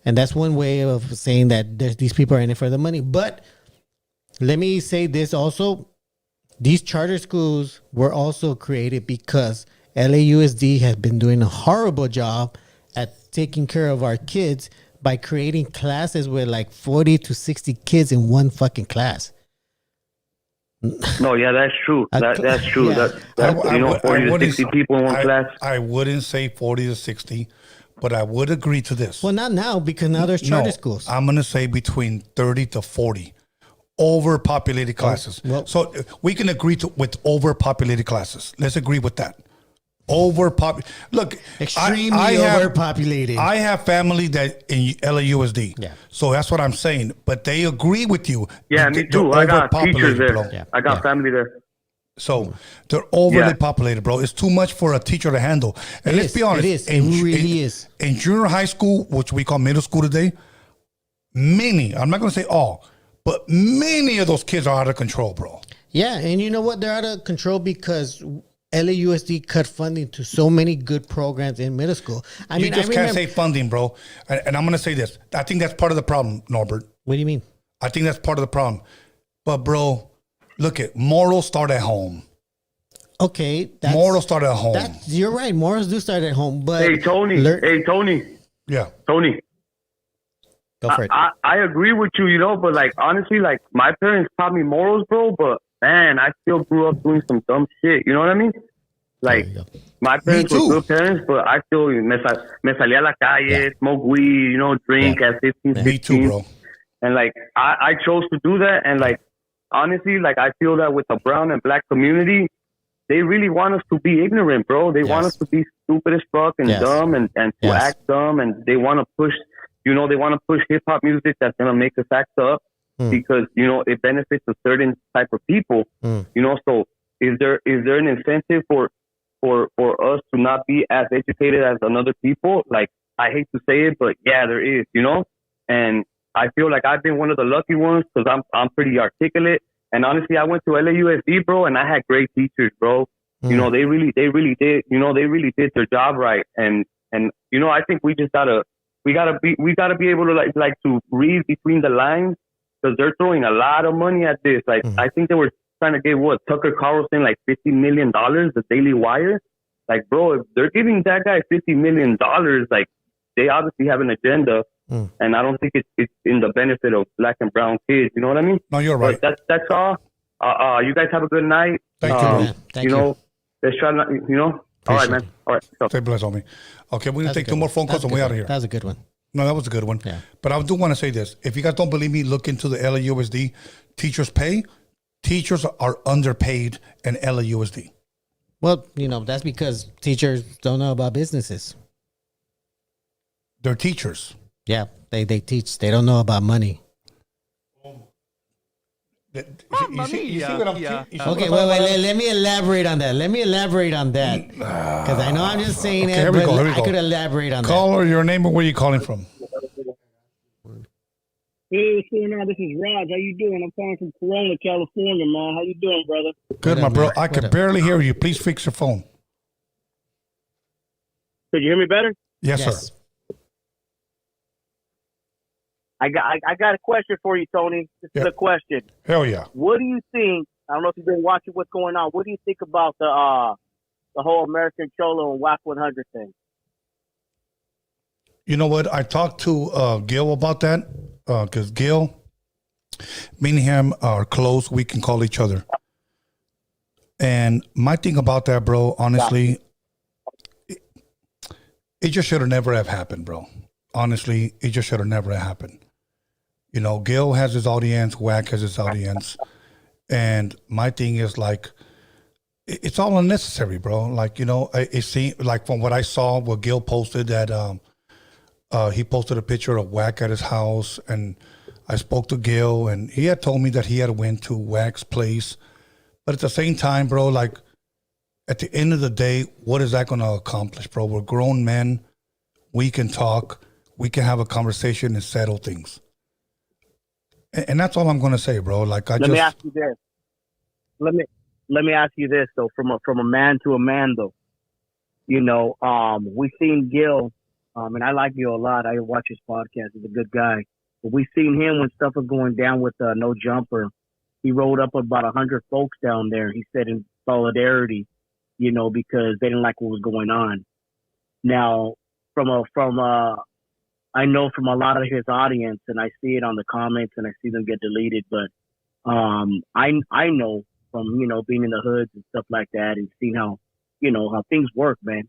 And that's one way of saying that these people are in it for the money. But let me say this also. These charter schools were also created because LAUSD has been doing a horrible job at taking care of our kids by creating classes with 40 to 60 kids in one fucking class. No, yeah, that's true. That's true. Yeah. That 40 to 60 people in one class. I wouldn't say 40 to 60, but I would agree to this. Well, not now, because now there's charter schools. I'm going to say between 30 to 40 overpopulated classes. well- So we can agree with overpopulated classes. Let's agree with that. Look, Extremely I have, overpopulated. I have family that in LAUSD. Yeah. So that's what I'm saying. But they agree with you. Yeah, that me they're too. I got teachers overpopulated, there. bro. Yeah. I got Yeah. family there. So they're overly Yeah. populated, bro. It's too much for a teacher to handle. And It let's is. be honest. It is. It really is. In junior high school, which we call middle school today, many, I'm not going to say all, but many of those kids are out of control, bro. Yeah, and you know what? They're out of control because LAUSD cut funding to so many good programs in middle school. I You mean, just I can't remember, say funding, bro. And I'm going to say this. I think that's part of the problem, Norbert. What do you mean? I think that's part of the problem. But, bro, look at morals start at home. Okay, Morals start at home. You're right. Morals do start at home, but Hey, Tony. Yeah. Tony. Go for it. I agree with you, you know, but like honestly, like my parents taught me morals, bro. But man, I still grew up doing some dumb shit. You know what I mean? Like my parents were good parents, but I still me salía a la calle, smoke weed, you know, drink at 15, 16. Me too, bro. And like I chose to do that, and like honestly, like I feel that with the brown and black community, they really want us to be ignorant, bro. They want us to be stupid as fuck and dumb and to act dumb, and they want to push. You know, they want to push hip hop music that's gonna make us act up because you know it benefits a certain type of people. You know, so is there an incentive for us to not be as educated as another people? Like I hate to say it, but yeah, there is. You know, and I feel like I've been one of the lucky ones because I'm pretty articulate. And honestly, I went to LAUSD, bro, and I had great teachers, bro. You know, they really did. You know, they really did their job right. And you know, I think we gotta be able to like to read between the lines because they're throwing a lot of money at this. Like I think they were trying to give Tucker Carlson like $50 million, the Daily Wire. Like, bro, if they're giving that guy $50 million, like they obviously have an agenda. And I don't think it's in the benefit of black and brown kids. You know what I mean? No, you're right. But that's all. You guys have a good night. Thank you, man. Thank you know, let's try not, you know. All right, man. All right. So. Stay blessed on me. Okay, we're going to take two more phone calls and we're out of here. That was a good one. No, that was a good one. Yeah. But I do want to say this. If you guys don't believe me, look into the LAUSD teachers' pay. Teachers are underpaid in LAUSD. Well, you know, that's because teachers don't know about businesses. They're teachers. Yeah, they teach. They don't know about money. You see what I'm saying? Okay, wait. Let me elaborate on that. Because I know I'm just saying Okay, it, here we but go, here we I go. could elaborate on that. Caller, your name and where you calling from? Hey, what's going on? This is Raj. How you doing? I'm calling from Corona, California, man. How you doing, brother? Good, What my up, bro. man? I What can up? barely hear you. Please fix your phone. Could you hear me better? Yes, sir. I got a question for you, Tony. This is a question. Hell yeah. What do you think? I don't know if you've been watching what's going on. What do you think about the whole American Cholo and WAC 100 thing? You know what? I talked to Gil about that because Gil, me and him are close. We can call each other. And my thing about that, bro, honestly, it just should have never have happened, bro. Honestly, it just should have never have happened. You know, Gil has his audience, WAC has his audience. And my thing is like, it's all unnecessary, bro. Like, you know, it seemed like from what I saw, what Gil posted that he posted a picture of WAC at his house. And I spoke to Gil and he had told me that he had went to WAC's place. But at the same time, bro, like at the end of the day, what is that going to accomplish, bro? We're grown men. We can talk. We can have a conversation and settle things. And that's all I'm going to say, bro. Like Let me ask you this. Let me ask you this though, from a man to a man though. You know, we've seen Gil, and I like Gil a lot. I watch his podcast. He's a good guy. But we've seen him when stuff was going down with No Jumper. He rolled up about 100 folks down there. He said in solidarity, you know, because they didn't like what was going on. Now, I know from a lot of his audience, and I see it on the comments, and I see them get deleted. But I know from, you know, being in the hoods and stuff like that, and seeing how, you know, how things work, man.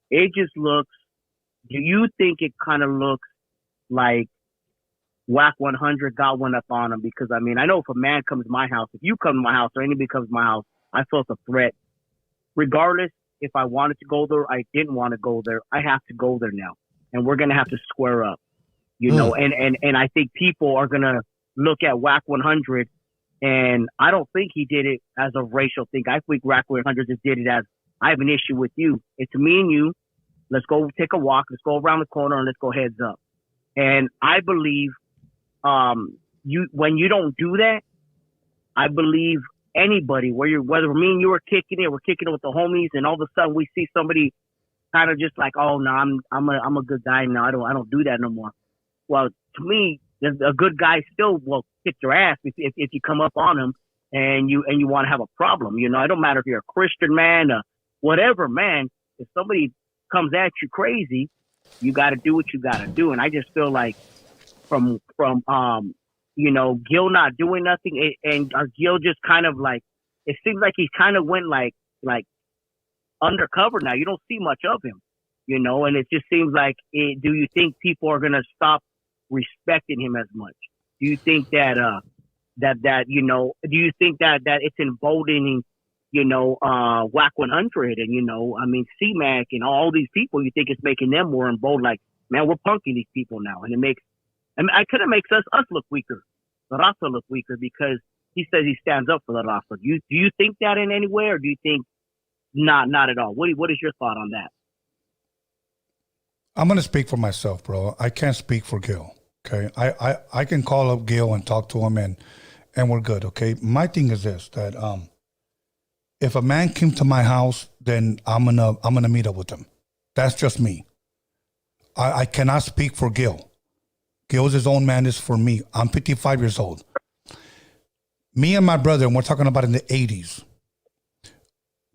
It just looks. Do you think it kind of looks like WAC 100 got one up on him? Because I mean, I know if a man comes to my house, if you come to my house or anybody comes to my house, I feel it's a threat. Regardless if I wanted to go there, I didn't want to go there. I have to go there now, and we're gonna have to square up, you know. And I think people are gonna look at WAC 100, and I don't think he did it as a racial thing. I think WAC 100 just did it as, I have an issue with you. It's me and you. Let's go take a walk. Let's go around the corner and let's go heads up. And I believe when you don't do that, I believe anybody, whether me and you are kicking it, we're kicking it with the homies, and all of a sudden we see somebody kind of just like, oh no, I'm a good guy now. I don't do that no more. Well, to me, a good guy still will kick your ass if you come up on him and you want to have a problem. You know, it don't matter if you're a Christian man, whatever man. If somebody comes at you crazy, you got to do what you got to do. And I just feel like from you know, Gil not doing nothing, and Gil just kind of like, it seems like he kind of went like undercover now. You don't see much of him, you know, and it just seems like, do you think people are going to stop respecting him as much? Do you think that you know, do you think that it's emboldening, you know, WAC 100 and, you know, I mean, C-Mac and all these people, you think it's making them more emboldened, like, man, we're punking these people now, and it kind of makes us look weaker, the Rafa look weaker, because he says he stands up for the Rafa. Do you think that in any way, or do you think not at all? What is your thought on that? I'm going to speak for myself, bro. I can't speak for Gil. Okay. I can call up Gil and talk to him and we're good. Okay. My thing is this, that, if a man came to my house, then I'm going to meet up with him. That's just me. I cannot speak for Gil. Gil's his own man. Is for me. I'm 55 years old. Me and my brother, and we're talking about in the 80s,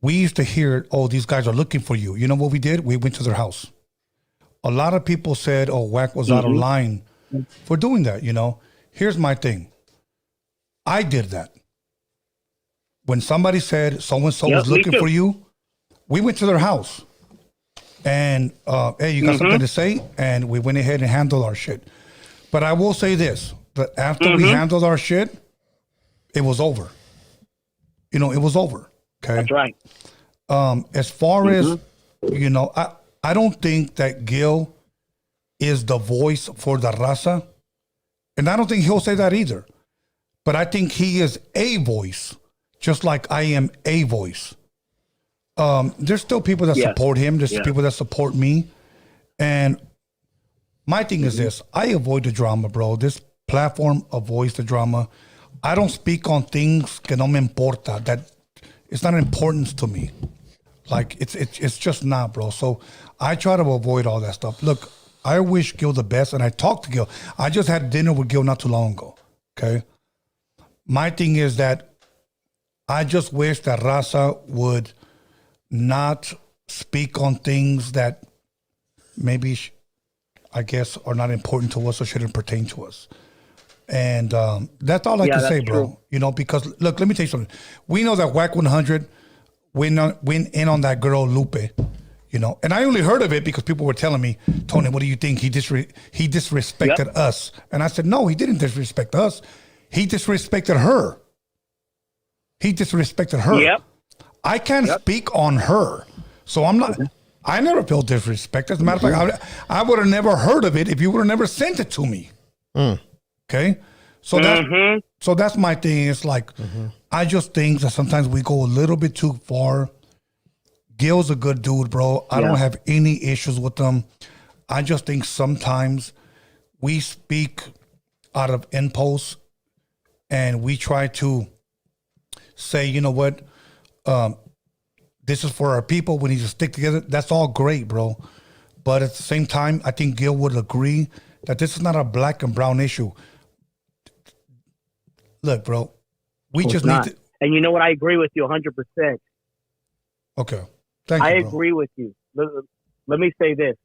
we used to hear, oh, these guys are looking for you. You know what we did? We went to their house. A lot of people said, oh, WAC was out of line for doing that, you know. Here's my thing. I did that. When somebody said so-and-so was looking for you, we went to their house. And, hey, you got something to say? And we went ahead and handled our shit. But I will say this, that after we handled our shit, it was over. You know, it was over. Okay. That's right. As far as, you know, I don't think that Gil is the voice for the raza. And I don't think he'll say that either. But I think he is a voice, just like I am a voice. There's still people that support him. There's people that support me. And my thing is this. I avoid the drama, bro. This platform avoids the drama. I don't speak on things que no me importa. That it's not importance to me. Like, it's just not, bro. So I try to avoid all that stuff. Look, I wish Gil the best, and I talked to Gil. I just had dinner with Gil not too long ago, okay? My thing is that I just wish that Raza would not speak on things that maybe, I guess, are not important to us or shouldn't pertain to us. And that's all I can say, bro. True. You know, because, look, let me tell you something. We know that WAC 100 went in on that girl, Lupe. You know, and I only heard of it because people were telling me, Tony, what do you think? He disrespected us. And I said, no, he didn't disrespect us. He disrespected her. He disrespected her. Yep. I can't speak on her. So I'm not, I never feel disrespected. As a matter of fact, I would have never heard of it if you would have never sent it to me. Okay? So that's my thing. It's like, I just think that sometimes we go a little bit too far. Gil's a good dude, bro. I don't have any issues with him. I just think sometimes we speak out of impulse and we try to say, you know what, this is for our people. We need to stick together. That's all great, bro. But at the same time, I think Gil would agree that this is not a black and brown issue. Look, bro, we just need to. And you know what? I agree with you 100%. Okay. I agree with you. Let me say this.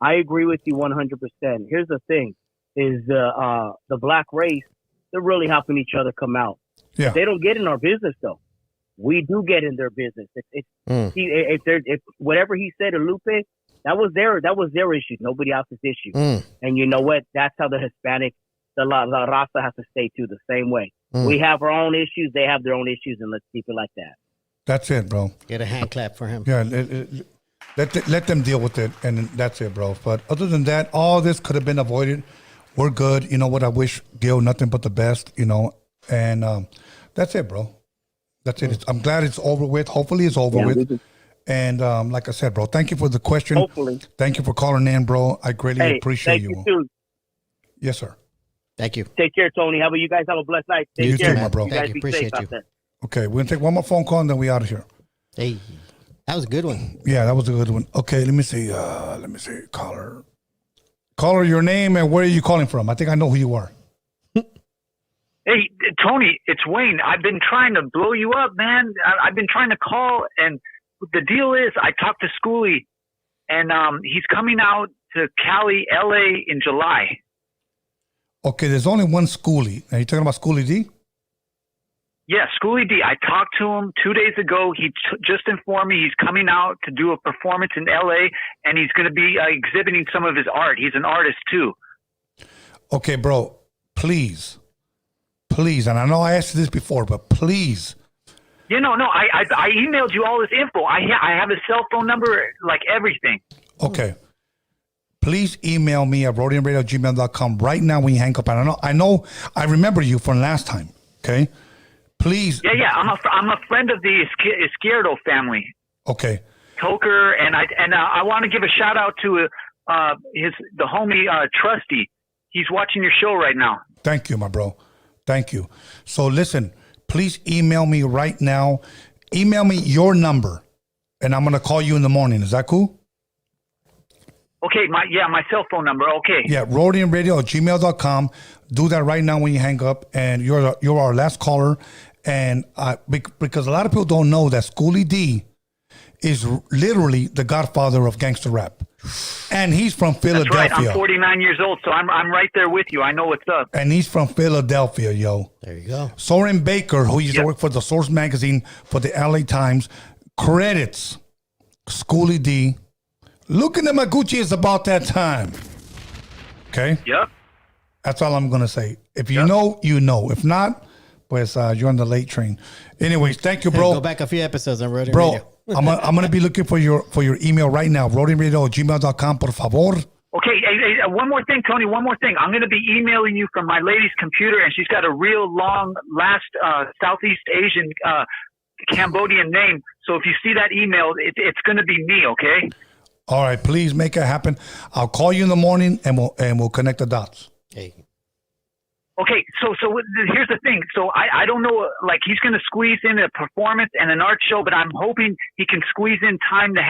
I agree with you 100%. Here's the thing: is the black race, they're really helping each other come out. Yeah. They don't get in our business though. We do get in their business. If whatever he said to Lupe, that was their issue. Nobody else's issue. And you know what? That's how the Hispanic, the Raza has to stay too, the same way. We have our own issues. They have their own issues, and let's keep it like that. That's it, bro. Get a hand clap for him. Yeah, let them deal with it, and that's it, bro. But other than that, all this could have been avoided. We're good. You know what? I wish Gil nothing but the best, you know. And that's it, bro. That's it. I'm glad it's over with. Hopefully it's over with. And like I said, bro, thank you for the question. Hopefully. Thank you for calling in, bro. I greatly appreciate thank you. Too. Yes, sir. Thank you. Take care, Tony. How about you guys have a blessed night? Take You care. too, my bro. You guys Thank you. be Appreciate safe you. out there. Okay, we're going to take one more phone call, and then we out of here. Hey, that was a good one. Yeah, that was a good one. Okay, let me see. Caller. Caller, your name and where are you calling from? I think I know who you are. Hey, Tony, it's Wayne. I've been trying to blow you up, man. I've been trying to call, and the deal is I talked to Schoolie, and he's coming out to Cali, LA in July. Okay, there's only one Schoolie. Are you talking about Schoolie D? Yeah, Schoolie D. I talked to him 2 days ago. He just informed me he's coming out to do a performance in LA, and he's going to be exhibiting some of his art. He's an artist, too. Okay, bro, please, and I know I asked you this before, but please. You know, no, I emailed you all this info. I have his cell phone number, like everything. Okay. Please email me at roadiumradio@gmail.com right now when you hang up. And I remember you from last time, okay? Please. Yeah, I'm a friend of the Izquierdo family. Okay. Toker, and I want to give a shout out to the homie Trusty. He's watching your show right now. Thank you, my bro. Thank you. So listen, please email me right now. Email me your number, and I'm gonna call you in the morning. Is that cool? Okay, my cell phone number. Okay. Yeah, roadiumradio@gmail.com. Do that right now when you hang up, and you're our last caller. And because a lot of people don't know that Schoolie D is literally the godfather of gangster rap, and he's from Philadelphia. That's right. I'm 49 years old, so I'm right there with you. I know what's up. And he's from Philadelphia, yo. There you go. Soren Baker, who used to work for the Source magazine for the LA Times, credits Schoolie D. Looking at my Gucci is about that time. Okay? Yep. That's all I'm going to say. If you know, you know. If not, pues you're on the late train. Anyways, thank you, bro. Go back a few episodes on Roadium Bro, Radio. I'm going to be looking for your email right now. roadiumradio@gmail.com, por favor. Okay, hey, one more thing, Tony, one more thing. I'm going to be emailing you from my lady's computer, and she's got a real long, last Southeast Asian Cambodian name. So if you see that email, it's going to be me, okay? All right, please make it happen. I'll call you in the morning, and we'll connect the dots. Hey. Okay, so here's the thing. So I don't know, like he's going to squeeze in a performance and an art show, but I'm hoping he can squeeze in time to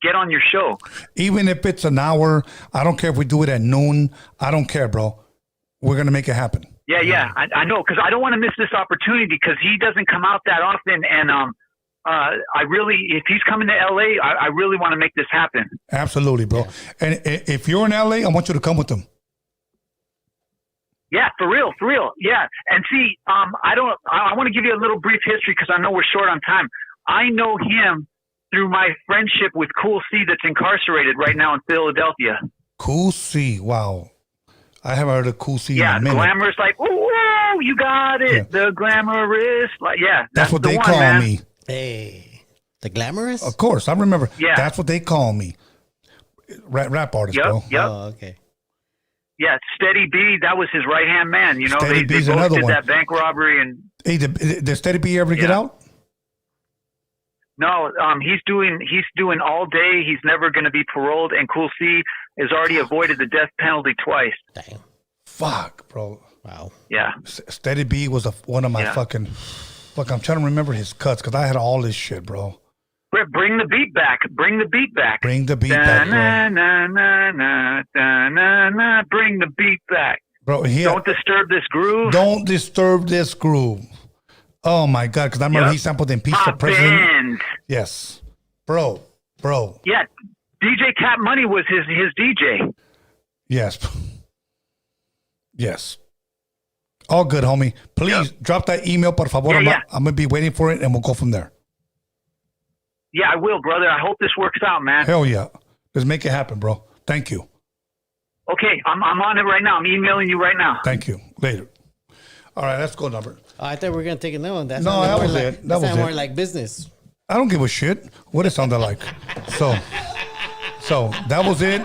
get on your show. Even if it's an hour, I don't care if we do it at noon. I don't care, bro. We're going to make it happen. Yeah, I know, because I don't want to miss this opportunity because he doesn't come out that often, and I really, if he's coming to LA, I really want to make this happen. Absolutely, bro. Yeah. And if you're in LA, I want you to come with them. Yeah, for real. Yeah. And see, I want to give you a little brief history because I know we're short on time. I know him through my friendship with Cool C that's incarcerated right now in Philadelphia. Cool C. Wow. I haven't heard of Cool C in a minute. Yeah, glamorous, like, ooh, you got it. Yeah. The glamorous. Like, yeah. That's what they call me. Hey. The glamorous? Of course. I remember. Yeah. That's what they call me. Rap artist, bro. Yep. Oh, okay. Yeah, Steady B, that was his right-hand man. You know, Steady they both did that bank robbery. And hey, did Steady B ever get out? No, he's doing all day. He's never going to be paroled. And Cool C has already avoided the death penalty twice. Damn. Fuck, bro. Wow. Yeah. Steady B was one of my fucking. Fuck, I'm trying to remember his cuts because I had all this shit, bro. Bring the beat back. Bring the beat back. Bring the beat back, bro. Bring the beat back. Bro, don't disturb this groove. Don't disturb this groove. Oh, my God, because I remember he sampled Impeach the President. Band. Yes. Bro. Yeah, DJ Cap Money was his DJ. Yes. All good, homie. Please drop that email, por favor. I'm going to be waiting for it, and we'll go from there. Yeah, I will, brother. I hope this works out, man. Hell yeah. Let's make it happen, bro. Thank you. Okay, I'm on it right now. I'm emailing you right now. Thank you. Later. All right, let's go, Norbert. Oh, I thought we were going to take another one. That was it. That was more like business. I don't give a shit what it sounded like. So that was it.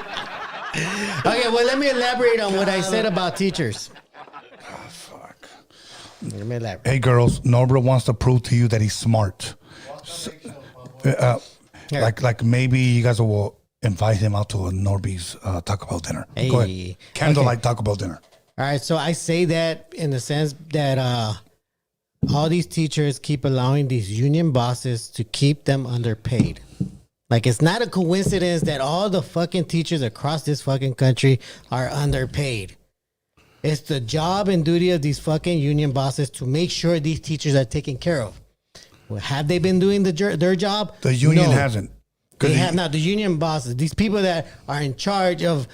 Okay, well, let me elaborate on what I said about teachers. Oh, fuck. Let me elaborate. Hey, girls, Norbert wants to prove to you that he's smart. Like maybe you guys will invite him out to a Norbeez Taco Bell dinner. Hey. Go ahead. Candlelight Taco Bell dinner. All right, so I say that in the sense that all these teachers keep allowing these union bosses to keep them underpaid. Like, it's not a coincidence that all the fucking teachers across this fucking country are underpaid. It's the job and duty of these fucking union bosses to make sure these teachers are taken care of. Well, have they been doing their job? The union No. hasn't. They have not. The union bosses, these people that are in charge of,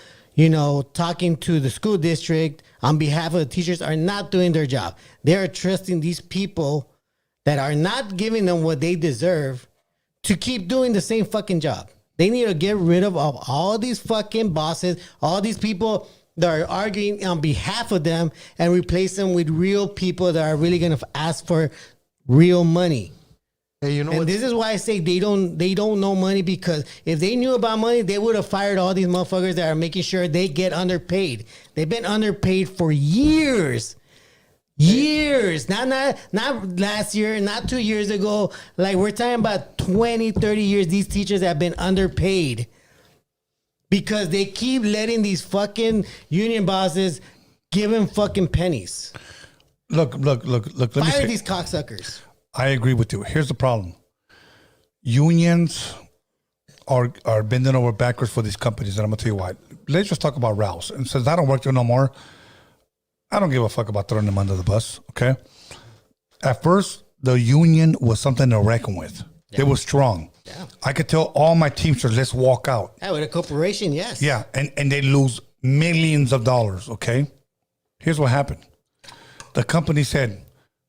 talking to the school district on behalf of the teachers are not doing their job. They are trusting these people that are not giving them what they deserve to keep doing the same fucking job. They need to get rid of all these fucking bosses, all these people that are arguing on behalf of them, and replace them with real people that are really going to ask for real money. Hey, you know And what? this is why I say they don't know money, because if they knew about money, they would have fired all these motherfuckers that are making sure they get underpaid. They've been underpaid for years. Years. Not last year, not 2 years ago. Like, we're talking about 20, 30 years. These teachers have been underpaid because they keep letting these fucking union bosses give them fucking pennies. Look. Let me Fire say, these cocksuckers. I agree with you. Here's the problem. Unions are bending over backwards for these companies, and I'm going to tell you why. Let's just talk about Rouse. And since I don't work there no more, I don't give a fuck about throwing them under the bus, okay? At first, the union was something to reckon with. Yeah. They were strong. Yeah. I could tell all my teamsters, let's walk out. Yeah, with a corporation, yes. Yeah, and they lose millions of dollars, okay? Here's what happened. The company said,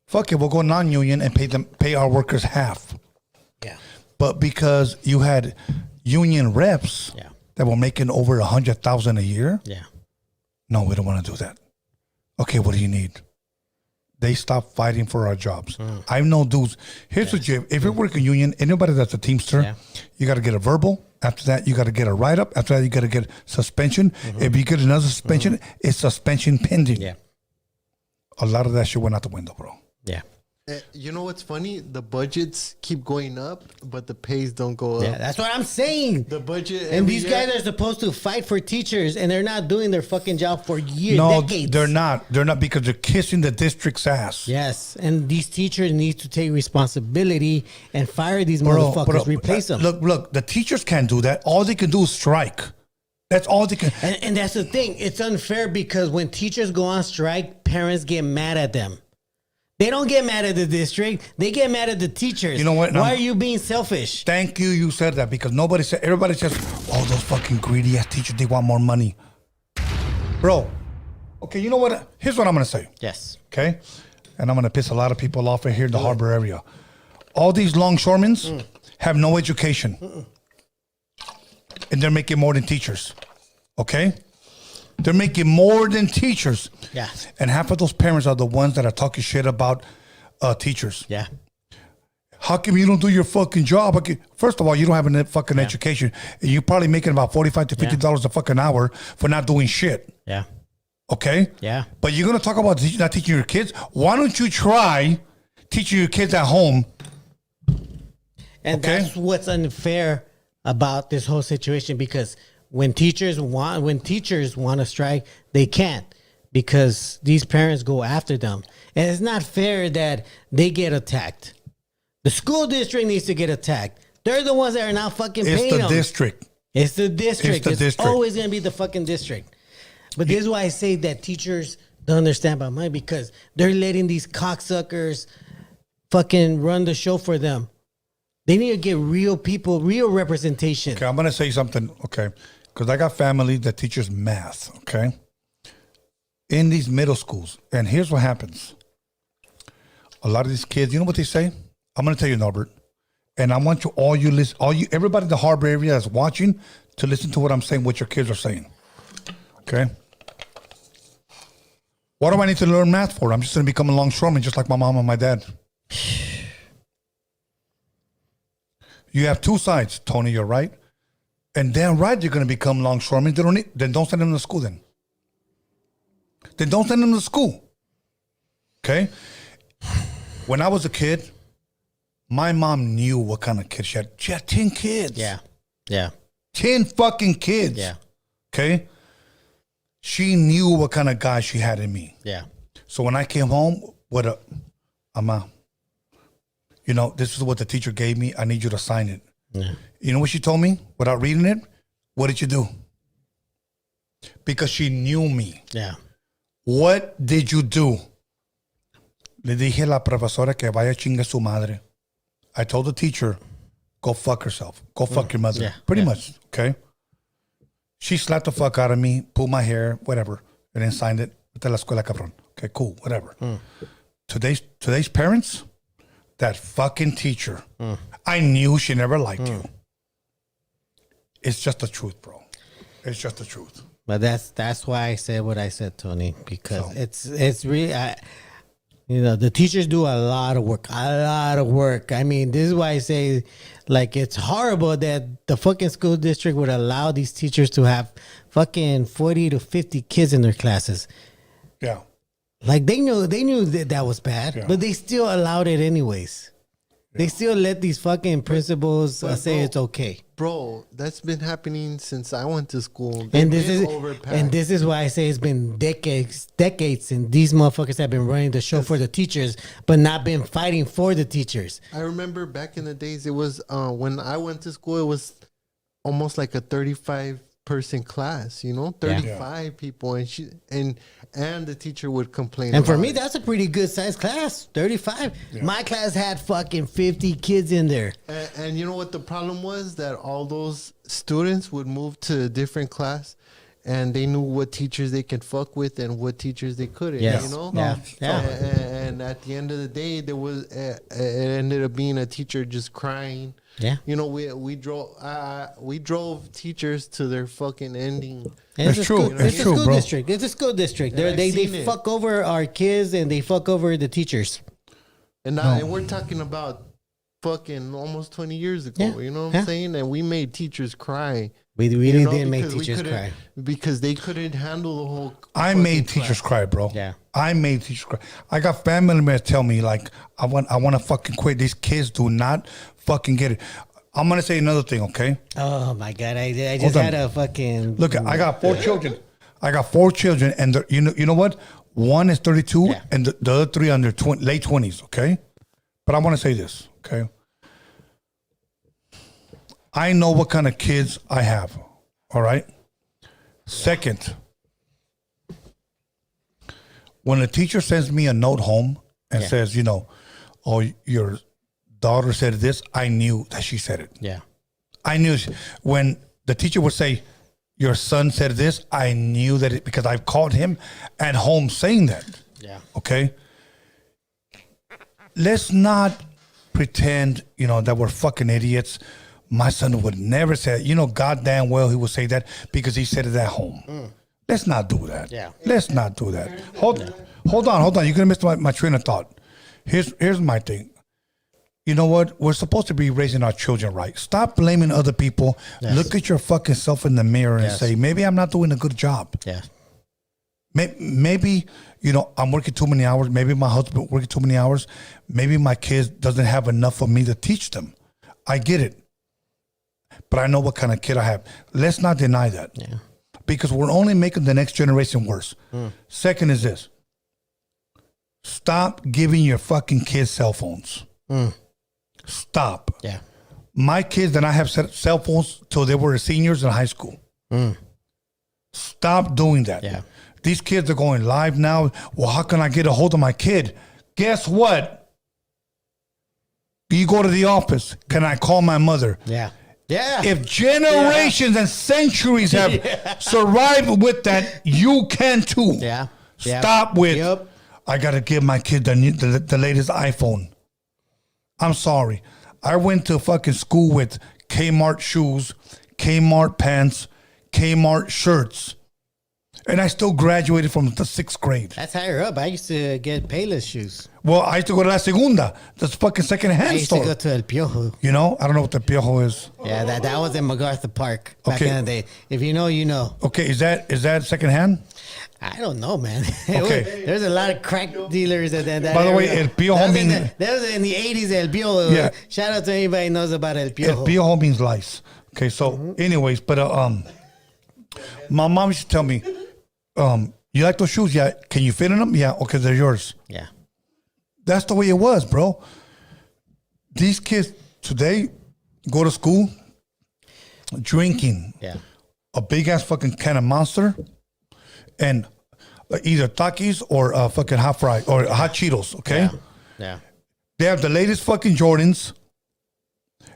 fuck it, we'll go non-union and pay our workers half. Yeah. But because you had union reps that were making over $100,000 a year, no, we don't want to do that. Okay, what do you need? They stopped fighting for our jobs. I know dudes. Here's what you, if you're working union, anybody that's a teamster, you got to get a verbal. After that, you got to get a write-up. After that, you got to get suspension. If you get another suspension, it's suspension pending. Yeah. A lot of that shit went out the window, bro. Yeah. You know what's funny? The budgets keep going up, but the pays don't go up. Yeah, that's what I'm saying. The budget, and these guys are supposed to fight for teachers, and they're not doing their fucking job for years, No, decades. they're not. They're not, because they're kissing the district's ass. Yes, and these teachers need to take responsibility and fire these motherfuckers, replace them. Look, the teachers can't do that. All they can do is strike. That's all they can. And that's the thing. It's unfair because when teachers go on strike, parents get mad at them. They don't get mad at the district. They get mad at the teachers. You know what? Why are you being selfish? Thank you. You said that, because everybody says, oh, those fucking greedy ass teachers, they want more money. Bro, okay, you know what? Here's what I'm going to say. Yes. Okay? And I'm going to piss a lot of people off here in the harbor area. All these longshoremen have no education. And they're making more than teachers. Okay? They're making more than teachers. Yeah. And half of those parents are the ones that are talking shit about teachers. Yeah. How come you don't do your fucking job? Okay, first of all, you don't have a fucking education. You're probably making about $45 to $50 a fucking hour for not doing shit. Yeah. Okay? Yeah. But you're going to talk about not teaching your kids? Why don't you try teaching your kids at home? And that's what's unfair about this whole situation, because when teachers want to strike, they can't, because these parents go after them. And it's not fair that they get attacked. The school district needs to get attacked. They're the ones that are now fucking paying them. It's the district. It's the district. It's district. always going to be the fucking district. But this is why I say that teachers don't understand about money, because they're letting these cocksuckers fucking run the show for them. They need to get real people, real representation. Okay, I'm going to say something, okay? Because I got family that teaches math, okay? In these middle schools. And here's what happens. A lot of these kids, you know what they say? I'm going to tell you, Norbert. And I want you, everybody in the harbor area that's watching, to listen to what I'm saying, what your kids are saying. Okay? What do I need to learn math for? I'm just going to become a longshoreman just like my mom and my dad. You have two sides, Tony. You're right, and damn right you're gonna become longshoremen. Then don't send them to school. Then don't send them to school. Okay. When I was a kid, my mom knew what kind of kid she had. She had 10 kids. Yeah. 10 fucking kids. Yeah. Okay. She knew what kind of guy she had in me. Yeah. So when I came home, what up? This is what the teacher gave me. I need you to sign it. Yeah. You know what she told me without reading it? What did you do? Because she knew me. Yeah. What did you do? Le dije a la profesora que vaya chingue su madre. I told the teacher, go fuck herself. Go fuck your mother. Yeah. Pretty much, okay? She slapped the fuck out of me, pulled my hair, whatever, and then signed it. Vete a la escuela, cabrón. Okay, cool, whatever. Today's parents, that fucking teacher, I knew she never liked you. It's just the truth, bro. It's just the truth. But that's why I said what I said, Tony, because it's really, the teachers do a lot of work. I mean, this is why I say, like, it's horrible that the fucking school district would allow these teachers to have fucking 40 to 50 kids in their classes. Yeah. Like, they knew that was bad, but they still allowed it anyways. They still let these fucking principals say it's okay. Bro, that's been happening since I went to school. And this is why I say it's been decades, and these motherfuckers have been running the show for the teachers, but not been fighting for the teachers. I remember back in the days, it was when I went to school, it was almost like a 35-person class, 35 people, and the teacher would complain. And for me, that's a pretty good sized class, 35. Yeah. My class had fucking 50 kids in there. And you know what the problem was? That all those students would move to a different class, and they knew what teachers they could fuck with and what teachers they couldn't. Yes. Yeah. And at the end of the day, there was it ended up being a teacher just crying. Yeah, we drove teachers to their fucking ending. It's true. It's a school bro. district. It's a school district. They fuck over our kids and they fuck over the teachers. And we're talking about fucking almost 20 years ago. Yeah. You know what I'm saying? And we made teachers cry. We really didn't make teachers cry because they couldn't handle the whole. I made teachers cry, bro. Yeah, I made teachers cry. I got family members tell me like, I want to fucking quit. These kids do not fucking get it. I'm gonna say another thing, okay? Oh my god, I just had a fucking look. I got 4 children. And you know what? One is 32, and the other 3 under late 20s. Okay, but I want to say this, okay? I know what kind of kids I have. All right. Second, when a teacher sends me a note home and says, oh, your daughter said this, I knew that she said it. Yeah. I knew when the teacher would say, your son said this, I knew that it because I've called him at home saying that. Yeah. Okay. Let's not pretend, that we're fucking idiots. My son would never say it. Goddamn well he would say that because he said it at home. Let's not do that. Yeah. Let's not do that. Hold on. You're gonna miss my train of thought. Here's my thing. You know what? We're supposed to be raising our children right. Stop blaming other people. Yes. Look at your fucking self in the mirror and say, maybe I'm not doing a good job. Yeah. Maybe, I'm working too many hours. Maybe my husband working too many hours. Maybe my kids doesn't have enough of me to teach them. I get it. But I know what kind of kid I have. Let's not deny that. Yeah. Because we're only making the next generation worse. Second is this. Stop giving your fucking kids cell phones. Stop. Yeah. My kids did not have cell phones till they were seniors in high school. Stop doing that. Yeah. These kids are going live now. Well, how can I get a hold of my kid? Guess what? You go to the office. Can I call my mother? Yeah. Yeah. If generations and centuries have survived with that, you can too. Yeah. Stop with, I got to give my kid the latest iPhone. I'm sorry. I went to fucking school with Kmart shoes, Kmart pants, Kmart shirts. And I still graduated from the 6th grade. That's higher up. I used to get Payless shoes. Well, I used to go to La Segunda. That's fucking secondhand I used store. to go to El Piojo. You know? I don't know what the Piojo is. Yeah, that was in MacArthur Park back Okay. in the day. If you know, you know. Okay, is that secondhand? I don't know, man. Okay. There's a lot of crack dealers at that. By the way, area. El Piojo means... That was in the 80s, El Piojo. Yeah. Shout out to anybody who knows about El El Piojo. Piojo means lice. Okay, so anyways, but my mom used to tell me, you like those shoes? Yeah. Can you fit in them? Yeah. Okay, they're yours. Yeah. That's the way it was, bro. These kids today go to school drinking a big ass fucking can of Monster and either Takis or fucking hot fry or hot Cheetos. Okay. Yeah. They have the latest fucking Jordans.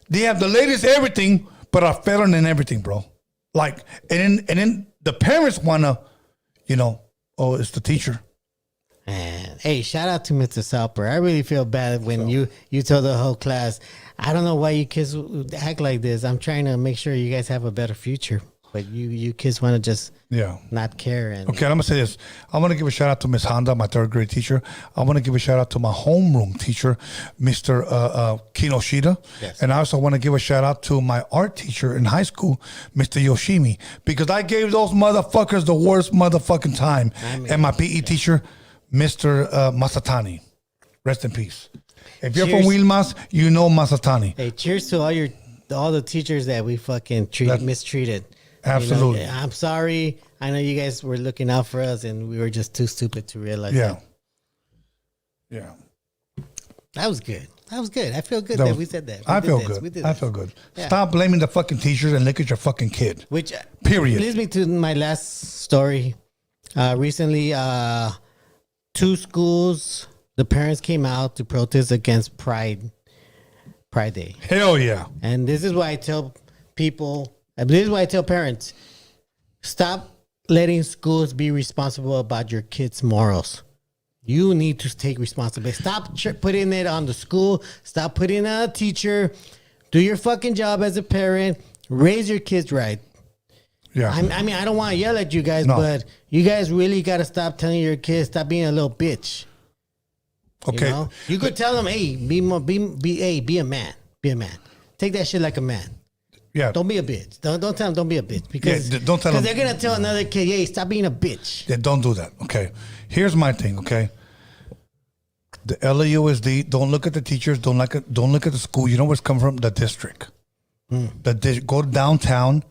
They have the latest everything, but are failing in everything, bro. Like, and then the parents wanna, you know, oh, it's the teacher. Man, hey, shout out to Mr. Salper. I really feel bad when you told the whole class, I don't know why you kids act like this. I'm trying to make sure you guys have a better future, but you kids want to just not care. And okay, I'm gonna say this. I want to give a shout out to Miss Honda, my 3rd grade teacher. I want to give a shout out to my homeroom teacher, Mr. Kinoshita. Yes. And I also want to give a shout out to my art teacher in high school, Mr. Yoshimi, because I gave those motherfuckers the worst motherfucking time. And my PE teacher, Mr. Masatani. Rest in peace. If you're from Wilmas, you know Masatani. Hey, cheers to all the teachers that we fucking mistreated. Absolutely. You know, I'm sorry. I know you guys were looking out for us, and we were just too stupid to realize that. Yeah. That was good. I feel good that we said that. I feel good. Stop blaming the fucking teachers and look at your fucking kid. Which period leads me to my last story. Recently, 2 schools, the parents came out to protest against Pride Day. Hell yeah. And this is why I tell parents, stop letting schools be responsible about your kids' morals. You need to take responsibility. Stop putting it on the school. Stop putting it on a teacher. Do your fucking job as a parent. Raise your kids right. Yeah. I mean, I don't want to yell at you guys, but you guys really got to stop telling your kids, stop being a little bitch. Okay. You know? You could tell them, hey, be a man. Be a man. Take that shit like a man. Yeah. Don't be a bitch. Don't tell them don't be a bitch. Because don't tell them. they're going to tell another kid, hey, stop being a bitch. Yeah, don't do that. Okay. Here's my thing, okay? The LAUSD, don't look at the teachers, don't look at the school. You know where it's coming from? The district. Go downtown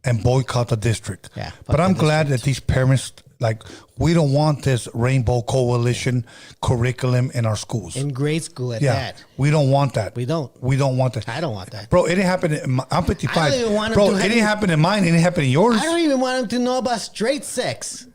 and boycott the district. Yeah, but I'm glad that these parents, like, we don't want this Rainbow Coalition curriculum in our schools. In grade school at that. We don't want that. We don't want that. I don't want that. Bro, it didn't happen I'm 55. I don't even want Bro, it didn't happen in mine. It didn't happen in yours. I don't even want them to know about straight sex.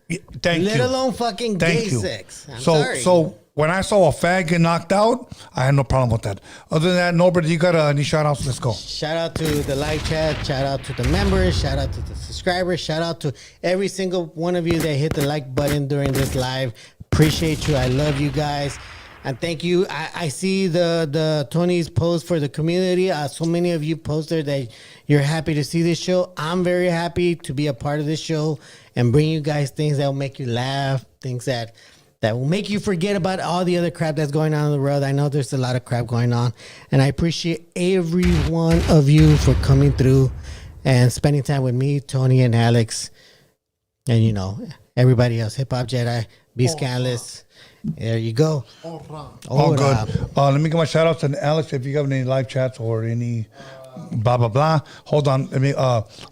Thank you. Let alone fucking gay sex. I'm sorry. So when I saw a fag get knocked out, I had no problem with that. Other than that, Norbert, you got any shout outs? Let's go. Shout out to the live chat. Shout out to the members. Shout out to the subscribers. Shout out to every single one of you that hit the like button during this live. Appreciate you. I love you guys. And thank you. I see the Tony's post for the community. So many of you posted that you're happy to see this show. I'm very happy to be a part of this show and bring you guys things that will make you laugh, things that will make you forget about all the other crap that's going on in the world. I know there's a lot of crap going on. And I appreciate every one of you for coming through and spending time with me, Tony, and Alex. And, you know, everybody else. Hip Hop Jedi, B-SKANLESS. There you go. All good. Let me get my shout outs to Alex. If you have any live chats or any blah, blah, blah. Hold on. Let me,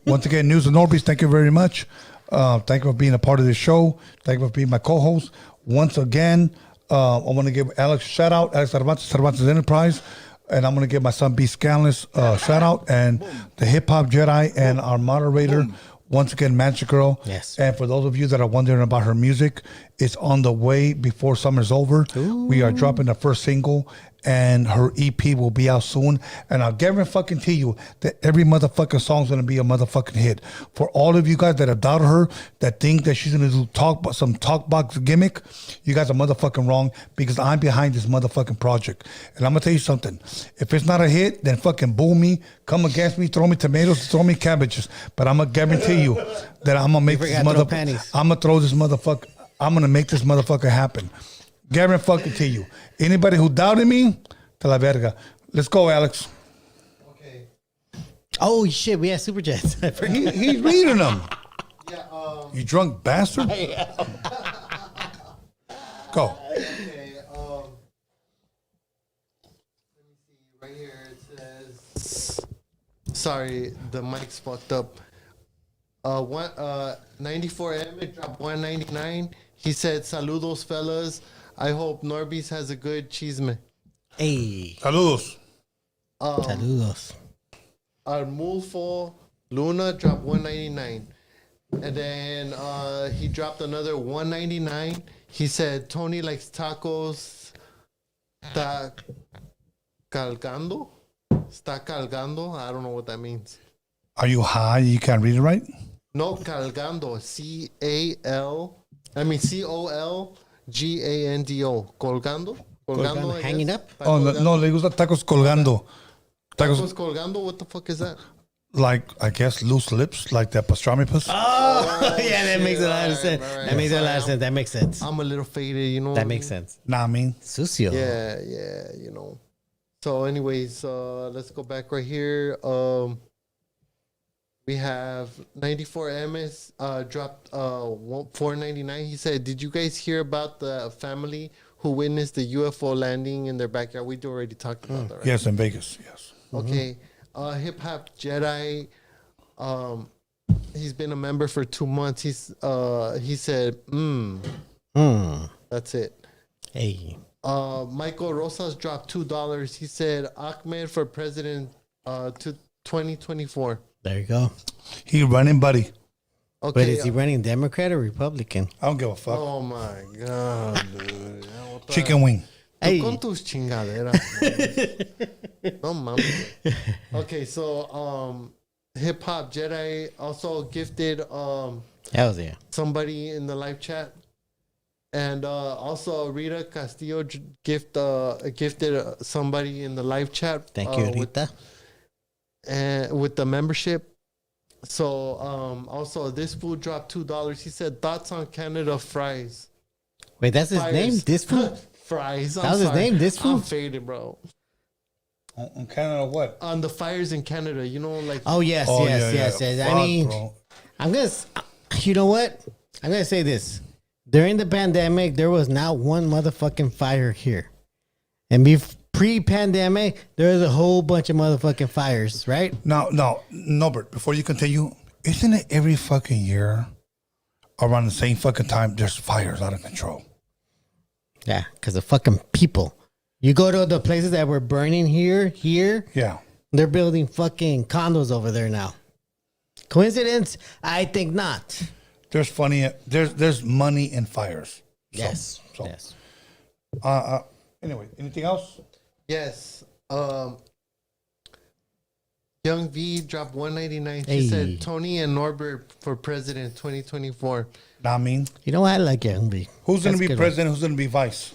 once again, News of Norbeez, thank you very much. Thank you for being a part of this show. Thank you for being my co-host. Once again, I want to give Alex a shout out, Alex Cervantes Enterprise. And I'm going to give my son B-SKANLESS shout out. And the Hip Hop Jedi and our moderator, once again, Magic Girl. Yes. And for those of you that are wondering about her music, is on the way before summer's over. Ooh. We are dropping the first single, and her EP will be out soon. And I'll guarantee you that every motherfucking song's gonna be a motherfucking hit. For all of you guys that have doubted her, that think that she's gonna do some talk box gimmick, you guys are motherfucking wrong, because I'm behind this motherfucking project. And I'm gonna tell you something. If it's not a hit, then fucking boo me, come against me, throw me tomatoes, throw me cabbages. But I'm gonna guarantee you that I'm gonna make this motherfucker. I'm gonna throw this motherfucker. I'm gonna make this motherfucker happen. Guarantee you. Anybody who doubted me, to la verga. Let's go, Alex. Okay. Oh shit, we have super chats. He's reading them. Yeah. You drunk bastard. Go. Okay. Let me see. Right here it says. Sorry, the mic's fucked up. 94M it dropped 199. He said, "Saludos, fellas. I hope Norbeez has a good chisme." Hey. Saludos. Saludos. Armulfo Luna dropped 199. And then he dropped another 199. He said, "Tony likes tacos. Está calgando? Está calgando?" I don't know what that means. Are you high? You can't read it right? No, calgando. COLGANDO. Colgando? Colgando, hanging up? Oh, no, le gusta tacos colgando. Tacos colgando? What the fuck is that? Like, I guess, loose lips, like that pastrami puss. Oh, yeah, that makes a lot of sense. That makes a lot of sense. That makes sense. I'm a little faded, you know. That makes sense. Nah, I mean. Sucio. Yeah, you know. So anyways, let's go back right here. We have 94MS dropped 499. He said, "Did you guys hear about the family who witnessed the UFO landing in their backyard?" We already talked about that, right? Yes, in Vegas, yes. Okay. Hip Hop Jedi. He's been a member for 2 months. He said, That's it. Hey. Michael Rosas dropped $2. He said, "Ahmed for president to 2024. There you go. He running, buddy. Okay. But is he running Democrat or Republican? I don't give a fuck. Oh my God, dude. Chicken wing. Hey. Con tus chingaderas. No mames. Okay, so Hip Hop Jedi also gifted Hell yeah. somebody in the live chat. And also Rita Castillo gifted somebody in the live chat. Thank you, Rita. With the membership. So also this food dropped $2. He said, "Thoughts on Canada fries." Wait, that's his name? This food? Fries. That was his name? This food? I'm faded, bro. On Canada what? On the fires in Canada, you know, like. Oh, yes. Yeah. I mean, bro. I'm going to, you know what? I'm going to say this. During the pandemic, there was not one motherfucking fire here. And pre-pandemic, there was a whole bunch of motherfucking fires, right? No, Norbert, before you continue, isn't it every fucking year around the same fucking time there's fires out of control? Yeah, because of fucking people. You go to the places that were burning here, yeah, they're building fucking condos over there now. Coincidence? I think not. There's money in fires. Yes. Yes. Anyway, anything else? Yes. Young V dropped 199. She said, "Tony and Norbert for president 2024. I mean, you know what? I like Young V. Who's going to be president? Who's going to be vice?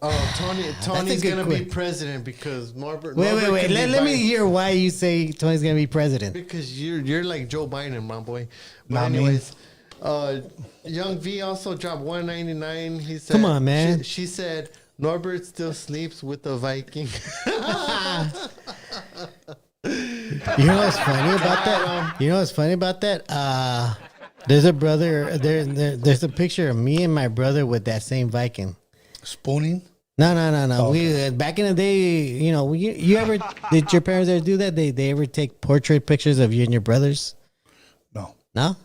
Tony's going to be president because Norbert. Wait. Let me hear why you say Tony's going to be president. Because you're like Joe Biden, my boy. But anyways, Young V also dropped 199. He said, "Come on, man." She said, "Norbert still sleeps with the Viking." You know what's funny about that? There's a brother. There's a picture of me and my brother with that same Viking. Spooning? No. Okay. We back in the day, you know, you ever did your parents ever do that? They ever take portrait pictures of you and your brothers? No. No.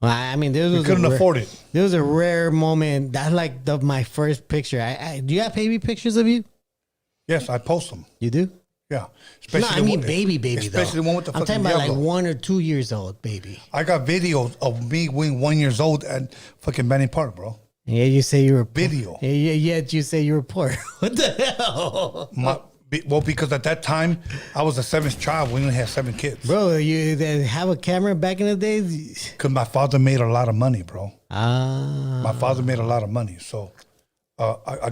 Well, I mean, we couldn't afford it. There was a rare moment. That's like my first picture. Do you have baby pictures of you? Yes, I post them. You do? Yeah. Baby, especially though. The one with the I'm fucking talking about yellow. like 1 or 2 years old, baby. I got videos of me being 1 year old at fucking Banning Park, bro. Yeah, you say you were video. Yeah, yet you say you were poor. What the hell? Well, because at that time I was the seventh child. We only had 7 kids. Bro, you didn't have a camera back in the days? Because my father made a lot of money, bro. Ah. My father made a lot of money. So, I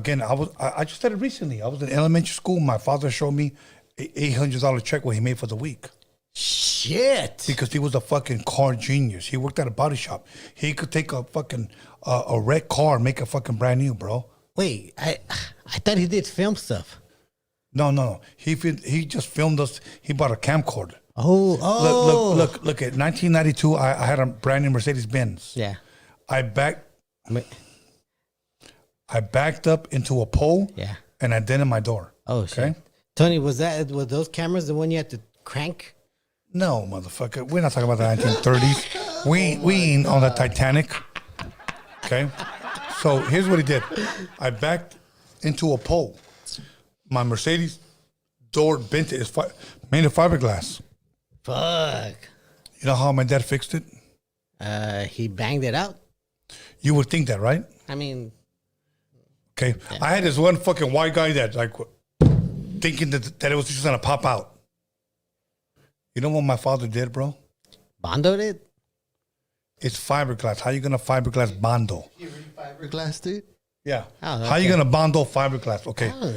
just said it recently. I was in elementary school. My father showed me a $800 check what he made for the week. Shit. Because he was a fucking car genius. He worked at a body shop. He could take a fucking a wrecked car and make it fucking brand new, bro. Wait, I thought he did film stuff. No. He just filmed us. He bought a camcorder. Oh. Look. At 1992, I had a brand new Mercedes Benz. Yeah. I backed up into a pole. Yeah. And I dented my door. Oh shit. Tony, was those cameras the one you had to crank? No, motherfucker. We're not talking about the 1930s. We ain't on the Titanic. Okay. So here's what he did. I backed into a pole. My Mercedes door bent it. It's made of fiberglass. Fuck. You know how my dad fixed it? He banged it out. You would think that, right? I mean, okay. Yeah. I had this one fucking white guy that like thinking that it was just gonna pop out. You know what my father did, bro? Bondoed it? It's fiberglass. How you gonna fiberglass bondo? You fiberglassed it? Yeah. Oh, okay. How you gonna bondo fiberglass? Okay. Oh.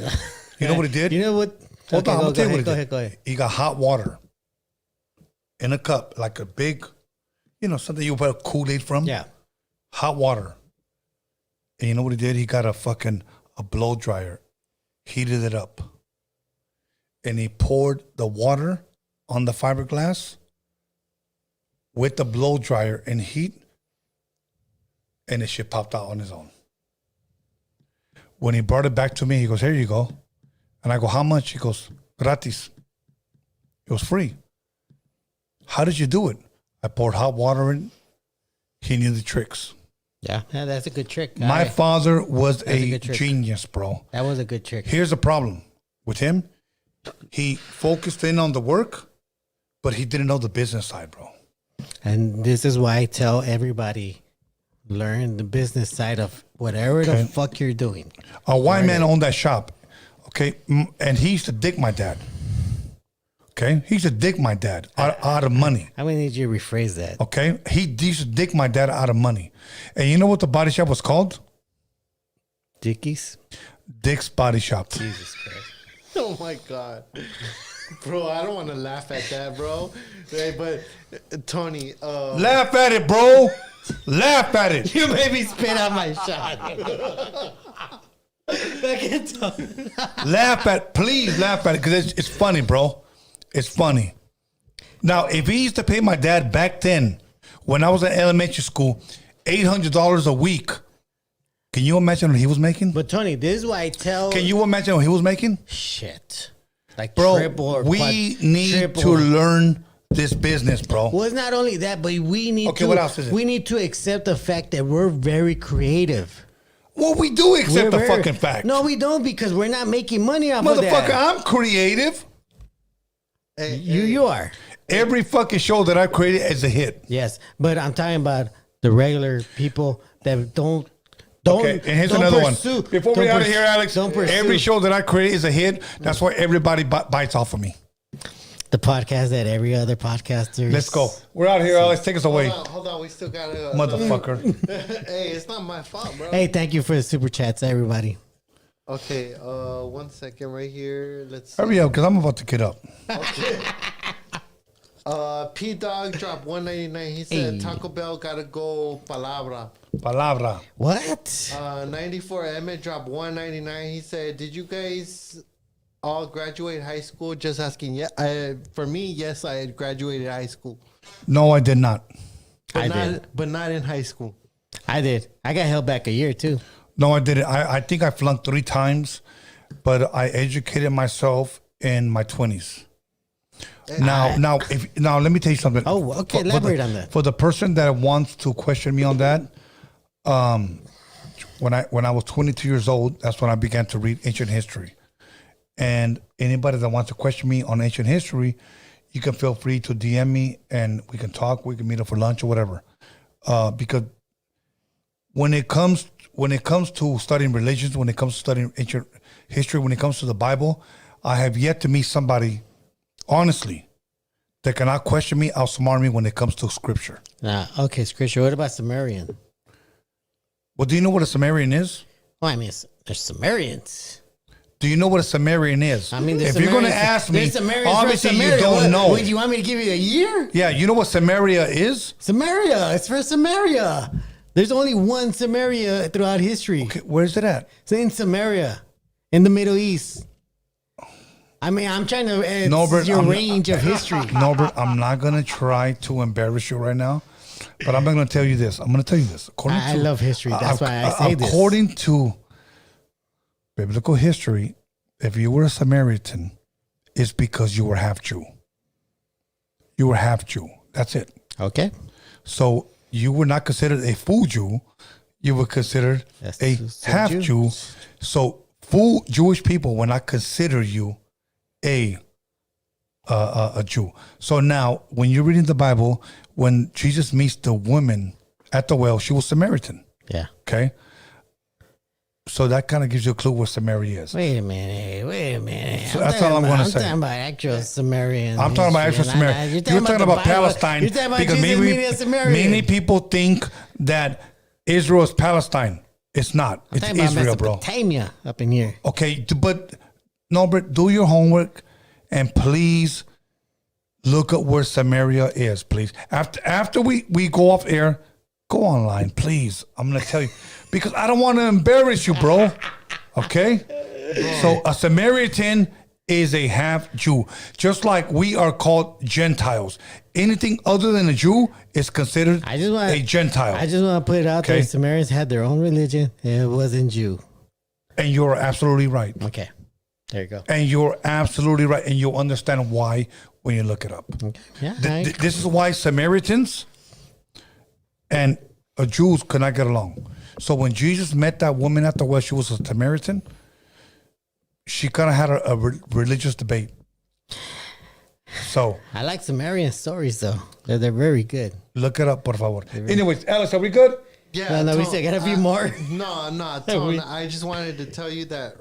You know what he did? You know what? Hold on, I'm gonna tell you what he did. Go ahead. He got hot water in a cup, like a big, something you put Kool-Aid from. Yeah. Hot water. And you know what he did? He got a blow dryer, heated it up, and he poured the water on the fiberglass with the blow dryer and heat, and the shit popped out on his own. When he brought it back to me, he goes, "Here you go." And I go, "How much?" He goes, "Gratis." It was free. How did you do it? I poured hot water in. He knew the tricks. Yeah, that's a good trick. My father was a genius, bro. That was a good trick. Here's the problem with him. He focused in on the work, but he didn't know the business side, bro. And this is why I tell everybody, learn the business side of whatever the fuck you're doing. A white man owned that shop, okay? And he used to dick my dad. Okay? He used to dick my dad out of money. I'm going to need you to rephrase that. Okay? He used to dick my dad out of money. And you know what the body shop was called? Dickie's? Dick's Body Shop. Jesus Christ. Oh my God. Bro, I don't want to laugh at that, bro. Hey, but Tony, laugh at it, bro. Laugh at it. You made me spit out my shot. Please laugh at it, because it's funny, bro. It's funny. Now, if he used to pay my dad back then, when I was in elementary school, $800 a week, can you imagine what he was making? But Tony, this is why I tell. Can you imagine what he was making? Shit. Like bro, triple or we need to learn this business, bro. Well, it's not only that, but we need to. What else is it? We need to accept the fact that we're very creative. Well, we do accept the fucking fact. No, we don't, because we're not making money off of that. Motherfucker, I'm creative. You are. Every fucking show that I've created is a hit. Yes, but I'm talking about the regular people that don't. Okay, and here's another one. Before we out of here, Alex, every show that I create is a hit. That's why everybody bites off of me. The podcast that every other podcaster. Let's go. We're out here, Alex. Take us away. Hold on. We still got to. Motherfucker. Hey, it's not my fault, bro. Hey, thank you for the super chats, everybody. Okay, 1 second right here. Let's see. Hurry up, because I'm about to get up. Okay. P Dog dropped $1.99. He said Taco Bell gotta go palabra. Palabra. What? 94 Emmett dropped $1.99. He said, "Did you guys all graduate high school?" Just asking. Yeah, for me, yes, I had graduated high school. No, I did not. But not in high school. I did. I got held back a year too. No, I didn't. I think I flunked 3 times, but I educated myself in my 20s. Now, let me tell you something. Oh, okay. Elaborate on that. For the person that wants to question me on that, when I was 22 years old, that's when I began to read ancient history. And anybody that wants to question me on ancient history, you can feel free to DM me and we can talk. We can meet up for lunch or whatever. Because when it comes when it comes to studying religions, when it comes to studying ancient history, when it comes to the Bible, I have yet to meet somebody, honestly, that cannot question me, outsmart me when it comes to scripture. Okay, scripture. What about Sumerian? Well, do you know what a Sumerian is? Well, I mean, there's Sumerians. Do you know what a Sumerian is? I mean, if you're going to ask me, obviously you don't know. Wait, do you want me to give you a year? Yeah, you know what Samaria is? Samaria. It's for Samaria. There's only one Samaria throughout history. Okay, where's it at? It's in Samaria, in the Middle East. I mean, I'm trying to Norbert, your range of history. Norbert, I'm not going to try to embarrass you right now, but I'm not going to tell you this. I'm going to tell you this. I love history. That's why I say this. According to biblical history, if you were a Samaritan, it's because you were half Jew. You were half Jew. That's it. Okay. So you were not considered a full Jew. You were considered a half Jew. So full Jewish people will not consider you a Jew. So now, when you're reading the Bible, when Jesus meets the woman at the well, she was Samaritan. Yeah. Okay. So that kind of gives you a clue where Samaria is. Wait a minute. So that's all I'm going to say. I'm talking about actual Sumerian. I'm talking about actual Sumerian. You're talking about Palestine. You're talking about because many people think that Israel is Palestine. It's not. It's Israel, bro. Mesopotamia up in here. Okay, but Norbert, do your homework and please look at where Samaria is, please. After we go off air, go online, please. I'm going to tell you. Because I don't want to embarrass you, bro. Okay? So a Samaritan is a half Jew. Just like we are called Gentiles. Anything other than a Jew is considered a Gentile. I just want to put it out there. Samaritans had their own religion and it wasn't Jew. And you're absolutely right. Okay. There you go. And you're absolutely right. And you'll understand why when you look it up. Okay. Yeah, this is why Samaritans and Jews could not get along. So when Jesus met that woman at the well, she was a Samaritan. She kind of had a religious debate. So I like Sumerian stories though. They're very good. Look it up, por favor. Anyways, Alice, are we good? Yeah. No, we still got a few more. No, Tone, I just wanted to tell you that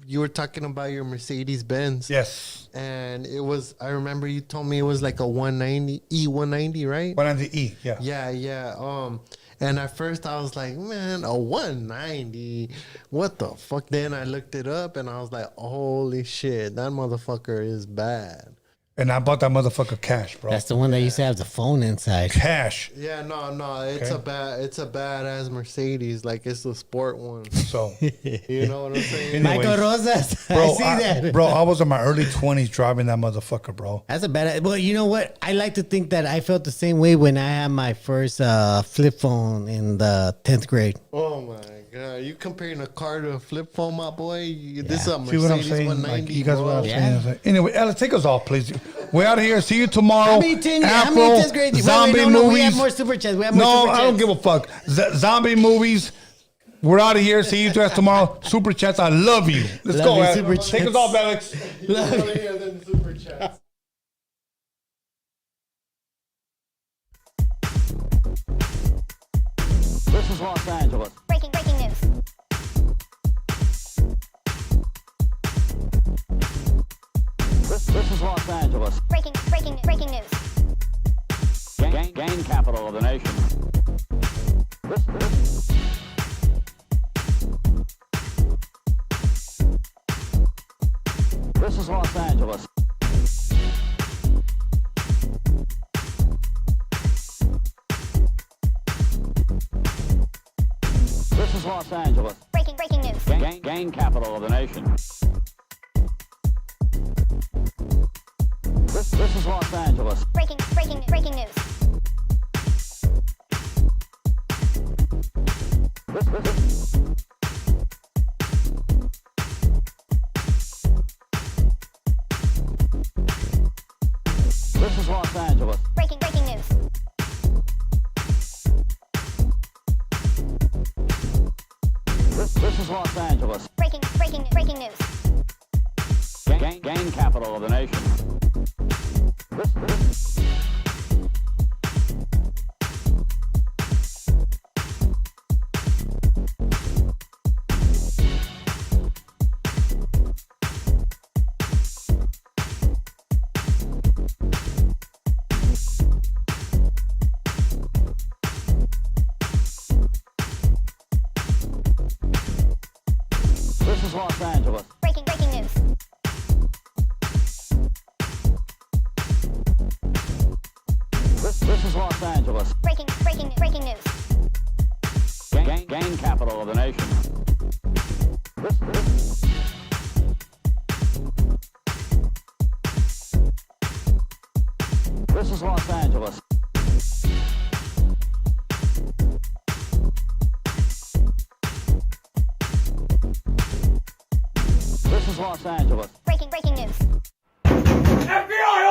you were talking about your Mercedes Benz. Yes. And it was, I remember you told me it was like a 190 E190, right? 190E, yeah. Yeah. And at first I was like, man, a 190? What the fuck? Then I looked it up and I was like, holy shit, that motherfucker is bad. And I bought that motherfucker cash, bro. That's the one that used to have the phone inside. Cash. Yeah, no, it's a badass Mercedes, like it's a sport one. So you know what I'm saying? Michael Rosas, bro, I see that. Bro, I was in my early 20s driving that motherfucker, bro. That's a bad. Well, you know what? I like to think that I felt the same way when I had my first flip phone in the 10th grade. Oh my god, you comparing a car to a flip phone, my boy? This is a See what I'm Mercedes saying? 190. Like, you guys what I'm Yeah. saying? Anyway, Alice, take us off, please. We're out of here. See you tomorrow. How many 10th grade? Zombie no, movies. we have more super chats. No, I don't give a fuck. Zombie movies. We're out of here. See you guys tomorrow. Super chats. I love you. Let's Love go, you, Alex. super Take chats. us off, Alex. Super chats. This is Los Angeles. Breaking news. This is Los Angeles. Breaking news. Gang capital of the nation. This is Los Angeles. This is Los Angeles. Breaking news. Gang capital of the nation. This is Los Angeles. Breaking news. This is Los Angeles. Breaking news. This is Los Angeles. Breaking news. Gang capital of the nation. Angeles. Breaking news. This is Los Angeles. Breaking news. Gang capital of the nation. This is Los Angeles. This is Los Angeles. Breaking news. FBI